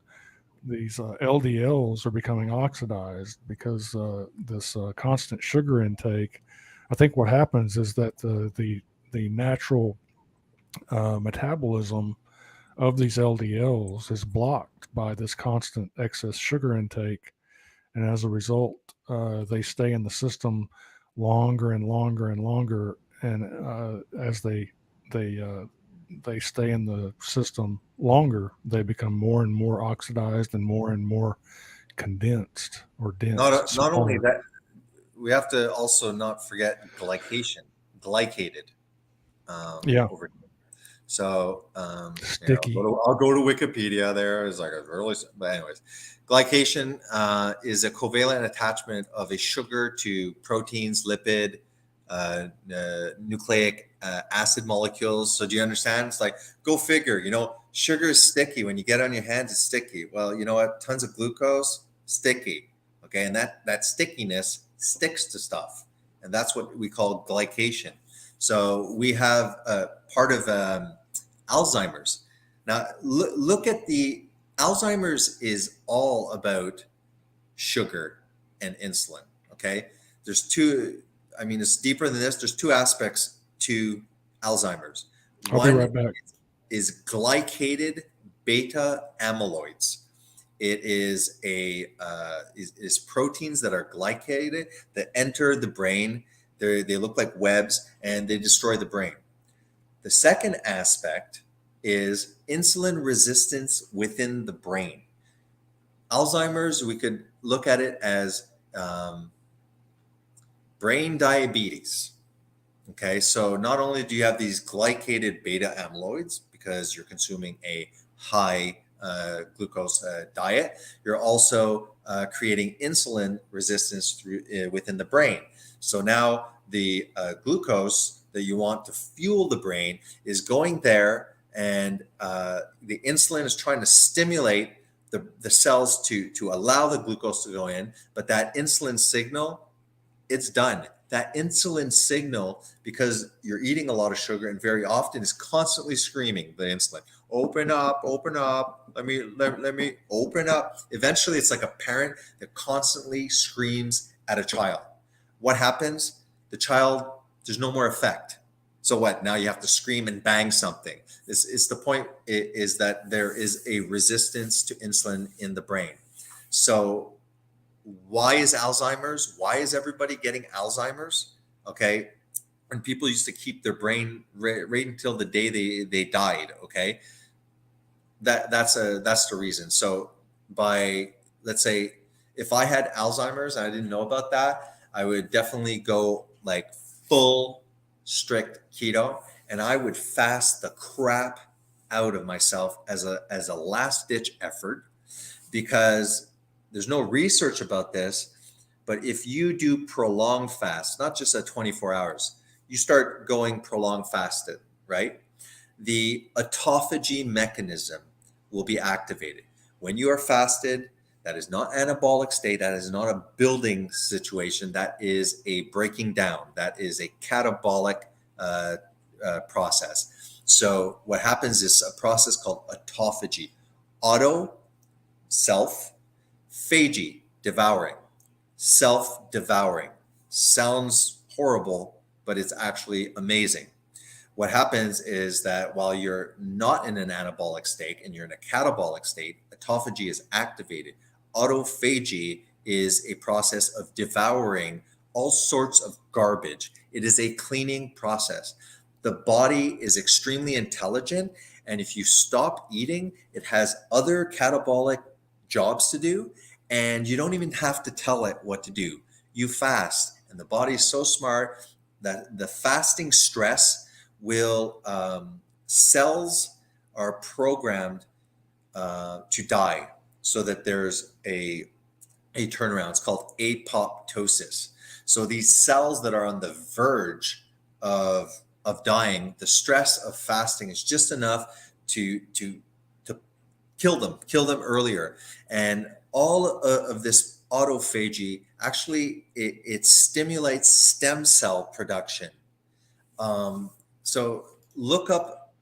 LDLs are becoming oxidized, because this constant sugar intake. I think what happens is that the natural metabolism of these LDLs is blocked by this constant excess sugar intake, and as a result, they stay in the system longer and longer and longer, and as they stay in the system longer, they become more and more oxidized and more condensed or dense. Not only that, we have to also not forget glycated. Over. So sticky. I'll go to Wikipedia. There is like but anyways, glycation is a covalent attachment of a sugar to proteins, lipid, nucleic acid molecules. So do you understand? It's like, go figure. Sugar is sticky. When you get on your hands, it's sticky. Well, you know what? Tons of glucose, sticky. Okay, and that stickiness sticks to stuff, and that's what we call glycation. So we have part of Alzheimer's. Now look at Alzheimer's is all about sugar and insulin. Okay, there's two. I mean, it's deeper than this. There's two aspects to Alzheimer's. I'll be right back. Is glycated beta amyloids. It is is proteins that are glycated that enter the brain. They look like webs, and they destroy the brain. The second aspect is insulin resistance within the brain. Alzheimer's, we could look at it as brain diabetes. Okay, so not only do you have these glycated beta amyloids because you're consuming a high glucose diet, you're also creating insulin resistance through within the brain. So now the glucose that you want to fuel the brain is going there, and the insulin is trying to stimulate the cells to allow the glucose to go in, but that insulin signal, it's done. That insulin signal, because you're eating a lot of sugar and very often is constantly screaming, the insulin, open up, let me open up. Eventually it's like a parent that constantly screams at a child. What happens? The child, there's no more effect. So what? Now you have to scream and bang something. This is the point, is that there is a resistance to insulin in the brain. So why is Alzheimer's? Why is everybody getting Alzheimer's? Okay. And people used to keep their brain right until the day they died. Okay. That's the reason. So let's say if I had Alzheimer's and I didn't know about that, I would definitely go like full strict keto, and I would fast the crap out of myself as a last ditch effort, because there's no research about this, but if you do prolonged fast, not just at 24 hours, you start going prolonged fasted, right? The autophagy mechanism will be activated. When you are fasted, that is not anabolic state, that is not a building situation, that is a breaking down, that is a catabolic process. So what happens is a process called autophagy. Auto, self, phagy, devouring, self-devouring. Sounds horrible, but it's actually amazing. What happens is that while you're not in an anabolic state and you're in a catabolic state, autophagy is activated. Autophagy is a process of devouring all sorts of garbage. It is a cleaning process. The body is extremely intelligent, and if you stop eating, it has other catabolic jobs to do, and you don't even have to tell it what to do. You fast, and the body is so smart that the fasting stress will, cells are programmed to die, so that there's a turnaround. It's called apoptosis. So these cells that are on the verge of dying, the stress of fasting is just enough to kill them earlier. And all of this autophagy, actually, it stimulates stem cell production. So look up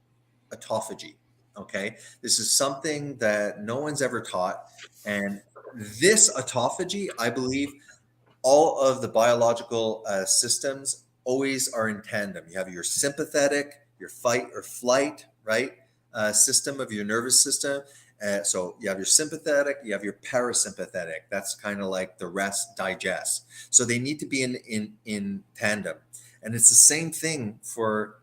autophagy, okay? This is something that no one's ever taught. And this autophagy, I believe, all of the biological systems always are in tandem. You have your sympathetic, your fight or flight, right? System of your nervous system. So you have your sympathetic, you have your parasympathetic. That's kind of like the rest, digest. So they need to be in tandem. And it's the same thing for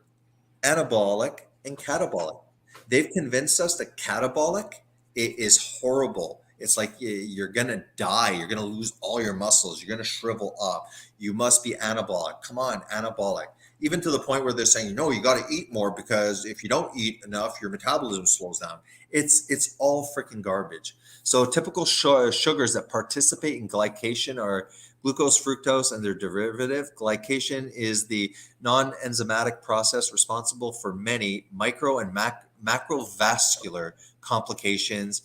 anabolic and catabolic. They've convinced us that catabolic is horrible. It's like you're going to die. You're going to lose all your muscles. You're going to shrivel up. You must be anabolic. Come on, anabolic. Even to the point where they're saying, no, you got to eat more, because if you don't eat enough, your metabolism slows down. It's all freaking garbage. So typical sugars that participate in glycation are glucose, fructose, and their derivative. Glycation is the non-enzymatic process responsible for many micro and macrovascular complications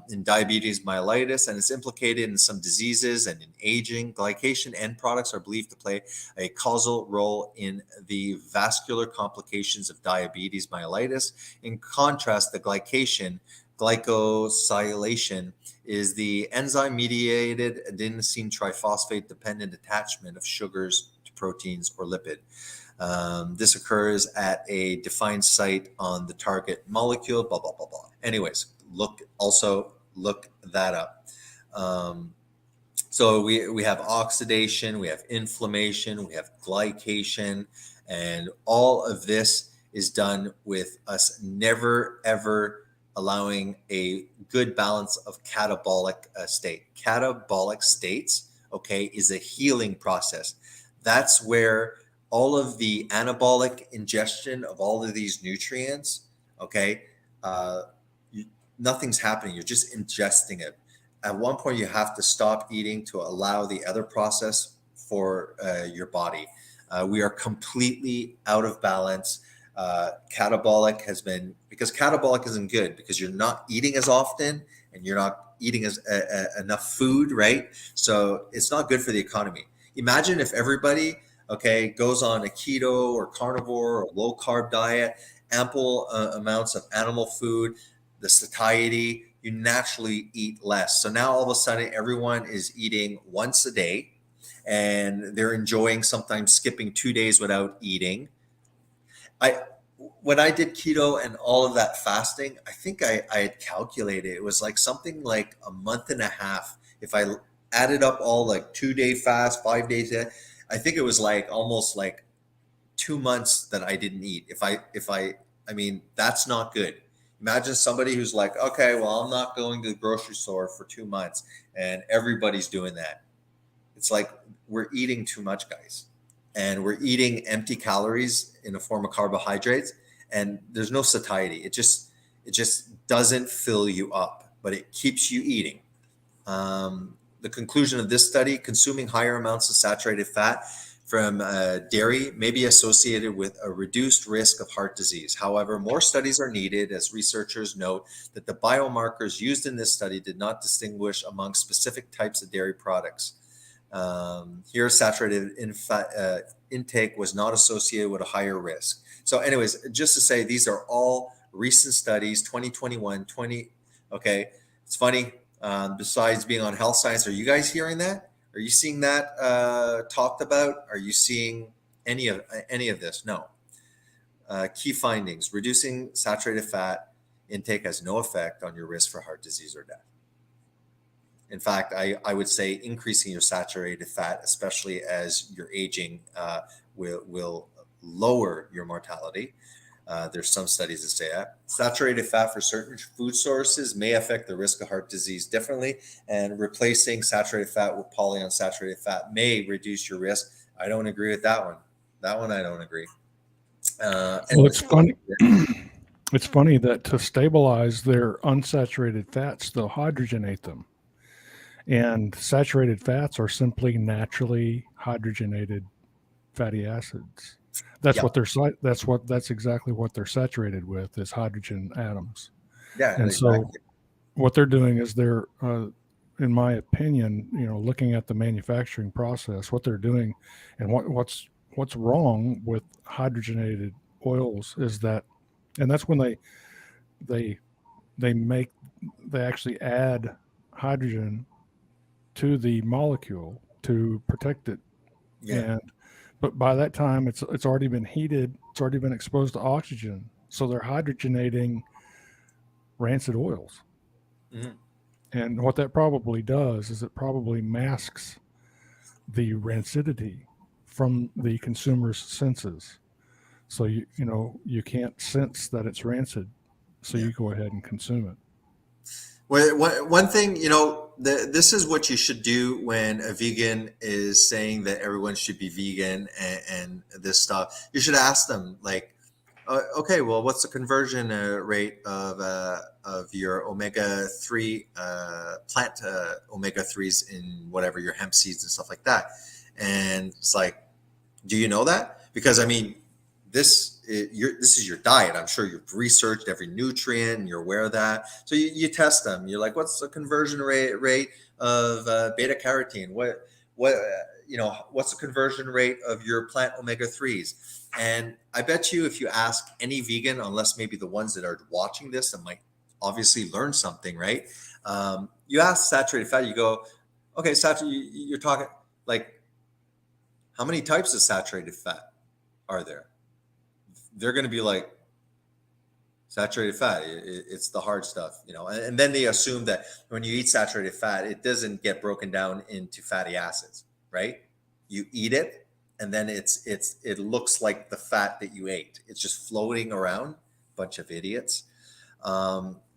in diabetes mellitus, and it's implicated in some diseases and in aging. Glycation end products are believed to play a causal role in the vascular complications of diabetes mellitus. In contrast, the glycation, glycosylation, is the enzyme-mediated adenosine triphosphate-dependent attachment of sugars to proteins or lipid. This occurs at a defined site on the target molecule, blah, blah, blah, blah. Anyways, look that up. So we have oxidation, we have inflammation, we have glycation, and all of this is done with us never, ever allowing a good balance of catabolic state. Catabolic states, okay, is a healing process. That's where all of the anabolic ingestion of all of these nutrients, okay, nothing's happening. You're just ingesting it. At one point, you have to stop eating to allow the other process for your body. We are completely out of balance. Catabolic has been, because catabolic isn't good because you're not eating as often and you're not eating as enough food, right? So it's not good for the economy. Imagine if everybody, okay, goes on a keto or carnivore or low carb diet, ample amounts of animal food, the satiety, you naturally eat less. So now all of a sudden everyone is eating once a day and they're enjoying sometimes skipping 2 days without eating. When I did keto and all of that fasting, I think I had calculated it was like something like a month and a half. If I added up all like 2-day fast, 5 days, I think it was like almost like 2 months that I didn't eat. I mean, that's not good. Imagine somebody who's like, okay, well, I'm not going to the grocery store for 2 months, and everybody's doing that. It's like we're eating too much, guys, and we're eating empty calories in the form of carbohydrates, and there's no satiety. It just doesn't fill you up, but it keeps you eating. The conclusion of this study: consuming higher amounts of saturated fat from dairy may be associated with a reduced risk of heart disease. However, more studies are needed, as researchers note that the biomarkers used in this study did not distinguish among specific types of dairy products. Here, saturated intake was not associated with a higher risk. So anyways, just to say, these are all recent studies, 2021, okay. It's funny, besides being on Health Science, are you guys hearing that? Are you seeing that talked about? Are you seeing any of this? No. Key findings: reducing saturated fat intake has no effect on your risk for heart disease or death. In fact, I would say increasing your saturated fat, especially as you're aging, will lower your mortality. There's some studies that say that. Saturated fat for certain food sources may affect the risk of heart disease differently, and replacing saturated fat with polyunsaturated fat may reduce your risk. I don't agree with that one. That one I don't agree. Well, it's funny. It's funny that to stabilize their unsaturated fats, they'll hydrogenate them. And saturated fats are simply naturally hydrogenated fatty acids. That's what that's exactly what they're saturated with, is hydrogen atoms. Yeah. And exactly. so what they're doing is they're, in my opinion, looking at the manufacturing process, what they're doing and what's wrong with hydrogenated oils is that, and that's when they actually add hydrogen to the molecule to protect it. Yeah. But by that time, it's already been heated. It's already been exposed to oxygen. So they're hydrogenating rancid oils. Mm-hmm. And what that probably does is it probably masks the rancidity from the consumer's senses. So you can't sense that it's rancid. So you go ahead and consume it. Well, one thing, this is what you should do when a vegan is saying that everyone should be vegan and this stuff. You should ask them, like, okay, well, what's the conversion rate of your omega-3 plant omega-3s in whatever your hemp seeds and stuff like that? And it's like, do you know that? Because I mean, this is your diet. I'm sure you've researched every nutrient and you're aware of that. So you test them. You're like, what's the conversion rate of beta carotene? What's the conversion rate of your plant omega-3s? And I bet you if you ask any vegan, unless maybe the ones that are watching this that might obviously learn something, right? You ask saturated fat, you go, okay, you're talking like, how many types of saturated fat are there? They're going to be like, saturated fat, it's the hard stuff, and then they assume that when you eat saturated fat, it doesn't get broken down into fatty acids, right? You eat it, and then it looks like the fat that you ate. It's just floating around. Bunch of idiots.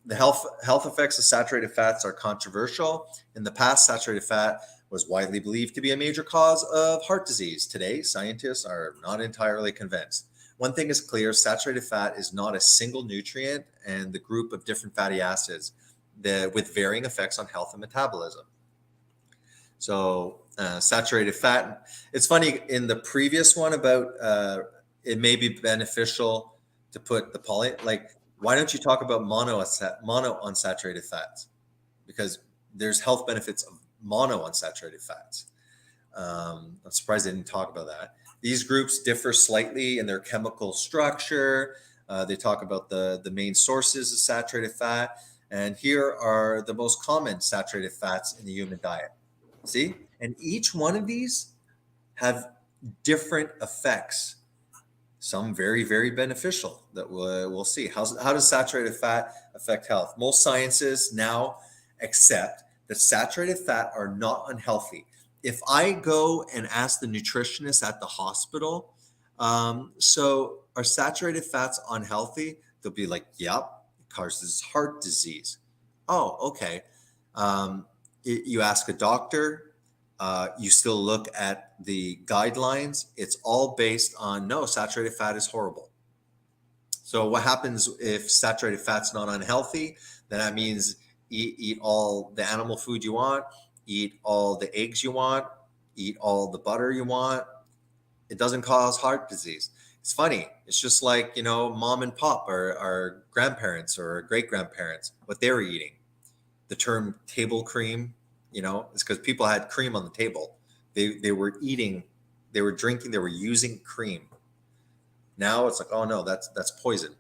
the health effects of saturated fats are controversial. In the past, saturated fat was widely believed to be a major cause of heart disease. Today, scientists are not entirely convinced. One thing is clear: saturated fat is not a single nutrient and the group of different fatty acids with varying effects on health and metabolism. So saturated fat, it's funny, in the previous one about it may be beneficial to put the why don't you talk about monounsaturated fats? Because there's health benefits of monounsaturated fats. I'm surprised they didn't talk about that. These groups differ slightly in their chemical structure. They talk about the main sources of saturated fat. And here are the most common saturated fats in the human diet. See? And each one of these have different effects. Some very, very beneficial that we'll see. How does saturated fat affect health? Most sciences now accept that saturated fat are not unhealthy. If I go and ask the nutritionist at the hospital, so are saturated fats unhealthy? They'll be like, yep, it causes heart disease. Oh, okay. You ask a doctor, you still look at the guidelines. It's all based on, no, saturated fat is horrible. So what happens if saturated fat's not unhealthy? Then that means eat all the animal food you want, eat all the eggs you want, eat all the butter you want. It doesn't cause heart disease. It's funny. It's just like, mom and pop, or our grandparents or great grandparents, what they were eating. The term table cream, it's because people had cream on the table. They were eating, they were drinking, they were using cream. Now it's like, oh no, that's poison.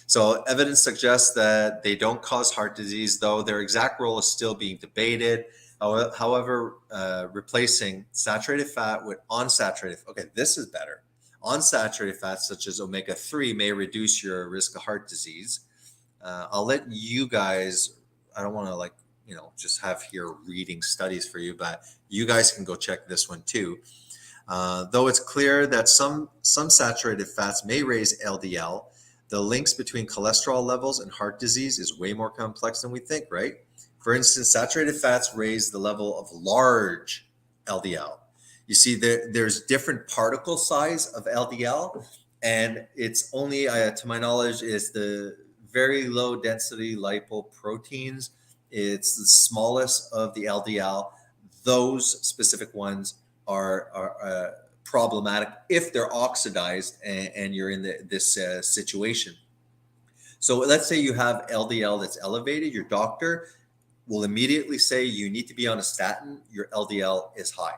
So evidence suggests that they don't cause heart disease, though their exact role is still being debated. However, replacing saturated fat with unsaturated, okay, this is better. Unsaturated fats such as omega-3 may reduce your risk of heart disease. I'll let you guys, I don't want to just have here reading studies for you, but you guys can go check this one too. Though it's clear that some saturated fats may raise LDL, the links between cholesterol levels and heart disease is way more complex than we think, right? For instance, saturated fats raise the level of large LDL. You see, there's different particle size of LDL, and it's only, to my knowledge, is the very low density lipoproteins. It's the smallest of the LDL. Those specific ones are problematic if they're oxidized and you're in this situation. So let's say you have LDL that's elevated. Your doctor will immediately say you need to be on a statin. Your LDL is high.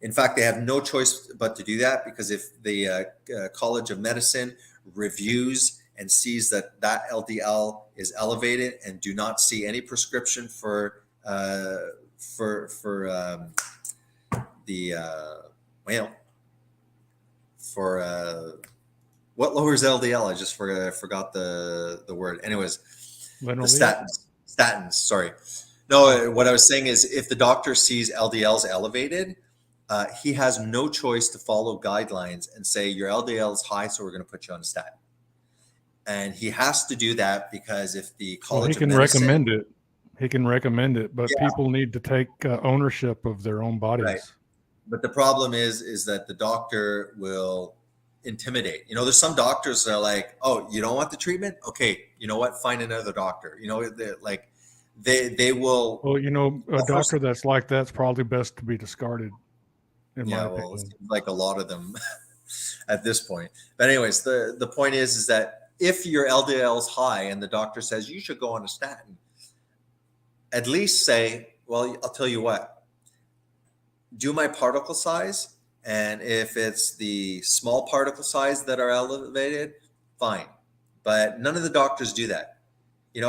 In fact, they have no choice but to do that, because if the College of Medicine reviews and sees that LDL is elevated and do not see any prescription for what lowers LDL? I just forgot the word. Anyways, the statins. Sorry. No, what I was saying is, if the doctor sees LDLs elevated, he has no choice to follow guidelines and say your LDL is high, so we're going to put you on a statin. And he has to do that because if the College of Medicine, recommend it. He can recommend it, but people need to take ownership of their own bodies. Right. But the problem is that the doctor will intimidate. There's some doctors that are like, oh, you don't want the treatment? Okay, you know what? Find another doctor. They will. Well, a doctor that's like that's probably best to be discarded. In my opinion. It seems like a lot of them at this point. But anyways, the point is that if your LDL is high and the doctor says you should go on a statin, at least say, well, I'll tell you what, do my particle size. And if it's the small particle size that are elevated, fine. But none of the doctors do that.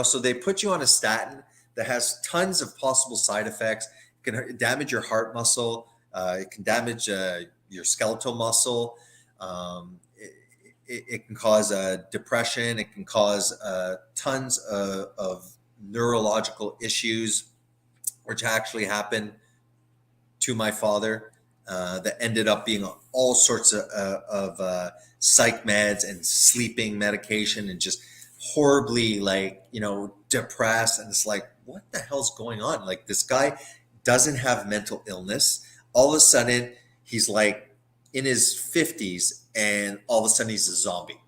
So they put you on a statin that has tons of possible side effects. It can damage your heart muscle. It can damage your skeletal muscle. It can cause depression. It can cause tons of neurological issues, which actually happened to my father, that ended up being all sorts of psych meds and sleeping medication, and just horribly depressed, and it's like, what the hell's going on? Like, this guy doesn't have mental illness. All of a sudden, he's like in his 50s, and all of a sudden he's a zombie.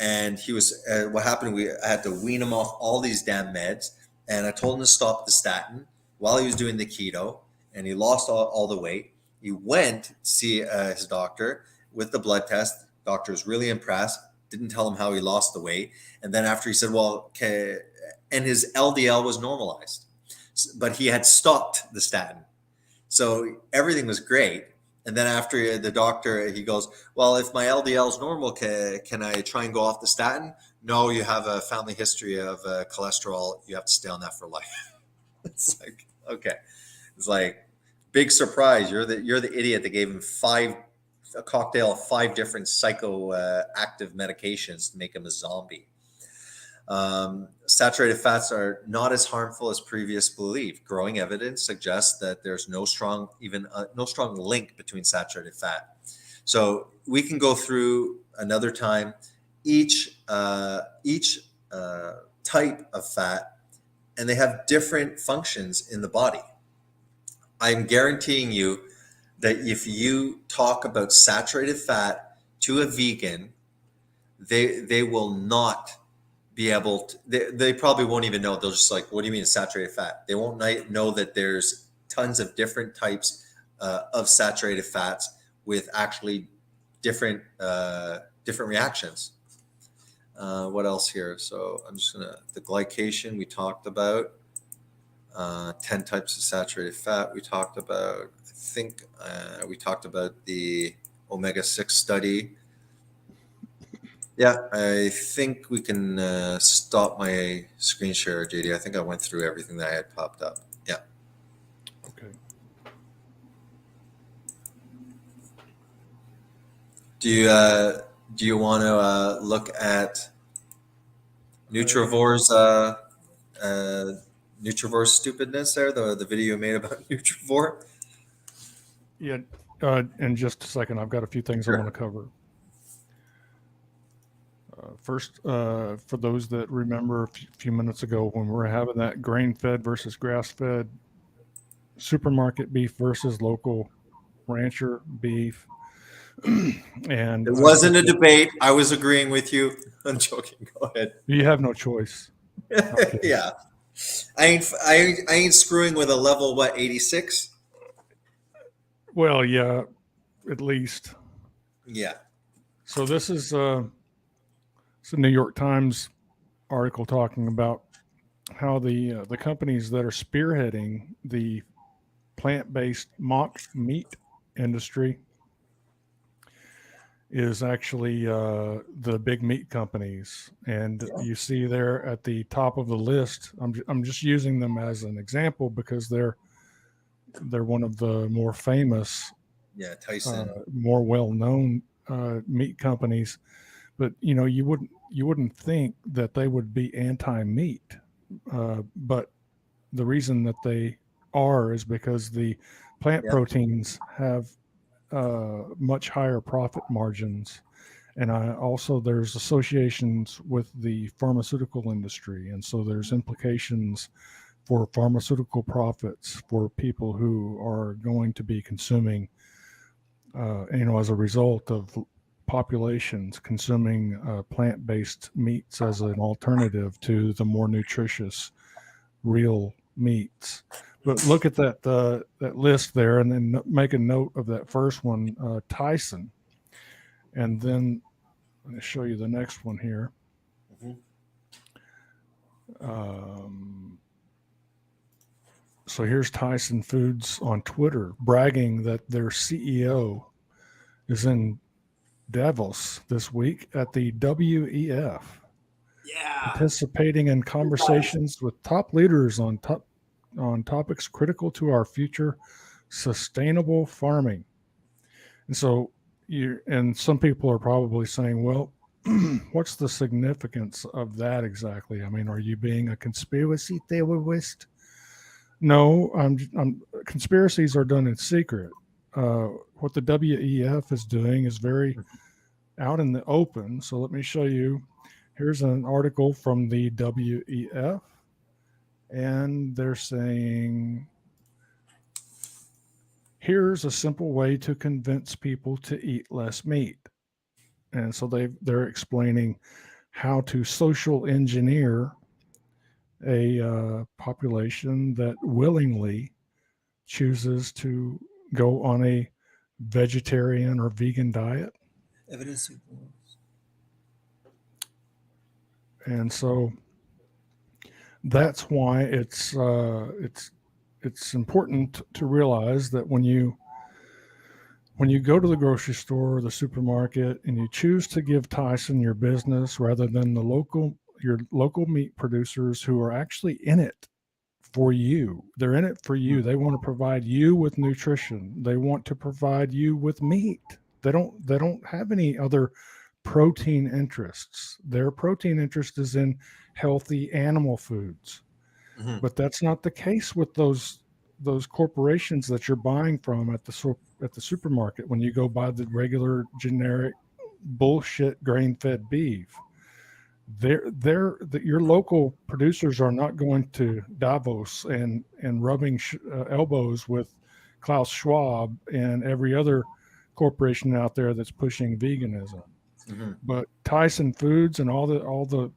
And he was, what happened, I had to wean him off all these damn meds, and I told him to stop the statin while he was doing the keto, and he lost all the weight. He went to see his doctor with the blood test. Doctor was really impressed, didn't tell him how he lost the weight. And then after he said, well, okay, and his LDL was normalized, but he had stopped the statin. So everything was great. And then after the doctor, he goes, well, if my LDL is normal, can I try and go off the statin? No, you have a family history of cholesterol. You have to stay on that for life. It's like, okay. It's like, big surprise. You're the idiot that gave him a cocktail of 5 different psychoactive medications to make him a zombie. Saturated fats are not as harmful as previous belief. Growing evidence suggests that there's no strong link between saturated fat. So we can go through another time each type of fat, and they have different functions in the body. I'm guaranteeing you that if you talk about saturated fat to a vegan, they will not be able to, they probably won't even know. They'll just like, what do you mean saturated fat? They won't know that there's tons of different types of saturated fats with actually different reactions. What else here? So I'm just the glycation we talked about, 10 types of saturated fat we talked about. I think we talked about the omega-6 study. Yeah, I think we can stop my screen share, JD. I think I went through everything that I had popped up. Yeah. Okay. Do you want to look at Nutrivore's stupidness there? The video you made about Nutrivore. Yeah. In just a second, I've got a few things I want to cover. First, for those that remember a few minutes ago when we were having that grain-fed versus grass-fed, supermarket beef versus local rancher beef, and it wasn't a debate. I was agreeing with you. I'm joking. Go ahead. You have no choice. Okay. Yeah, I ain't screwing with a level 86. Well, yeah, at least. Yeah. So this is it's a New York Times article talking about how the companies that are spearheading the plant-based mock meat industry is actually the big meat companies. And you see there at the top of the list, I'm just using them as an example because they're one of the more famous, Tyson, more well-known meat companies. But you wouldn't think that they would be anti-meat, but the reason that they are is because the plant proteins have much higher profit margins, and also there's associations with the pharmaceutical industry, and so there's implications for pharmaceutical profits for people who are going to be consuming, as a result of populations consuming plant-based meats as an alternative to the more nutritious real meats. But look at that list there, and then make a note of that first one, Tyson, and then I'm going to show you the next one here. So here's Tyson Foods on Twitter bragging that their CEO is in Davos this week at the WEF, participating in conversations with top leaders on topics critical to our future sustainable farming. And so some people are probably saying, well, what's the significance of that exactly? I mean, are you being a conspiracy theorist? No, conspiracies are done in secret. What the WEF is doing is very out in the open. So let me show you. Here's an article from the WEF, and they're saying, here's a simple way to convince people to eat less meat. And so they're explaining how to social engineer a population that willingly chooses to go on a vegetarian or vegan diet. Evidence. And so that's why it's important to realize that when you go to the grocery store or the supermarket and you choose to give Tyson your business rather than your local meat producers who are actually in it for you. They're in it for you. They want to provide you with nutrition. They want to provide you with meat. They don't have any other protein interests. Their protein interest is in healthy animal foods. Mhm. But that's not the case with those corporations that you're buying from at the supermarket when you go buy the regular generic bullshit grain-fed beef. Your local producers are not going to Davos and rubbing elbows with Klaus Schwab and every other corporation out there that's pushing veganism. Mm-hmm. But Tyson Foods and all the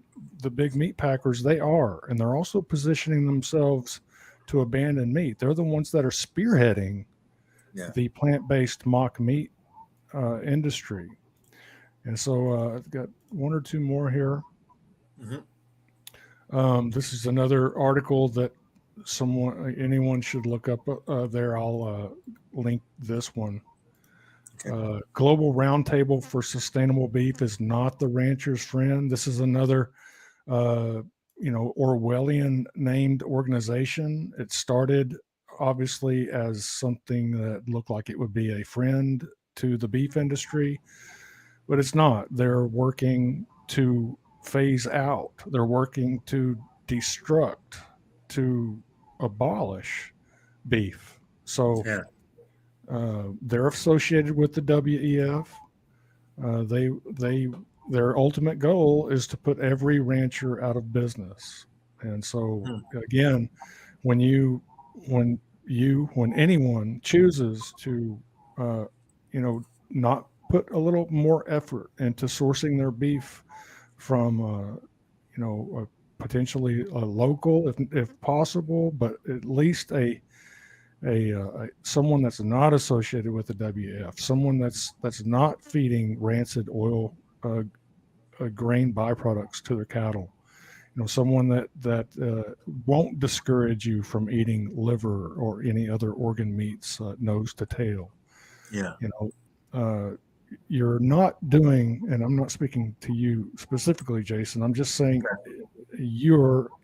big meat packers, they are, and they're also positioning themselves to abandon meat. They're the ones that are spearheading the plant-based mock meat industry. And so I've got one or two more here. Mm-hmm. This is another article that anyone should look up there. I'll link this one. Okay. Global Roundtable for Sustainable Beef is not the rancher's friend. This is another, Orwellian named organization. It started obviously as something that looked like it would be a friend to the beef industry, but it's not. They're working to phase out. They're working to destruct, to abolish beef. So they're associated with the WEF. Their ultimate goal is to put every rancher out of business. And so again, when anyone chooses to not put a little more effort into sourcing their beef from potentially a local if possible, but at least a someone that's not associated with the WF, someone that's not feeding rancid oil grain byproducts to their cattle, someone that won't discourage you from eating liver or any other organ meats nose to tail. You're not doing, and I'm not speaking to you specifically, Jason, I'm just saying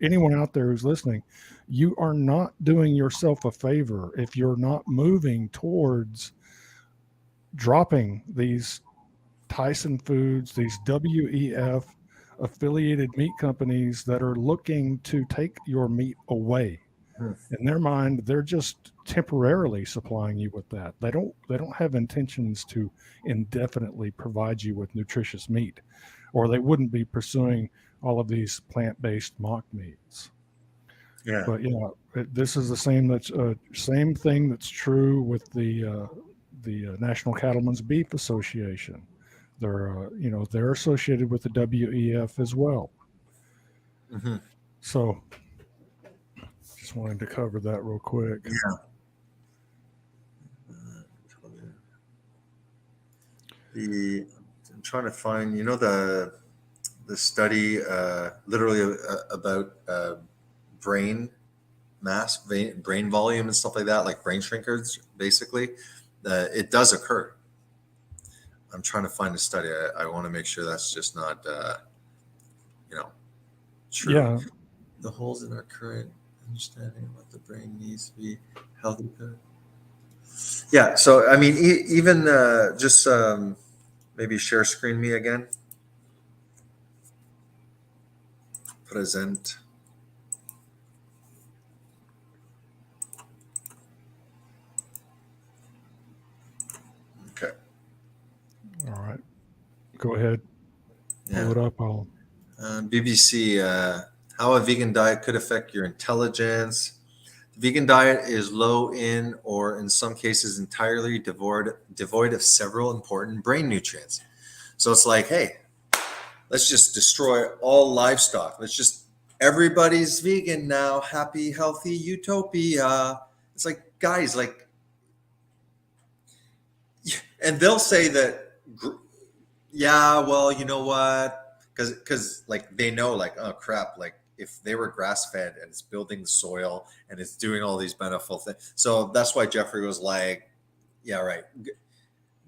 anyone out there who's listening, you are not doing yourself a favor if you're not moving towards dropping these Tyson Foods, these WEF affiliated meat companies that are looking to take your meat away. In their mind, they're just temporarily supplying you with that. They don't have intentions to indefinitely provide you with nutritious meat, or they wouldn't be pursuing all of these plant-based mock meats. But this is the same thing that's true with the National Cattlemen's Beef Association. They're associated with the WEF as well. Mm-hmm. So just wanted to cover that real quick. I'm trying to find, the study literally about brain mass, brain volume and stuff like that, like brain shrinkers, basically. It does occur. I'm trying to find a study. I want to make sure that's just not, true. Yeah. The holes in our current understanding of what the brain needs to be healthy. Yeah. So, I mean, even just maybe share screen me again. Present. Okay. All right. Go ahead. Pull it up. BBC, how a vegan diet could affect your intelligence. The vegan diet is low in, or in some cases entirely devoid of several important brain nutrients. So it's like, hey, let's just destroy all livestock. Everybody's vegan now. Happy, healthy utopia. It's like, guys, like, and they'll say that, yeah, well, you know what? Because like they know, like, oh crap, like if they were grass fed and it's building the soil and it's doing all these beneficial things. So that's why Jeffrey was like, yeah, right.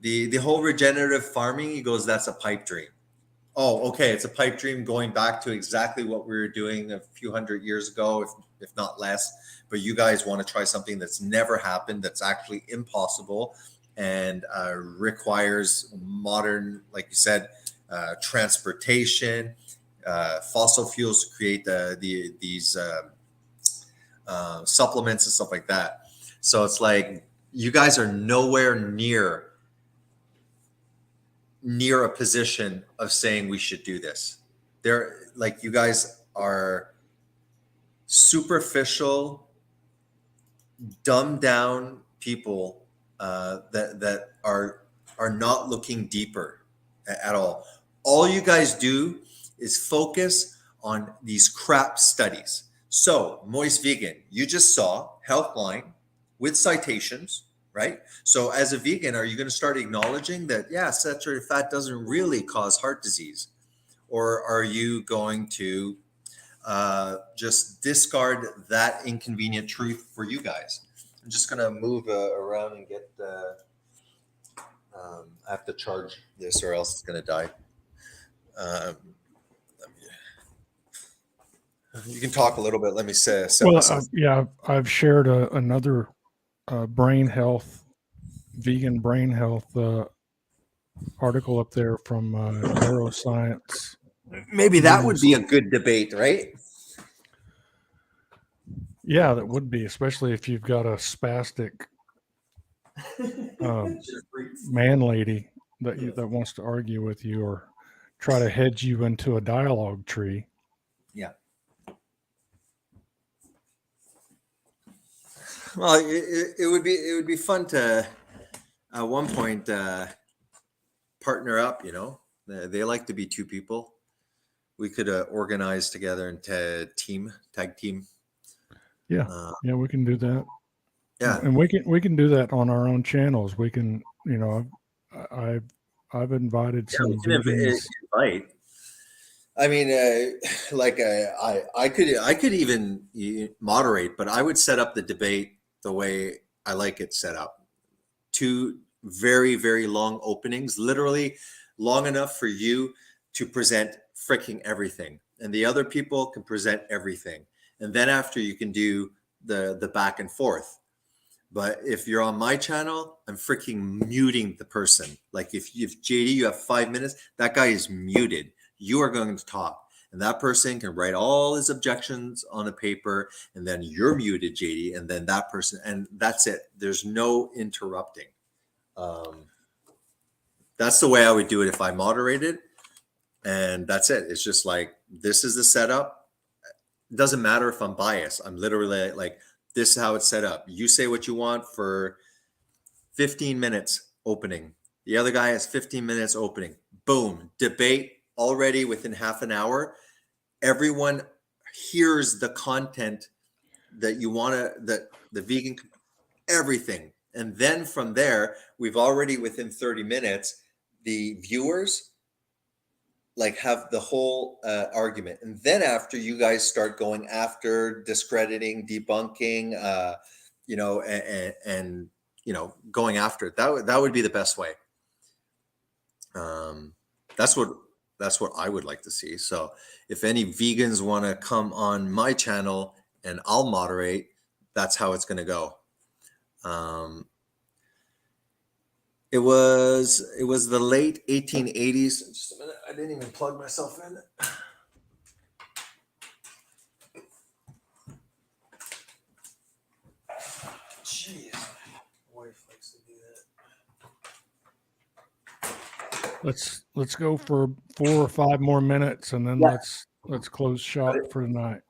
The whole regenerative farming, he goes, that's a pipe dream. Oh, okay, it's a pipe dream going back to exactly what we were doing a few hundred years ago, if not less. But you guys want to try something that's never happened, that's actually impossible, and requires modern, like you said, transportation, fossil fuels to create these supplements and stuff like that. So it's like you guys are nowhere near a position of saying we should do this. They're like, you guys are superficial, dumbed down people that are not looking deeper at all. All you guys do is focus on these crap studies. So Moist Vegan, you just saw Healthline with citations, right? So as a vegan, are you going to start acknowledging that, yeah, saturated fat doesn't really cause heart disease? Or are you going to just discard that inconvenient truth for you guys? I'm just going to move around and get I have to charge this or else it's going to die. You can talk a little bit. Let me say. Yeah, I've shared another brain health, vegan brain health article up there from neuroscience. Maybe that would be a good debate, right? Yeah, that would be, especially if you've got a spastic man lady that wants to argue with you or try to hedge you into a dialogue tree. Yeah. Well, it would be fun to at one point partner up. You know, they like to be two people. We could organize together and tag team. Yeah, yeah, we can do that. Yeah, and we can do that on our own channels. We can, you know, I've invited some vegans. Invite. I mean, I could even moderate, but I would set up the debate the way I like it set up. 2 very, very long openings, literally long enough for you to present freaking everything, and the other people can present everything, and then after you can do the back and forth. But if you're on my channel, I'm freaking muting the person. Like if JD, you have 5 minutes, that guy is muted. You are going to talk, and that person can write all his objections on a paper, and then you're muted, JD, and then that person, and that's it. There's no interrupting. That's the way I would do it if I moderated, and that's it. It's just like, this is the setup. It doesn't matter if I'm biased. I'm literally like, this is how it's set up. You say what you want for 15 minutes opening. The other guy has 15 minutes opening. Boom, debate already within half an hour. Everyone hears the content that you want to, that the vegan, everything. And then from there, we've already within 30 minutes, the viewers like have the whole argument. And then after, you guys start going after discrediting, debunking, you know, and you know, going after it. That would be the best way. That's what I would like to see. So if any vegans want to come on my channel and I'll moderate, that's how it's going to go. It was the late 1880s. Just a minute, I didn't even plug myself in. Jeez, my wife likes to do that. let's go for 4 or 5 more minutes, and then Yeah. let's close shop for tonight.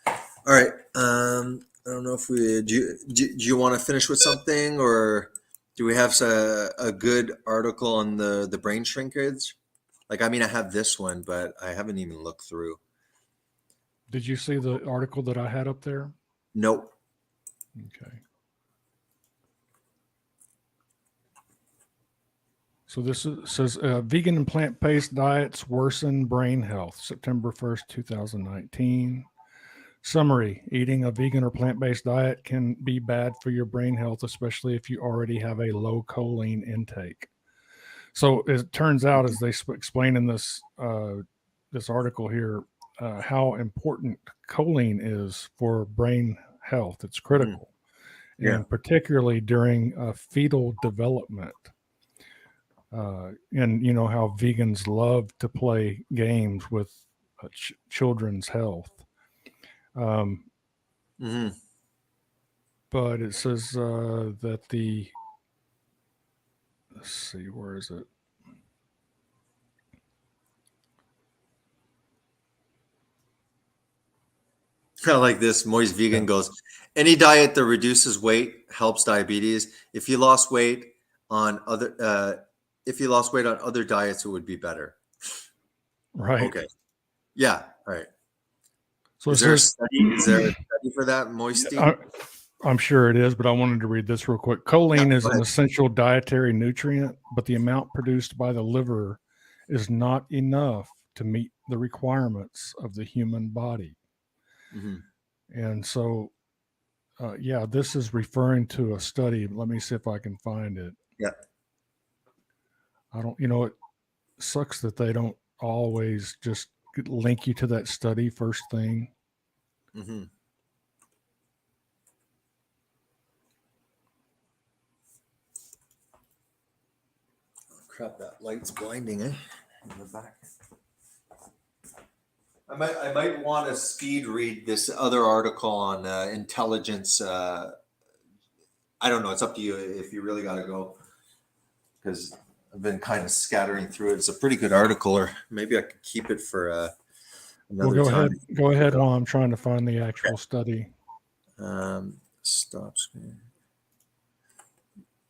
All right. I don't know if we do you want to finish with something, or do we have a good article on the brain shrinkage? Like, I mean, I have this one, but I haven't even looked through. Did you see the article that I had up there? Nope. Okay. So says vegan and plant-based diets worsen brain health, September 1st, 2019. Summary: eating a vegan or plant-based diet can be bad for your brain health, especially if you already have a low choline intake. So it turns out, as they explain in this this article here, how important choline is for brain health. It's critical, Yeah. and particularly during fetal development. And you know how vegans love to play games with children's health. But it says that let's see, where is it? I like this. Moist Vegan goes, any diet that reduces weight helps diabetes. If you lost weight on other diets, it would be better. Right. Okay. Yeah. All right. So Is there a study for that, Moisty? I'm sure it is, but I wanted to read this real quick. Choline is an essential dietary nutrient, but the amount produced by the liver is not enough to meet the requirements of the human body. And so, yeah, this is referring to a study. Let me see if I can find it. Yeah. I don't, it sucks that they don't always just link you to that study first thing. Crap, that light's blinding, eh? In the back. I might want to speed read this other article on intelligence. I don't know. It's up to you if you really got to go, because I've been kind of scattering through it. It's a pretty good article, or maybe I could keep it for another time. Go ahead while I'm trying to find the actual study. Stop screen.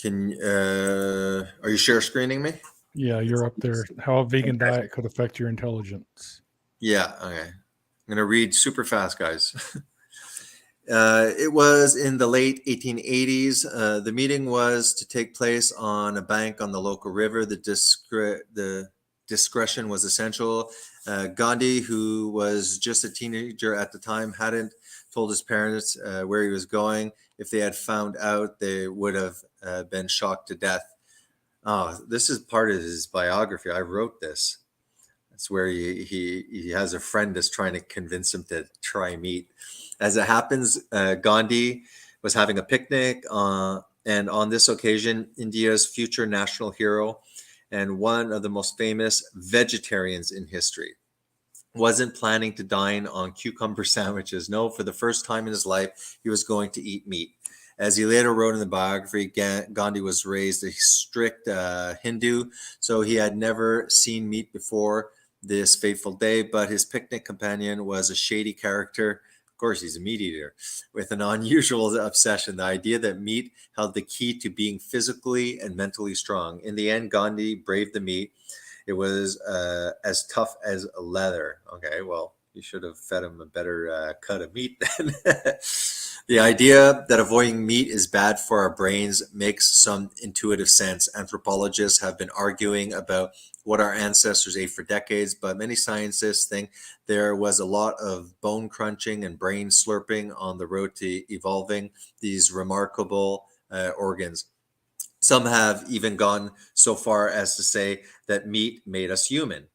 Are you share screening me? Yeah, you're up there. How a vegan diet could affect your intelligence. Yeah, okay. I'm going to read super fast, guys. It was in the late 1880s. The meeting was to take place on a bank on the local river. The discretion was essential. Gandhi, who was just a teenager at the time, hadn't told his parents where he was going. If they had found out, they would have been shocked to death. Oh, this is part of his biography. I wrote this. It's where he has a friend that's trying to convince him to try meat. As it happens, Gandhi was having a picnic, and on this occasion, India's future national hero and one of the most famous vegetarians in history wasn't planning to dine on cucumber sandwiches. No, for the first time in his life, he was going to eat meat. As he later wrote in the biography, Gandhi was raised a strict Hindu, so he had never seen meat before this fateful day, but his picnic companion was a shady character. Of course, he's a meat eater with an unusual obsession, the idea that meat held the key to being physically and mentally strong. In the end, Gandhi braved the meat. It was as tough as leather. Okay, well, you should have fed him a better cut of meat then. The idea that avoiding meat is bad for our brains makes some intuitive sense. Anthropologists have been arguing about what our ancestors ate for decades, but many scientists think there was a lot of bone crunching and brain slurping on the road to evolving these remarkable organs. Some have even gone so far as to say that meat made us human,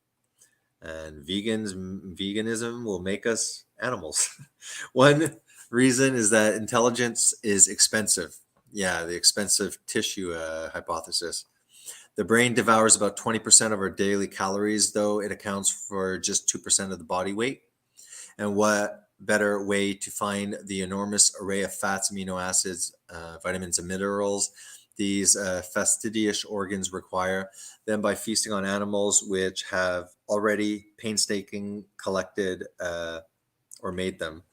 and veganism will make us animals. One reason is that intelligence is expensive. Yeah, the expensive tissue hypothesis. The brain devours about 20% of our daily calories, though it accounts for just 2% of the body weight. And what better way to find the enormous array of fats, amino acids, vitamins, and minerals these fastidious organs require than by feasting on animals which have already painstakingly collected or made them.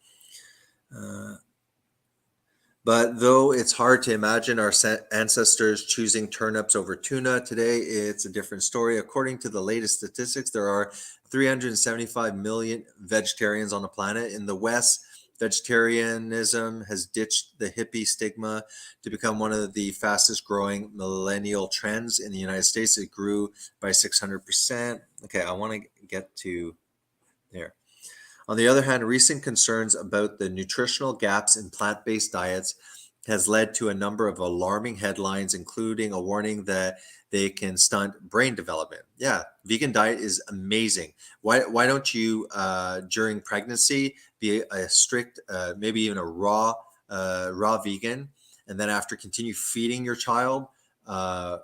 But though it's hard to imagine our ancestors choosing turnips over tuna, today it's a different story. According to the latest statistics, there are 375 million vegetarians on the planet. In the West, vegetarianism has ditched the hippie stigma to become one of the fastest growing millennial trends. In the United States, it grew by 600%. Okay, I want to get to there. On the other hand, recent concerns about the nutritional gaps in plant-based diets has led to a number of alarming headlines, including a warning that they can stunt brain development. Yeah, vegan diet is amazing. Why don't you, during pregnancy, be a strict, maybe even a raw vegan, and then after continue feeding your child, a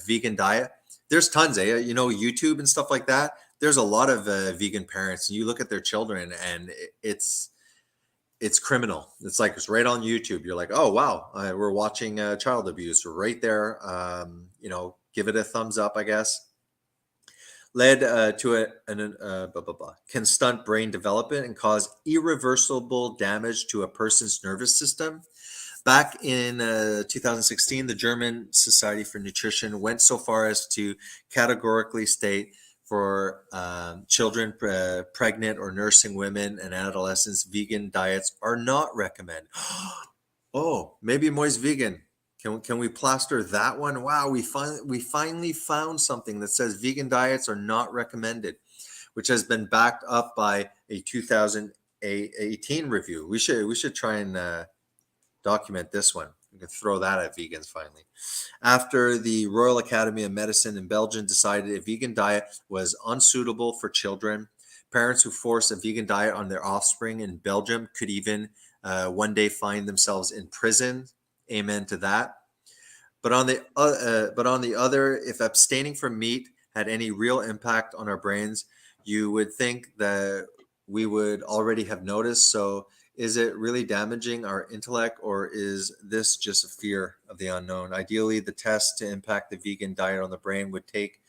vegan diet? There's tons, YouTube and stuff like that. There's a lot of vegan parents, and you look at their children, and it's criminal. It's like it's right on YouTube. You're like, oh wow, we're watching child abuse right there. Give it a thumbs up, I guess. Led to can stunt brain development and cause irreversible damage to a person's nervous system. Back in 2016, the German Society for Nutrition went so far as to categorically state for children, pregnant or nursing women and adolescents, vegan diets are not recommended. Oh, maybe Moy's vegan. Can we plaster that one? Wow, we finally found something that says vegan diets are not recommended, which has been backed up by a 2018 review. We should try and document this one. We can throw that at vegans finally. After the Royal Academy of Medicine in Belgium decided a vegan diet was unsuitable for children, parents who forced a vegan diet on their offspring in Belgium could even one day find themselves in prison. Amen to that. But on the other, if abstaining from meat had any real impact on our brains, you would think that we would already have noticed. So is it really damaging our intellect, or is this just a fear of the unknown? Ideally, the test to impact the vegan diet on the brain would take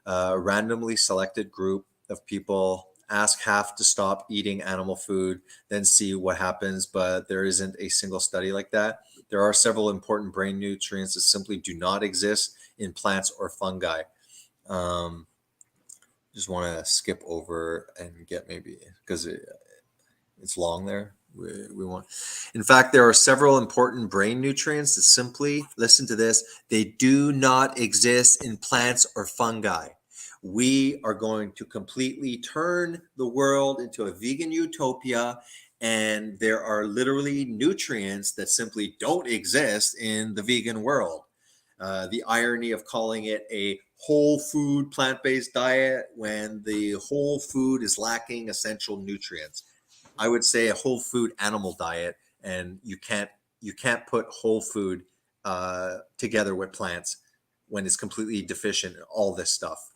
a randomly selected group of people, ask half to stop eating animal food, then see what happens. But there isn't a single study like that. There are several important brain nutrients that simply do not exist in plants or fungi. Just want to skip over and get maybe, because it's long there. We want. In fact, there are several important brain nutrients that simply, listen to this, they do not exist in plants or fungi. We are going to completely turn the world into a vegan utopia, and there are literally nutrients that simply don't exist in the vegan world. The irony of calling it a whole food plant-based diet when the whole food is lacking essential nutrients. I would say a whole food animal diet, and you can't put whole food together with plants when it's completely deficient in all this stuff.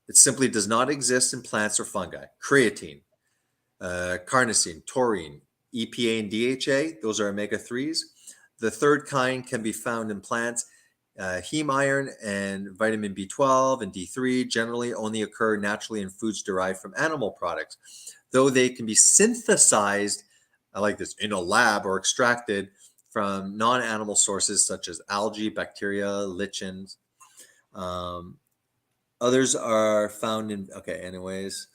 It simply does not exist in plants or fungi. Creatine, carnosine, taurine, EPA, and DHA, those are omega-3s. The third kind can be found in plants. Heme iron and vitamin B12 and D3 generally only occur naturally in foods derived from animal products, though they can be synthesized, I like this, in a lab or extracted from non-animal sources such as algae, bacteria, lichens. Others are found in, okay, anyways,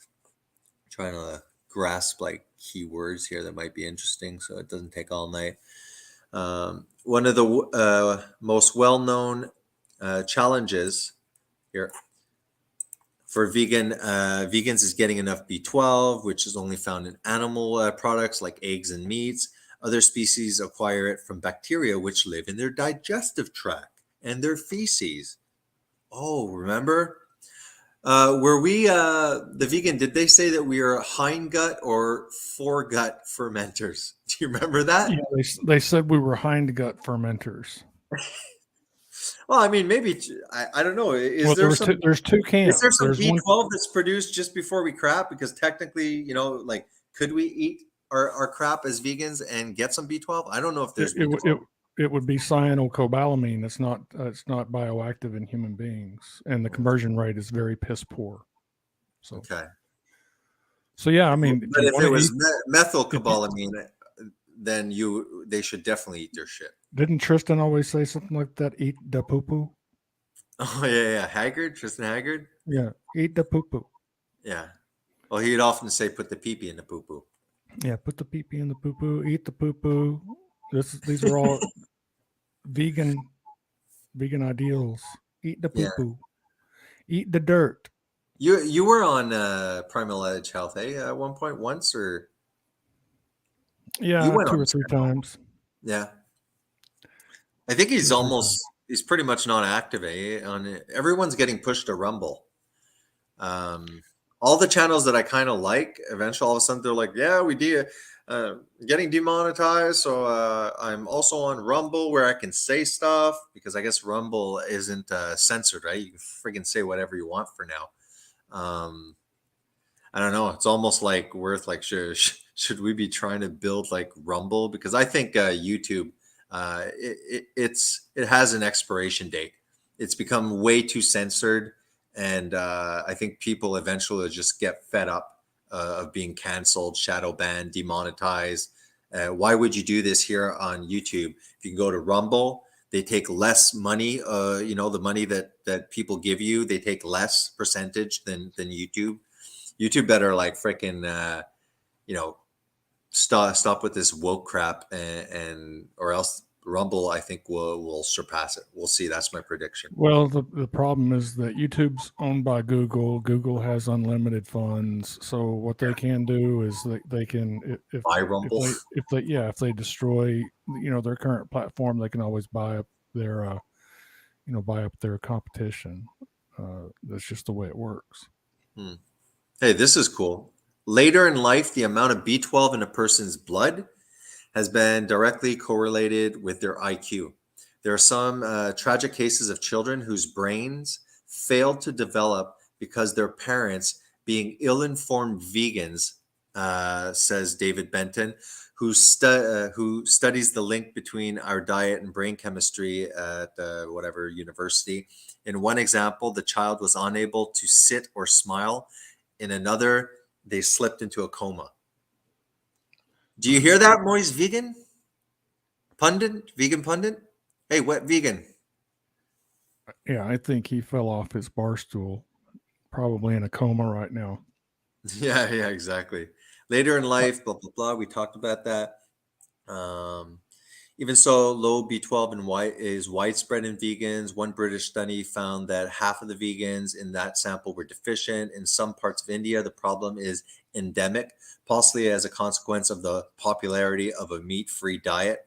I'm trying to grasp like keywords here that might be interesting so it doesn't take all night. One of the most well-known challenges here for vegans is getting enough B12, which is only found in animal products like eggs and meats. Other species acquire it from bacteria, which live in their digestive tract and their feces. Oh, remember? Were we, the vegan, did they say that we are hindgut or foregut fermenters? Do you remember that? Yeah, they said we were hindgut fermenters. Well, I mean, maybe, I don't know. There's two camps. Is there some There's B12 that's produced just before we crap? Because technically, like, could we eat our crap as vegans and get some B12? I don't know if there's B12. it would be cyanocobalamin. It's not bioactive in human beings, and the conversion rate is very piss poor. So Okay. So yeah, I mean, but if it was methylcobalamin, then they should definitely eat their shit. Didn't Tristan always say something like that? Eat the poo poo. Oh yeah. Haggard, Tristan Haggard. Yeah, eat the poo poo. Yeah. Well, he'd often say, "Put the pee pee in the poo poo." Yeah, put the pee pee in the poo poo. Eat the poo poo. These are all vegan ideals. Eat the poo poo. Eat the dirt. You were on Primal Edge Health, at one point once, or yeah, you went 2 on or 3 times. Yeah, I think he's pretty much not active. On it. Everyone's getting pushed to Rumble. All the channels that I kind of like, eventually all of a sudden they're like, yeah, getting demonetized. So I'm also on Rumble where I can say stuff, because I guess Rumble isn't censored, right? You can friggin' say whatever you want for now. I don't know. It's almost like worth like, should we be trying to build like Rumble? Because I think YouTube, it has an expiration date. It's become way too censored. And I think people eventually just get fed up of being canceled, shadow banned, demonetized. Why would you do this here on YouTube? If you can go to Rumble, they take less money. The money that people give you, they take less percentage than YouTube. YouTube better like freaking, stop with this woke crap, and or else Rumble, I think, will surpass it. We'll see. That's my prediction. Well, the problem is that YouTube's owned by Google. Google has unlimited funds, so what they can do is they can buy Rumble. If they destroy their current platform, they can always buy up their competition. That's just the way it works. Hey, this is cool. Later in life, the amount of B12 in a person's blood has been directly correlated with their IQ. There are some tragic cases of children whose brains failed to develop because their parents, being ill-informed vegans, says David Benton, who studies the link between our diet and brain chemistry at whatever university. In one example, the child was unable to sit or smile. In another, they slipped into a coma. Do you hear that, Moise Vegan pundit? Hey, what vegan? Yeah, I think he fell off his bar stool, probably in a coma right now. Yeah, exactly. Later in life, blah blah blah. We talked about that. Even so, low B12 is widespread in vegans. One British study found that half of the vegans in that sample were deficient. In some parts of India, the problem is endemic, possibly as a consequence of the popularity of a meat-free diet.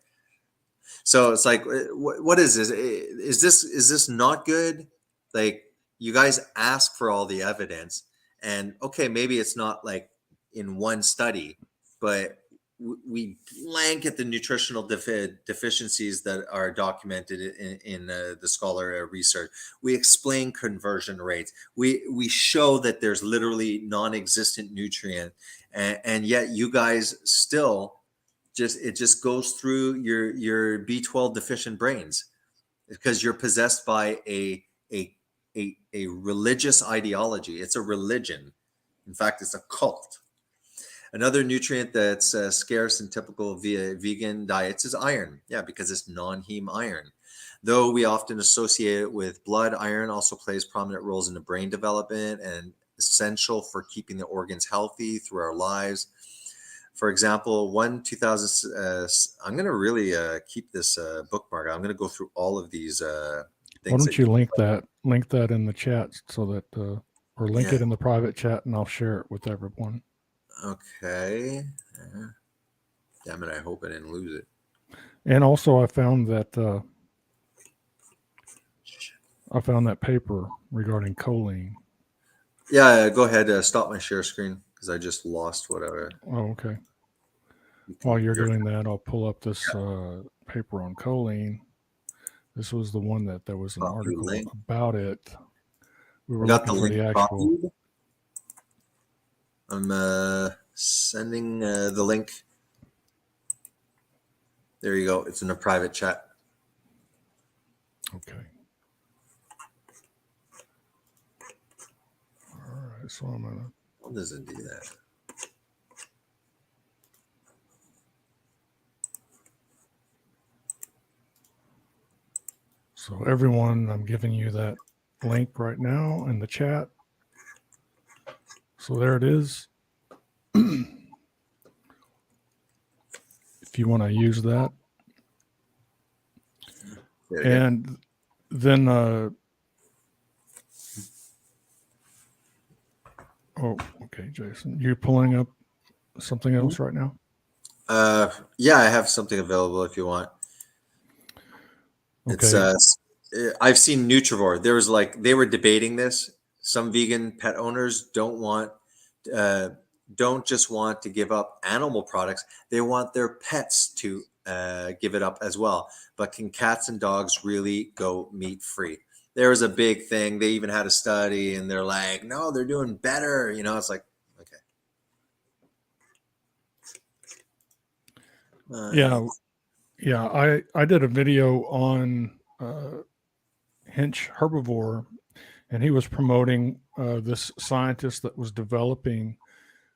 So it's like, what is this? Is this not good? Like, you guys ask for all the evidence, and okay, maybe it's not like in one study, but we blanket the nutritional deficiencies that are documented in the scholar research. We explain conversion rates. We show that there's literally non-existent nutrient, and yet you guys still just goes through your B12 deficient brains, because you're possessed by a religious ideology. It's a religion. In fact, it's a cult. Another nutrient that's scarce in typical vegan diets is iron. Yeah, because it's non-heme iron. Though we often associate it with blood, iron also plays prominent roles in the brain development and essential for keeping the organs healthy through our lives. For example, I'm going to really keep this bookmark. I'm going to go through all of these things. Why don't you link that in the chat so that, or link it in the private chat, and I'll share it with everyone. Okay. Damn it, I hope I didn't lose it. And also I found that paper regarding choline. Yeah, go ahead. Stop my share screen, because I just lost whatever. Oh, okay. While you're doing that, I'll pull up this paper on choline. This was the one that there was an article about it. We were looking for the actual. I'm sending the link. There you go. It's in a private chat. Okay. All right. So I'm gonna. What doesn't do that? So everyone, I'm giving you that link right now in the chat. So there it is. If you want to use that. And then oh, okay, Jason. You're pulling up something else right now? Yeah, I have something available if you want. Okay. It's I've seen Nutrivore. There was they were debating this. Some vegan pet owners don't just want to give up animal products. They want their pets to give it up as well. But can cats and dogs really go meat free? There was a big thing. They even had a study, and they're like, no, they're doing better. It's like, okay. Yeah. I did a video on Hinch Herbivore, and he was promoting this scientist that was developing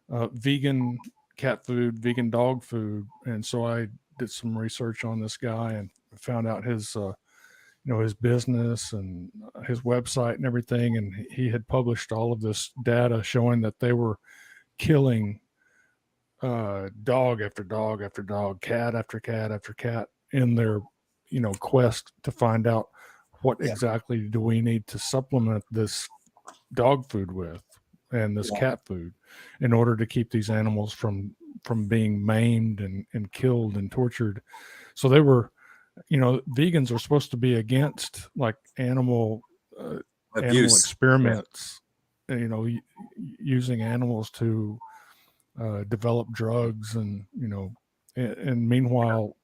vegan cat food, vegan dog food, and so I did some research on this guy and found out his his business and his website and everything, and he had published all of this data showing that they were killing dog after dog after dog, cat after cat after cat in their quest to find out what exactly do we need to supplement this dog food with and this cat food in order to keep these animals from being maimed and killed and tortured. So they were, vegans are supposed to be against like animal experiments, using animals to develop drugs and meanwhile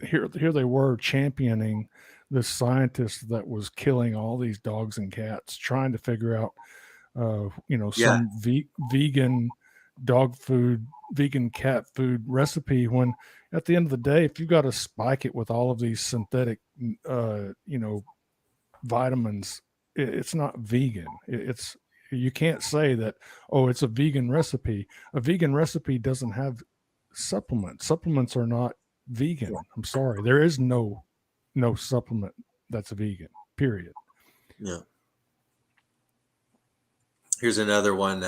here they were championing this scientist that was killing all these dogs and cats, trying to figure out some vegan dog food, vegan cat food recipe, when at the end of the day, if you got to spike it with all of these synthetic vitamins, it's not vegan. You can't say that, oh, it's a vegan recipe. A vegan recipe doesn't have supplements. Supplements are not vegan. I'm sorry. There is no supplement that's vegan, period. Yeah. Here's another one.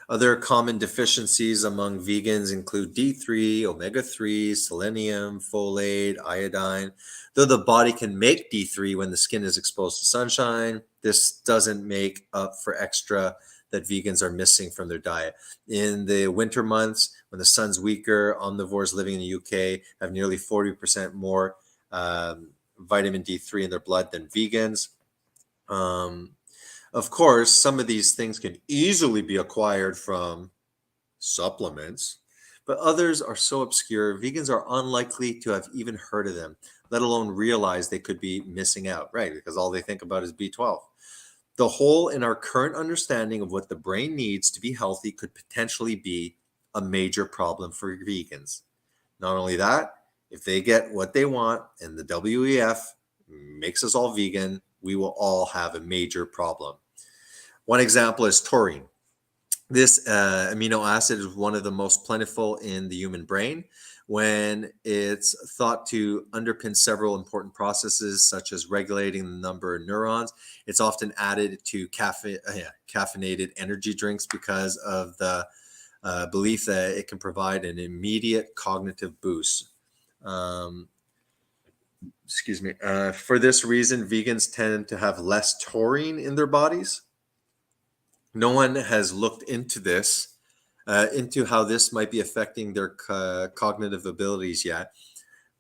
Other common deficiencies among vegans include D3, omega-3, selenium, folate, iodine. Though the body can make D3 when the skin is exposed to sunshine, this doesn't make up for extra that vegans are missing from their diet. In the winter months, when the sun's weaker, omnivores living in the UK have nearly 40% more vitamin D3 in their blood than vegans. Of course, some of these things can easily be acquired from supplements, but others are so obscure, vegans are unlikely to have even heard of them, let alone realize they could be missing out, right? Because all they think about is B12. The hole in our current understanding of what the brain needs to be healthy could potentially be a major problem for vegans. Not only that, if they get what they want and the WEF makes us all vegan, we will all have a major problem. One example is taurine. This amino acid is one of the most plentiful in the human brain. When it's thought to underpin several important processes, such as regulating the number of neurons, it's often added to caffeinated energy drinks because of the belief that it can provide an immediate cognitive boost. For this reason, vegans tend to have less taurine in their bodies. No one has looked into this, into how this might be affecting their cognitive abilities yet.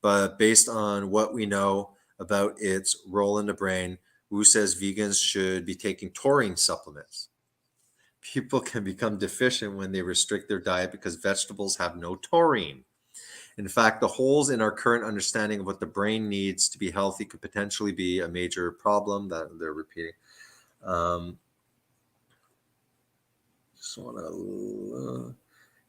But based on what we know about its role in the brain, Wu says vegans should be taking taurine supplements. People can become deficient when they restrict their diet because vegetables have no taurine. In fact, the holes in our current understanding of what the brain needs to be healthy could potentially be a major problem that they're repeating. Just want to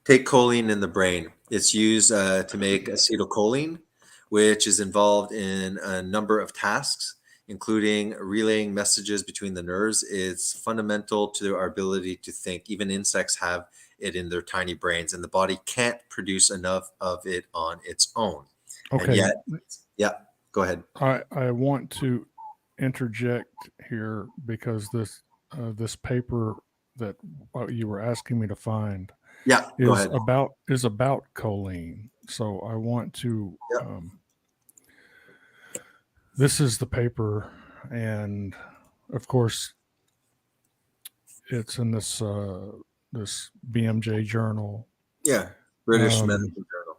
take choline in the brain. It's used to make acetylcholine, which is involved in a number of tasks. including relaying messages between the nerves, is fundamental to our ability to think. Even insects have it in their tiny brains, and the body can't produce enough of it on its own. Okay. And yet, yeah, go ahead. I want to interject here because this paper that you were asking me to find Go ahead. is about choline. So I want to this is the paper, and of course it's in this this BMJ journal. Yeah, British Medical Journal.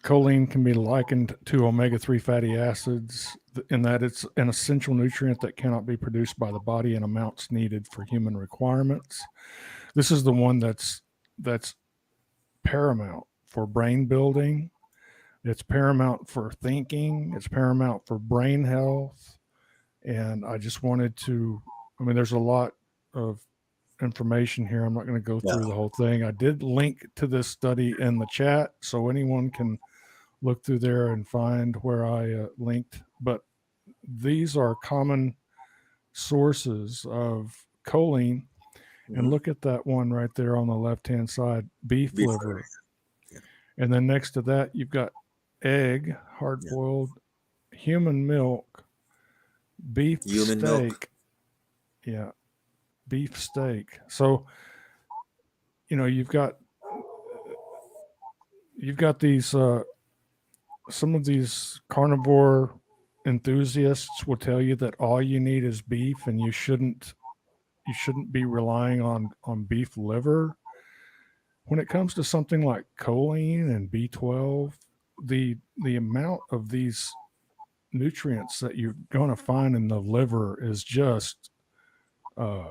Choline can be likened to omega-3 fatty acids in that it's an essential nutrient that cannot be produced by the body in amounts needed for human requirements. This is the one that's paramount for brain building. It's paramount for thinking. It's paramount for brain health. And I just wanted to, there's a lot of information here. I'm not going to go through the whole thing. I did link to this study in the chat, so anyone can look through there and find where I linked. But these are common sources of choline. And look at that one right there on the left-hand side, beef liver. Yeah. And then next to that, you've got egg, hard-boiled, human milk, beef steak. Yeah, beef steak. So, you've got these, some of these carnivore enthusiasts will tell you that all you need is beef and you shouldn't be relying on beef liver. When it comes to something like choline and B12, the amount of these nutrients that you're going to find in the liver is just I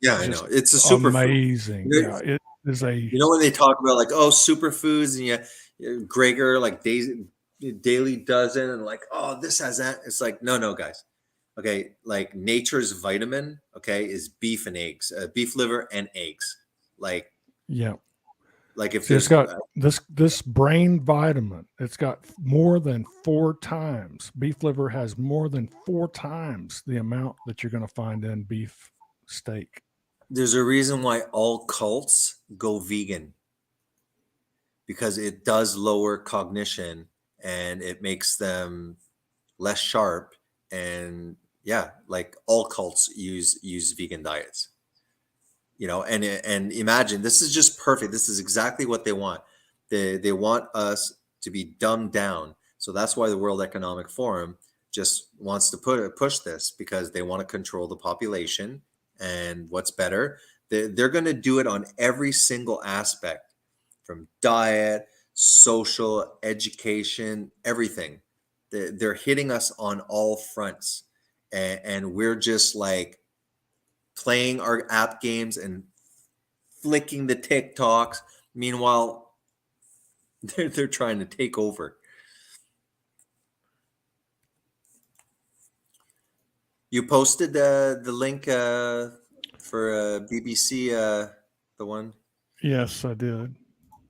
know, it's a super amazing. Yeah, it is a. When they talk about like superfoods and Gregor like Daily Dozen and like this has that, it's like no guys. Okay, like nature's vitamin, is beef and eggs, beef liver and eggs. Like if it's got this brain vitamin, it's got more than 4 times. Beef liver has more than 4 times the amount that you're going to find in beef steak. There's a reason why all cults go vegan, because it does lower cognition and it makes them less sharp. And like all cults use vegan diets, and imagine, this is just perfect. This is exactly what they want. They want us to be dumbed down. So that's why the World Economic Forum just wants to push this, because they want to control the population. And what's better, they're going to do it on every single aspect, from diet, social, education, everything. They're hitting us on all fronts. And we're just like playing our app games and flicking the TikToks. Meanwhile, they're trying to take over. You posted the link for BBC, the one? Yes, I did.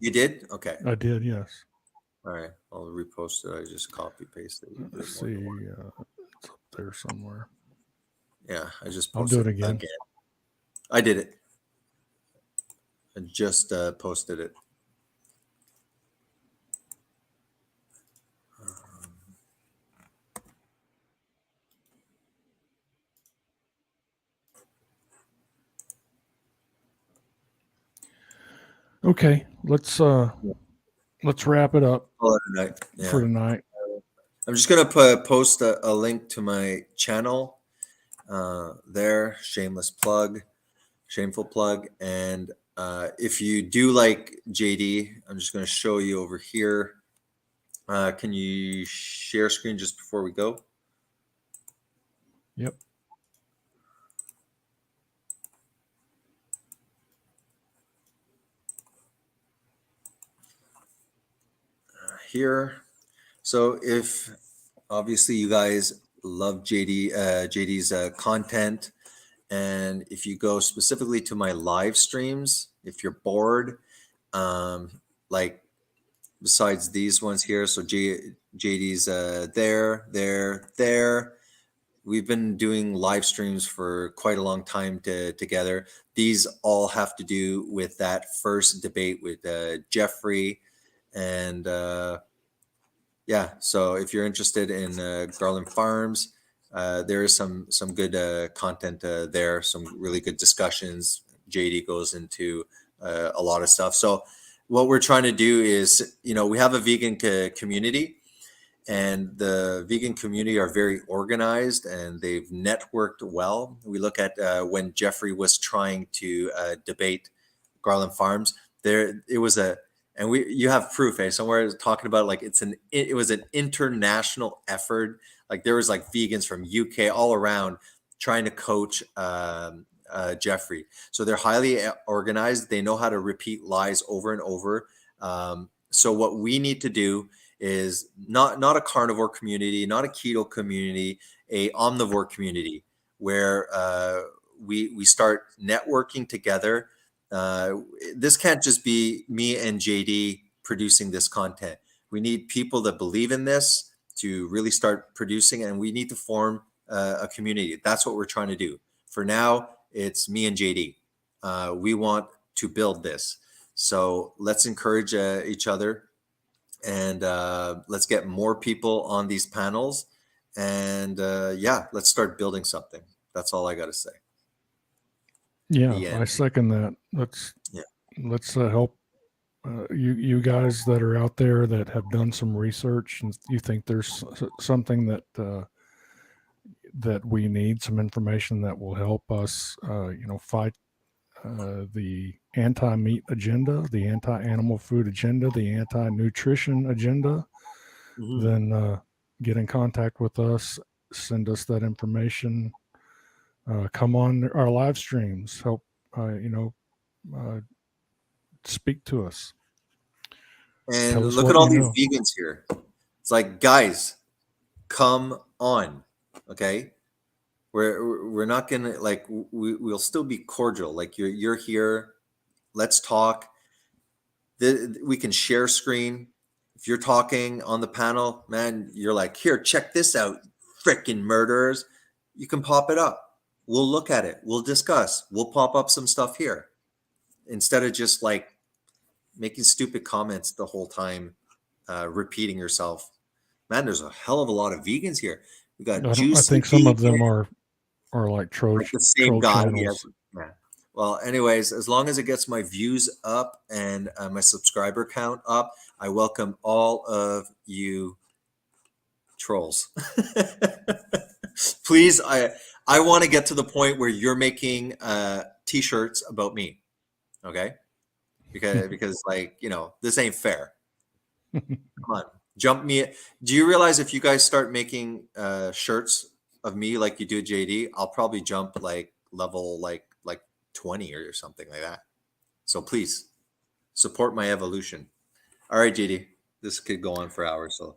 You did? Okay. I did, yes. All right. I'll repost it. I just copy pasted it. Let's see. It's up there somewhere. Yeah, I just posted it again. I did it. I just posted it. Okay, let's wrap it up for tonight. I'm just gonna post a link to my channel there. Shameless plug, shameful plug. And if you do like JD, I'm just gonna show you over here. Can you share screen just before we go? Yep. Here. So if obviously you guys love JD's content, and if you go specifically to my live streams, if you're bored, like besides these ones here. So JD's there. We've been doing live streams for quite a long time together. These all have to do with that first debate with Jeffrey. And yeah, so if you're interested in Garland Farms, there is some good content there, some really good discussions. JD goes into a lot of stuff. So what we're trying to do is, we have a vegan community, and the vegan community are very organized and they've networked well. We look at when Jeffrey was trying to debate Garland Farms, you have proof, somewhere talking about like it was an international effort. Like there was like vegans from UK all around trying to coach Jeffrey. So they're highly organized. They know how to repeat lies over and over. So what we need to do is not a carnivore community, not a keto community, a omnivore community where we start networking together. This can't just be me and JD producing this content. We need people that believe in this to really start producing, and we need to form a community. That's what we're trying to do. For now, it's me and JD. We want to build this. So let's encourage each other, and let's get more people on these panels. And let's start building something. That's all I got to say. Yeah, I second that. Let's help you guys that are out there that have done some research and you think there's something that we need, some information that will help us, fight the anti-meat agenda, the anti-animal food agenda, the anti-nutrition agenda. Then get in contact with us, send us that information. Come on our live streams, help, speak to us. And look at all these vegans here. It's like, guys, come on. Okay. We're not going to like, we'll still be cordial. Like you're here. Let's talk. We can share screen. If you're talking on the panel, man, you're like, here, check this out. Freaking murderers. You can pop it up. We'll look at it. We'll discuss. We'll pop up some stuff here instead of just like making stupid comments the whole time, repeating yourself. Man, there's a hell of a lot of vegans here. We got Juicy. I think some of them are like Troll, the same troll guy. channels. Yeah. Well, anyways, as long as it gets my views up and my subscriber count up, I welcome all of you trolls. Please, I want to get to the point where you're making t-shirts about me. Okay? Because like, this ain't fair. Come on. Jump me. Do you realize if you guys start making shirts of me like you do JD, I'll probably jump like level like 20 or something like that. So please support my evolution. All right, JD, this could go on for hours. So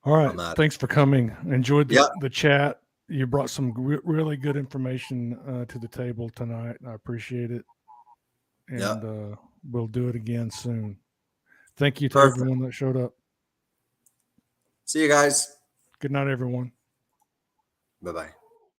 all right, thanks for coming. Enjoyed the chat. You brought some really good information to the table tonight. I appreciate it. And we'll do it again soon. Thank you to everyone that showed up. See you guys. Good night, everyone. Bye-bye.